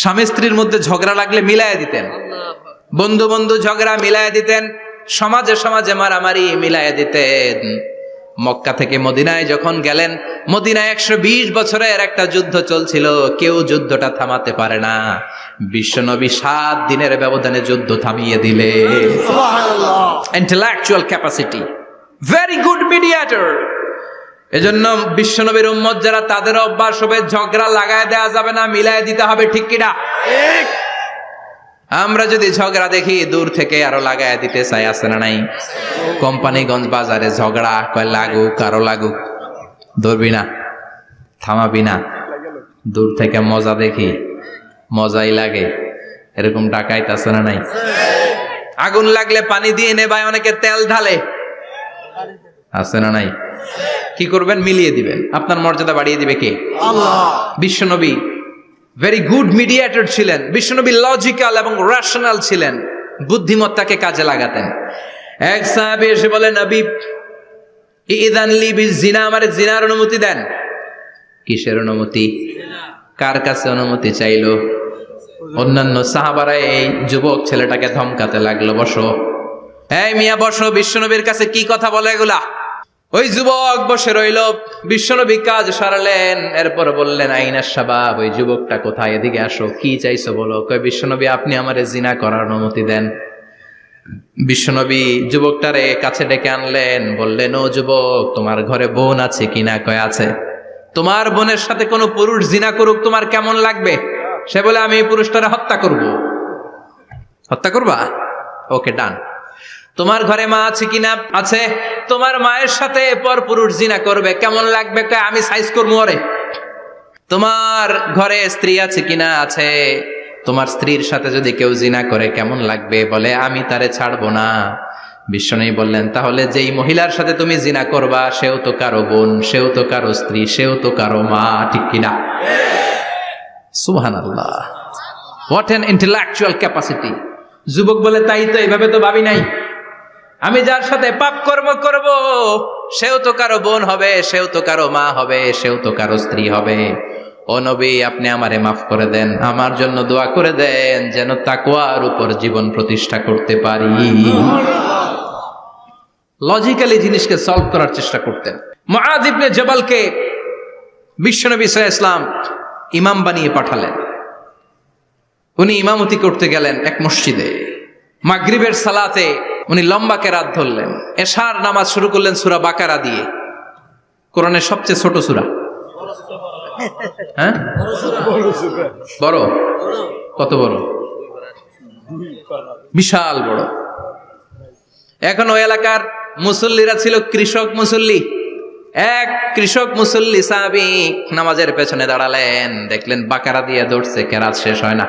স্বামী স্ত্রীর মধ্যে ঝগড়া লাগলে মিলাইয়া দিতেন। বন্ধু বন্ধু ঝগড়া মিলাইয়া দিতেন। সমাজে সমাজে মারামারি মিলাইয়া দিতেন। মক্কা থেকে মদিনায় যখন গেলেন, মদিনায় 120 বছরের একটা যুদ্ধ চলছিল, কেউ যুদ্ধটা থামাতে পারে না। বিশ্বনবী 7 দিনের ব্যবধানে যুদ্ধ থামিয়ে দিলেন। সুবহানাল্লাহ। Intellectual capacity, very good mediator. এজন্য বিশ্বনবীর উম্মত যারা, তাদের অভ্যাস হবে ঝগড়া লাগায় দেওয়া যাবে না, মিলায় দিতে হবে। ঠিক কিনা? ঠিক। আমরা যদি ঝগড়া দেখি দূর থেকে আরো লাগায় দিতে চাই, আছে না নাই? কোম্পানিগঞ্জ বাজারে ঝগড়া, কয় লাগুক আরো লাগুক, ধরবি না, থামাবি না। দূর থেকে মজা দেখি, মজাই লাগে, এরকম ডাকাইত আছে না নাই? আগুন লাগলে পানি দিয়ে নেবায়, অনেকে তেল ঢালে, আছে না নাই? কি করবেন? মিলিয়ে দিবেন। আপনার মর্যাদা বাড়িয়ে দিবে কে? আল্লাহ। বিশ্বনবী ভেরি গুড মিডিয়েটর ছিলেন। বিশ্বনবী লজিক্যাল এবং রেশনাল ছিলেন, বুদ্ধিমত্তাকে কাজে লাগাতেন। এক সাহাবী এসে বলে, নবী ইযান লি বিজিনা, আমারে জিনার অনুমতি দেন। কিসের অনুমতি? কার কাছে অনুমতি চাইলো? অন্যান্য সাহাবারা এই যুবক ছেলেটাকে ধমকাতে লাগলো, বসো, এই মিয়া বসো, বিশ্বনবীর কাছে কি কথা বলে এগুলা? ওই যুবক বসে রইল। বিশ্বনবী কাজ সারালেন, এরপর বললেন, আইনা শাবাব, ওই যুবকটা কোথায়, এদিকে আসো, কি চাইছো বলো। কয়, বিশ্বনবী আপনি আমারে জিনা করার অনুমতি দেন। বিশ্বনবী যুবকটারে কাছে ডেকে আনলেন, বললেন, ও যুবক, তোমার ঘরে বোন আছে কিনা? কয় আছে। তোমার বোনের সাথে কোনো পুরুষ জিনা করুক, তোমার কেমন লাগবে? সে বলে, আমি এই পুরুষটারে হত্যা করব। হত্যা করবা? ওকে, ডান। তোমার ঘরে মা আছে কিনা? আছে। তোমার মায়ের সাথে পর পুরুষ জিনা করবে, কেমন লাগবে? কয়, আমি সাইজ করবো ওরে। তোমার ঘরে স্ত্রী আছে কিনা? আছে। তোমার স্ত্রীর সাথে যদি কেউ জিনা করে কেমন লাগবে? বলে, আমি তারে ছাড়বো না। বিশ্বনবী বললেন, তাহলে যেই মহিলার সাথে তুমি জিনা করবা সেও তো কারো বোন, সেও তো কারো স্ত্রী, সেও তো কারো মা, ঠিক কিনা? সুবহানাল্লাহ, হোয়াট অ্যান ইন্টেলেকচুয়াল ক্যাপাসিটি। যুবক বলে, তাই তো, এইভাবে তো ভাবি নাই। আমি যার সাথে পাপ কর্ম করব সেও তো কারো বোন হবে, সেও তো কারো মা হবে, সেও তো কারো স্ত্রী হবে। ও নবী, আপনি আমারে মাফ করে দেন, আমার জন্য দোয়া করে দেন যেন তাকওয়ার উপর জীবন প্রতিষ্ঠা করতে পারি। লজিক্যালি জিনিসকে সলভ করার চেষ্টা করতেন। মুআয ইবনে জবালকে বিশ্বনবী সাল্লাল্লাহু আলাইহি ওয়াসাল্লাম ইমাম বানিয়ে পাঠালেন। উনি ইমামতি করতে গেলেন এক মসজিদে। মাগরিবের সালাতে উনি লম্বা কেরাত ধরলেন। এশার নামাজ শুরু করলেন সূরা বাকারা দিয়ে, কোরআনের সবচেয়ে ছোট সূরা। হ্যাঁ, বড়? কত বড়? বিশাল বড়। এখন ওই এলাকার মুসল্লিরা ছিল কৃষক মুসল্লি। এক কৃষক মুসল্লি সাহাবী নামাজের পেছনে দাঁড়ালেন, দেখলেন বাকারা দিয়ে দৌড়ছে, কেরাত শেষ হয় না,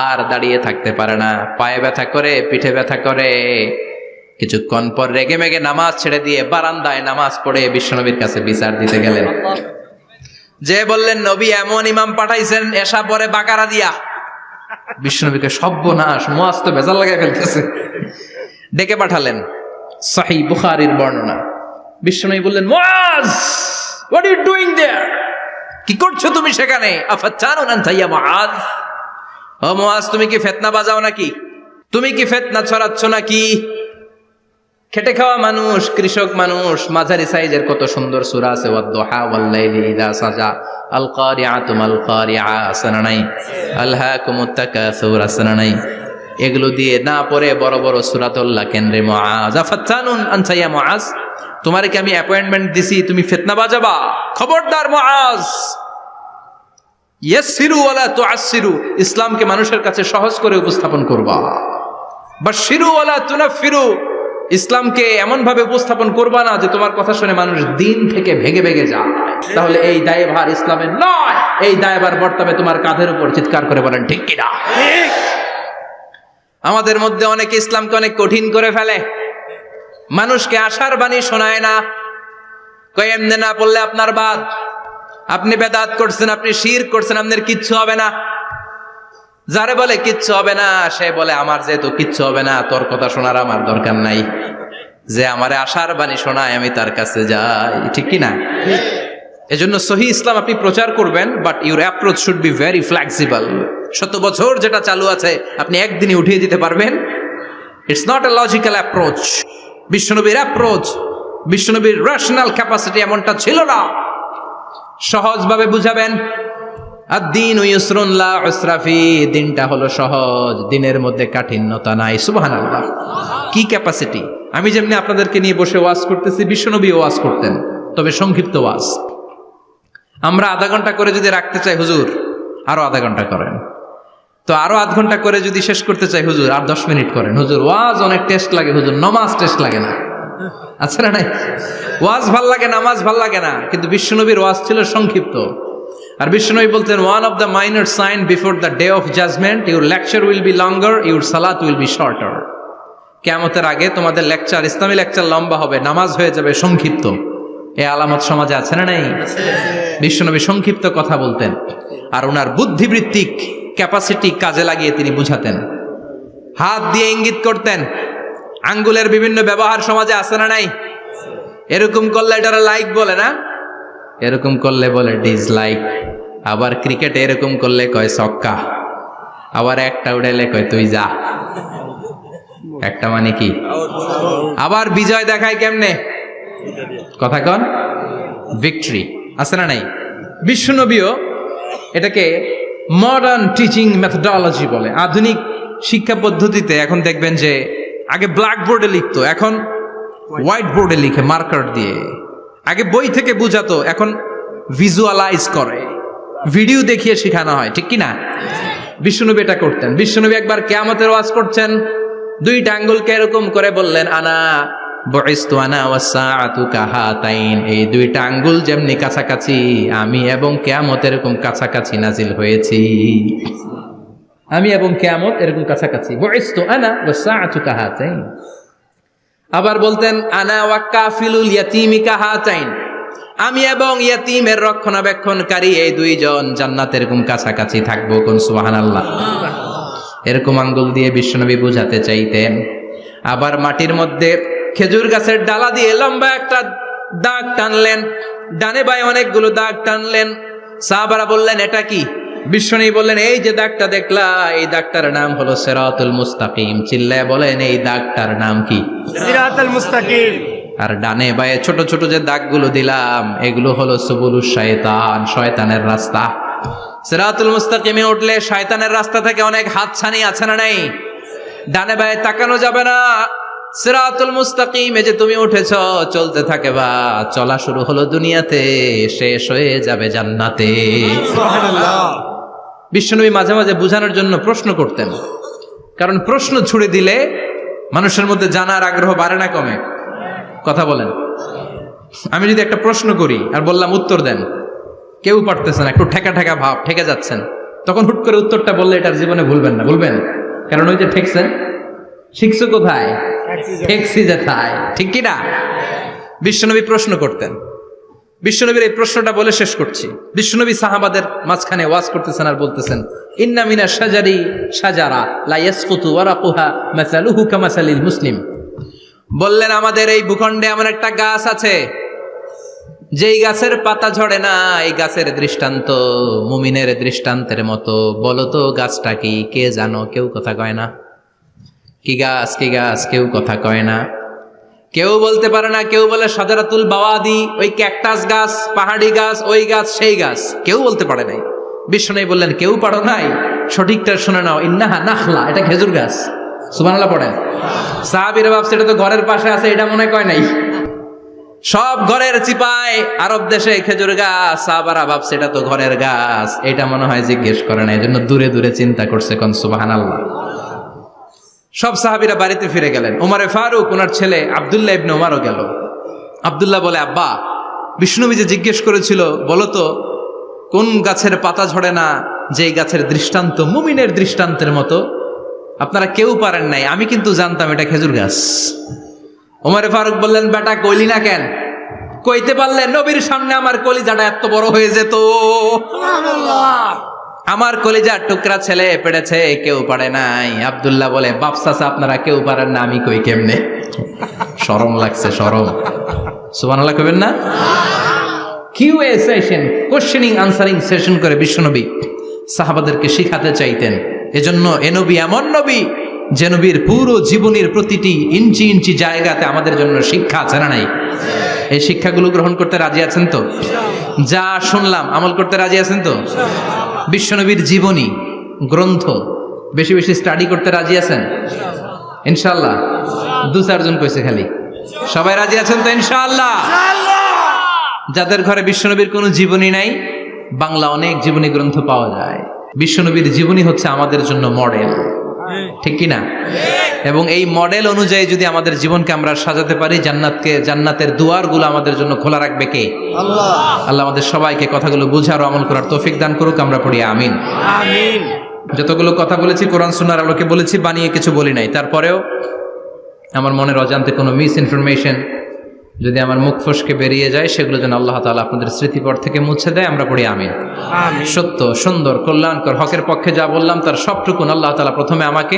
আর দাঁড়িয়ে থাকতে পারে না, পায়ে ব্যথা করে, পিঠে ব্যথা করে। কিছুক্ষণ পর রেগে মেগে নামাজ ছেড়ে দিয়ে বারান্দায় নামাজ পড়ে বিশ্বনবীর কাছে বিচার দিতে গেলেন। যে বললেন, নবী এমন ইমাম পাঠাইছেন এশা পরে বাকারা দিয়া। বিশ্বনবীকে সর্বনাশ, মুআয তো ভেজাল লাগায় ফেলতেছে। ডেকে পাঠালেন, সহিহ বুখারীর বর্ণনা। বিশ্বনবী বললেন, মুআয, হোয়াট আর ইউ ডুইং দেয়ার? কি করছো তুমি সেখানে? আফাতানুন আনতা ইয়া মুআয? ও মুআয, তুমি কি ফিতনা বাজাও নাকি? তুমি কি ফিতনা ছড়াচ্ছ নাকি? খেটে খাওয়া মানুষ, কৃষক মানুষ, মাঝারি সাইজের কত সুন্দর সূরা আছে, ওয়াদ-দুহা ওয়াল-লাইলি ইযা সাজা, আল কারিআতু মাল কারিআ, আসনা নাই, আলহাকুমুত তাকাসুর, আসনা নাই। এগুলো দিয়ে না পড়ে বড় বড় সূরাতুল্লাহ কেন্দ্রে মুআয, আফাতানুন আনতা ইয়া মুআয, তোমারে কি আমি অ্যাপয়েন্টমেন্ট দিছি তুমি ফিতনা বাজাবা? খবরদার মুআয। ইয়াসসিরু ওয়ালা তুআসসিরু, ইসলামকে মানুষের কাছে সহজ করে উপস্থাপন করবা। বাশশিরু ওয়ালা তুনাফিরু, ইসলামকে এমন ভাবে উপস্থাপন করবা না যে তোমার কথা শুনে মানুষ দিন থেকে ভেগে ভেগে যায়। তাহলে এই দায়ভার ইসলামের নয়, এই দায়ভার বর্তাবে তোমার কাঁধের উপর। চিৎকার করে বলেন ঠিক কিনা? আমাদের মধ্যে অনেকে ইসলামকে অনেক কঠিন করে ফেলে, মানুষকে আশার বাণী শোনায় না। কয়, এমনি না পড়লে আপনার বাদ, আপনি বেদাত করছেন, আপনি শিরক করছেন, আপনার কিচ্ছু হবে না। যারে বলে কিচ্ছু হবে না, সে বলে আমার যেহেতু কিচ্ছু হবে না, তোর কথা শোনার আমার দরকার নাই। যে আমারে আশার বাণী শোনায় আমি তার কাছে যাই, ঠিক কি না? এজন্য সহিহ ইসলাম আপনি প্রচার করবেন, but your approach should be very flexible. 100 বছর যেটা চালু আছে আপনি একদিনে উঠিয়ে দিতে পারবেন? It's not a logical approach. বিশ্বনবীর অ্যাপ্রোচ, বিশ্বনবীর রেশনাল ক্যাপাসিটি এমনটা ছিল না। সহজভাবে বুঝাবেন। আদ-দীনু ইউসরুন লা উসরা ফি, দিনটা হলো সহজ, দিনের মধ্যে কাঠিন্যতা নাই। সুবহানাল্লাহ, কি ক্যাপাসিটি! আমি যেমনি আপনাদেরকে নিয়ে বসে ওয়াজ করতেছি, বিশ্বনবী ওয়াজ করতেন, তবে সংক্ষিপ্ত ওয়াজ। আমরা আধা ঘন্টা করে যদি রাখতে চাই, হুজুর আরো আধা ঘন্টা করেন। তো আরো আধ ঘন্টা করে যদি শেষ করতে চাই, হুজুর আর 10 মিনিট করেন। হুজুর ওয়াজ অনেক টেস্ট লাগে, হুজুর নামাজ টেস্ট লাগে না। আচ্ছা না নাই? ওয়াজ ভাল লাগে, নামাজ ভাল লাগে না, কিন্তু বিশ্বনবীর ওয়াজ ছিল সংক্ষিপ্ত। আর বিশ্বনবী বলতেন, one of the minor sign before the day of judgment, your lecture will be longer, your সালাত উইল বি শর্টার। কিয়ামতের আগে তোমাদের লেকচার, ইসলামী লেকচার লম্বা হবে, নামাজ হয়ে যাবে সংক্ষিপ্ত। এই আলামত সমাজে আছে না নাই? বিশ্বনবী সংক্ষিপ্ত কথা বলতেন, আর ওনার বুদ্ধিবৃত্তিক ক্যাপাসিটি কাজে লাগিয়ে তিনি বুঝাতেন। হাত দিয়ে ইঙ্গিত করতেন, আঙ্গুলের বিভিন্ন ব্যবহার সমাজে আছে না নাই? এরকম করলে এটারা লাইক বলে না, এরকম করলে বলে ডিসলাইক। আবার ক্রিকেটে এরকম করলে কয় ছক্কা, আবার একটা উড়াইলে কয় তুই যা। একটা মানে কি? আবার বিজয় দেখায় কেমনে? কথা কন, ভিক্টরি আছে না নাই? বিশ্বনবীও এটাকে মডার্ন টিচিং মেথোডোলজি বলে। আধুনিক শিক্ষা পদ্ধতিতে এখন দেখবেন যে আগে ব্ল্যাক বোর্ডে লিখতো, এখন হোয়াইট বোর্ডে লিখে মার্কার দিয়ে। আগে বই থেকে বুঝাতো, এখন ভিজুয়ালাইজ করে, ভিডিও দেখিয়ে শেখানো হয়, ঠিক কি না? বিশ্বনবী এটা করতেন। বিশ্বনবী একবার কিয়ামতের ওয়াজ করছেন, দুইটা আঙ্গুলকে এরকম করে বললেন, আনা বুইসতু আনা ওয়াসসাআতু কাহাতাইন, এই দুইটা আঙ্গুল যেমনি কাছাকাছি, আমি এবং কিয়ামত এরকম কাছাকাছি নাজিল হয়েছি। আমি এবং কিয়ামত এরকম কাছাকাছি। বুইসতু আনা ওয়াসসাআতু কাহাতাইন। আবার বলতেন, আনা ওয়া কাফিলুল ইয়াতীমি কাহাতাইন, আমি এবং ইয়াতীমের রক্ষণাবেক্ষণকারী এই দুইজন জান্নাতে এরকম কাছাকাছি থাকবো। কোন সুবহানাল্লাহ। এরকম আঙ্গুল দিয়ে বিশ্বনবী বুঝাতে চাইতেন। আবার মাটির মধ্যে খেজুর গাছের ডালা দিয়ে লম্বা একটা দাগ টানলেন, ডানে বায়ে অনেকগুলো দাগ টানলেন। সাহাবারা বললেন, এটা কি? বিশ্বনবী বললেন, এই যে দাগটা দেখলা, এই দাগটার নাম হলো সিরাতুল মুস্তাকিম। চিল্লায় বলেন, এই দাগটার নাম কি? সিরাতুল মুস্তাকিম। আর ডানে বায়ে ছোট ছোট যে দাগগুলো দিলাম, এগুলো হলো সুবুলুশ শায়তান, শয়তানের রাস্তা। সিরাতুল মুস্তাকিমে উঠলে শয়তানের রাস্তা থেকে অনেক হাতছানি আছে না নাই? ডানে বায়ে তাকানো যাবে না। সিরাতুল মুস্তাকিমে যে তুমি উঠেছো, চলতে থাকে বা চলা শুরু হলো দুনিয়াতে, শেষ হয়ে যাবে জান্নাতে। সুবহানাল্লাহ। বিশ্বনবী মাঝে মাঝে বুঝানোর জন্য প্রশ্ন করতেন, কারণ প্রশ্ন ছুড়ে দিলে মানুষের মধ্যে জানার আগ্রহ বাড়ে না কমে? কথা বলেন। আমি যদি একটা প্রশ্ন করি আর বললাম উত্তর দেন, কেউ পারতেছেন, একটু ঠেকা ঠেকা ভাব, ঠেকে যাচ্ছেন, তখন হুট করে উত্তরটা বললে এটার জীবনে ভুলবেন না, ভুলবেন? কারণ ওই যে ঠেকছেন, শিখছো কোথায়? ঠেকছি যেথায়, ঠিক কি না? বিশ্বনবী প্রশ্ন করতেন। বিশ্বনবীর এই প্রশ্নটা বলে শেষ করছি। বিশ্বনবী সাহাবাদের মাঝখানে ওয়াজ করতেছেন আর বলতেছেন, ইন্না মিনাশ শাজারি শাজারা লা ইয়াসকুতু ওয়ারাকুহা মাসালুহু কামাসালিল মুসলিম। বললেন, আমাদের এই ভূখণ্ডে এমন একটা গাছ আছে, যেই গাছের পাতা ঝরে না, এই গাছের দৃষ্টান্ত মুমিনের দৃষ্টান্তের মতো। বলো তো গাছটা কি? কে জানো? কেউ কথা কয় না। কি গাছ? কি গাছ? কেউ কথা কয় না, কেউ বলতে পারে না। কেউ বলে শাজারাতুল বাওয়াদি, ওই ক্যাকটাস গাছ, পাহাড়ি গাছ, ওই গাছ, সেই গাছ, কেউ বলতে পারে নাই। বিশ্বনবী বললেন, কেউ পারো নাই? সঠিকটা শুনে নাও, ইন্নাহা নাখলা, এটা খেজুর গাছ। সুবহানাল্লাহ পড়েন। সাহাবীরা ভাবছে এটা তো ঘরের পাশে আছে, এটা মনে কয় নাই। সব ঘরের চিপায় আরব দেশে খেজুর গাছ, সাহাবারা ভাবছে এটা তো ঘরের গাছ, এটা মনে হয় জিজ্ঞেস করে না, এজন্য দূরে দূরে চিন্তা করছে। কোন সুবহানাল্লাহ। সব সাহাবীরা বাড়িতে ফিরে গেলেন। ওমরে ফারুক, ওনার ছেলে আব্দুল্লাহ ইবনে ওমরও গেল। আব্দুল্লাহ বলে, আব্বা, বিষ্ণুনবী যে জিজ্ঞেস করেছিল, বলো তো কোন গাছের পাতা ঝরে না, যেই গাছের দৃষ্টান্ত মুমিনের দৃষ্টান্তের মতো? আপনারা কেউ পারেন নাই, আমি কিন্তু জানতাম এটা খেজুর গাছ। ওমরে ফারুক বললেন, বেটা কইলি না কেন? কইতে পারলে নবীর সামনে আমার কলিজাটা এত বড় হয়ে যেত। সুবহানাল্লাহ। আমার কলিজার টুকরা ছেলে পেড়েছে, কেউ পারে নাই। আব্দুল্লাহ বলে, বাপ চাচা আপনারা কেউ পারেন না, আমি কই কেমনে? শরম লাগছে, শরম। সুবহানাল্লাহ কইবেন না? QA session, questioning answering session করে বিশ্বনবী সাহাবাদেরকে শিখাতে চাইতেন। এজন্য এ নবী এমন নবী যে নবীর পুরো জীবনের প্রতিটি ইঞ্চি ইঞ্চি জায়গাতে আমাদের জন্য শিক্ষা আছে না নাই? এই শিক্ষাগুলো গ্রহণ করতে রাজি আছেন তো? যা শুনলাম আমল করতে রাজি আছেন তো? বিশ্বনবীর জীবনী গ্রন্থ বেশি বেশি স্টাডি করতে রাজি আছেন ইনশাআল্লাহ? 2-4 জন কইছে খালি। সবাই রাজি আছেন তো ইনশাআল্লাহ? যাদের ঘরে বিশ্বনবীর কোনো জীবনী নাই, বাংলা অনেক জীবনী গ্রন্থ পাওয়া যায়। বিশ্বনবীর জীবনী হচ্ছে আমাদের জন্য মডেল, ঠিক কি না? এবং এই মডেল অনুযায়ী যদি আমাদের জীবনকে আমরা সাজাতে পারি, জান্নাতের দুয়ারগুলো আমাদের জন্য খোলা রাখবে কে? আল্লাহ। আল্লাহ আমাদের সবাইকে কথাগুলো বুঝার ও আমল করার তৌফিক দান করুক। আমরা পড়ি আমিন। আমিন। যতগুলো কথা বলেছি কোরআন সুন্নাহর আলোকে বলেছি, বানিয়ে কিছু বলি নাই। তারপরেও আমার মনের অজান্তে কোনো মিস ইনফরমেশন যদি আমার মুখ ফসকে বেরিয়ে যায়, সেগুলো যেন আল্লাহ তাআলা আপনাদের স্মৃতিপট থেকে মুছে দেয়। আমরা পড়ি আমিন। আমিন। সত্য, সুন্দর, কল্যাণকর, হকের পক্ষে যা বললাম তার সবটুকুন আল্লাহ তাআলা প্রথমে আমাকে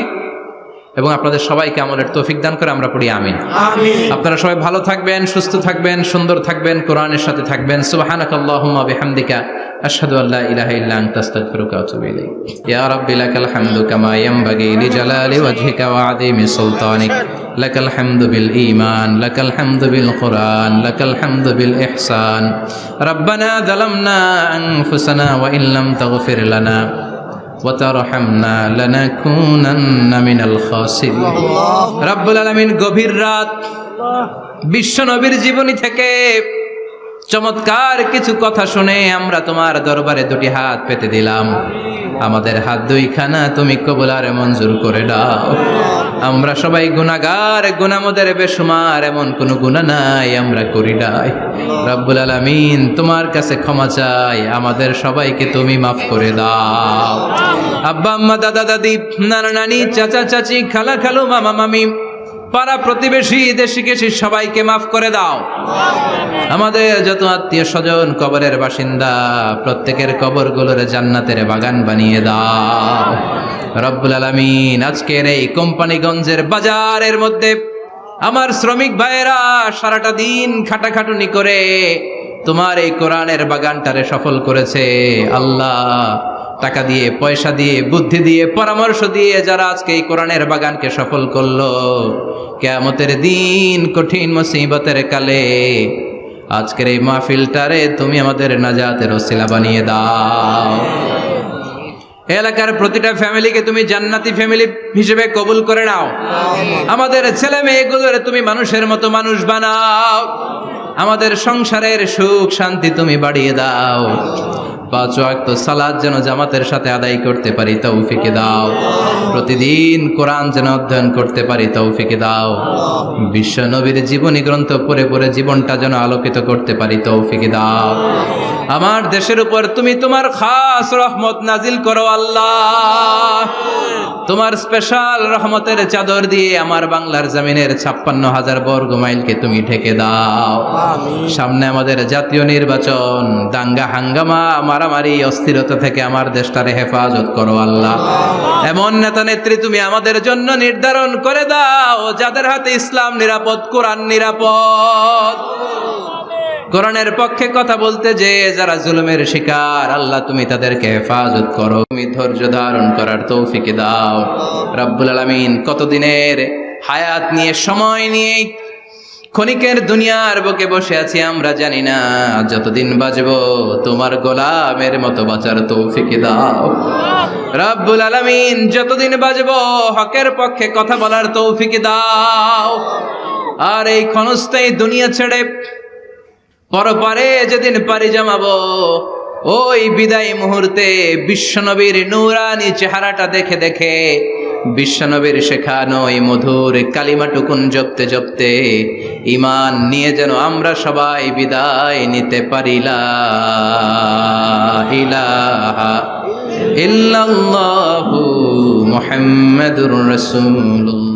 এবং আপনাদের সবাইকে আমলের তৌফিক দান করে। আমরা পড়ি আমিন। আমিন। আপনারা সবাই ভালো থাকবেন, সুস্থ থাকবেন, সুন্দর থাকবেন, কোরআনের সাথে থাকবেন। সুবহানাকাল্লাহুম্মা বিহামদিকা আশহাদু আল্লা ইলাহা ইল্লা আনতা আস্তাগফিরুকা ওয়া আতুবু ইলাইক ইয়া রাব্বি লাকাল হামদু কামা ইয়ানবাগি লিজালালি ওয়াজহিকা ওয়া আযীমি সুলতানিক লাকাল হামদু বিল ঈমান লাকাল হামদু বিল কুরআন লাকাল হামদু বিল ইহসান রব্বানা যালামনা আনফুসানা ওয়া ইন লাম তাগফির লানা ওয়া তারহামনা লানাকুনান্না মিনাল খাসিরিন রব্বুল আলামিন গভীর রাত বিশ্ব নবীর জীবনী থেকে চমৎকার কিছু কথা শুনে আমরা তোমার দরবারে দুটি হাত পেতে দিলাম। আমাদের হাত দুইখানা তুমি কবুল আর মঞ্জুর করে দাও। আমরা সবাই গুনাহগার, গুনাহমদের বেশুমার, এমন কোনো গুনাহ নাই আমরা করি নাই। রব্বুল আলামিন তোমার কাছে ক্ষমা চাই, আমাদের সবাইকে তুমি মাফ করে দাও। আব্বা আম্মা, দাদা দাদি, নানা নানি, চাচা চাচি, খালা খালু, মামা মামি, পাড়া প্রতিবেশী, দেশি কেশি সবাইকে মাফ করে দাও। আমাদের যত আত্মীয় স্বজন কবরের বাসিন্দা প্রত্যেকের কবরগুলোর জান্নাতের বাগান বানিয়ে দাও। রব্বুল আলামিন আজকের এই কোম্পানিগঞ্জের বাজারের মধ্যে আমার শ্রমিক ভাইয়েরা সারাটা দিন খাটাখাটুনি করে তোমার এই কোরআনের বাগানটারে সফল করেছে। আল্লাহ, টাকা দিয়ে, পয়সা দিয়ে, বুদ্ধি দিয়ে, পরামর্শ দিয়ে যারা আজকে এই কোরআনের বাগানকে সফল করলো, কিয়ামতের দিন কঠিন মুসিবতের কালে আজকের এই মাহফিলটারে তুমি আমাদের নাজাতের ওসিলা বানিয়ে দাও। এলাকার প্রতিটা ফ্যামিলিকে তুমি জান্নাতি ফ্যামিলি হিসেবে কবুল করে নাও। আমাদের ছেলে মেয়েগুলোর তুমি মানুষের মতো মানুষ বানাও। আমাদের সংসারের সুখ শান্তি তুমি বাড়িয়ে দাও। 5 ওয়াক্ত সালাত যেন জামাতের সাথে আদায় করতে পারি তৌফিক দাও। প্রতিদিন কোরআন যেন অধ্যয়ন করতে পারি তৌফিক দাও। বিশ্ব নবীর জীবনী গ্রন্থ পড়ে পড়ে জীবনটা যেন আলোকিত করতে পারি তৌফিক দাও। আমার দেশের উপর তুমি তোমার খাস রহমত নাজিল করো আল্লাহ। তোমার স্পেশাল রহমতের চাদর দিয়ে আমার বাংলার জমিনের 56,000 বর্গ মাইলকে তুমি ঢেকে দাও। সামনে আমাদের জাতীয় নির্বাচন, দাঙ্গা হাঙ্গামা, মারামারি, অস্থিরতা থেকে আমার দেশটারে হেফাজত করো আল্লাহ। এমন নেতা নেত্রী তুমি আমাদের জন্য নির্ধারণ করে দাও যাদের হাতে ইসলাম নিরাপদ, কোরআন নিরাপদ। কোরআনের পক্ষে কথা বলতে যে যারা জুলুমের শিকার, আল্লাহ তুমি তাদেরকে হেফাজত করো। তুমি ধৈর্য ধারণ করার তৌফিক দাও। রব্বুল আলামিন কতদিনের হায়াত নিয়ে, সময় নিয়ে ক্ষণিকের দুনিয়ার বুকে বসে আছি আমরা জানি না। যতদিন বাঁচবো তোমার গোলামের মতো বাঁচার তৌফিক দাও। রব্বুল আলামিন যতদিন বাঁচবো হকের পক্ষে কথা বলার তৌফিক দাও। আর এই ক্ষণস্থায়ী দুনিয়া ছেড়ে পরপারে যেদিন পাড়ি জমাবো, ওই বিদায় মুহূর্তে বিশ্বনবীর নূরানি চেহারাটা দেখে দেখে, বিশ্বনবীর শেখানো এই মধুর কালিমাটুকুন জপতে জপতে ঈমান নিয়ে যেন আমরা সবাই বিদায় নিতে পারি। লা ইলাহা ইল্লাল্লাহু মুহাম্মাদুর রাসূলুল্লাহ।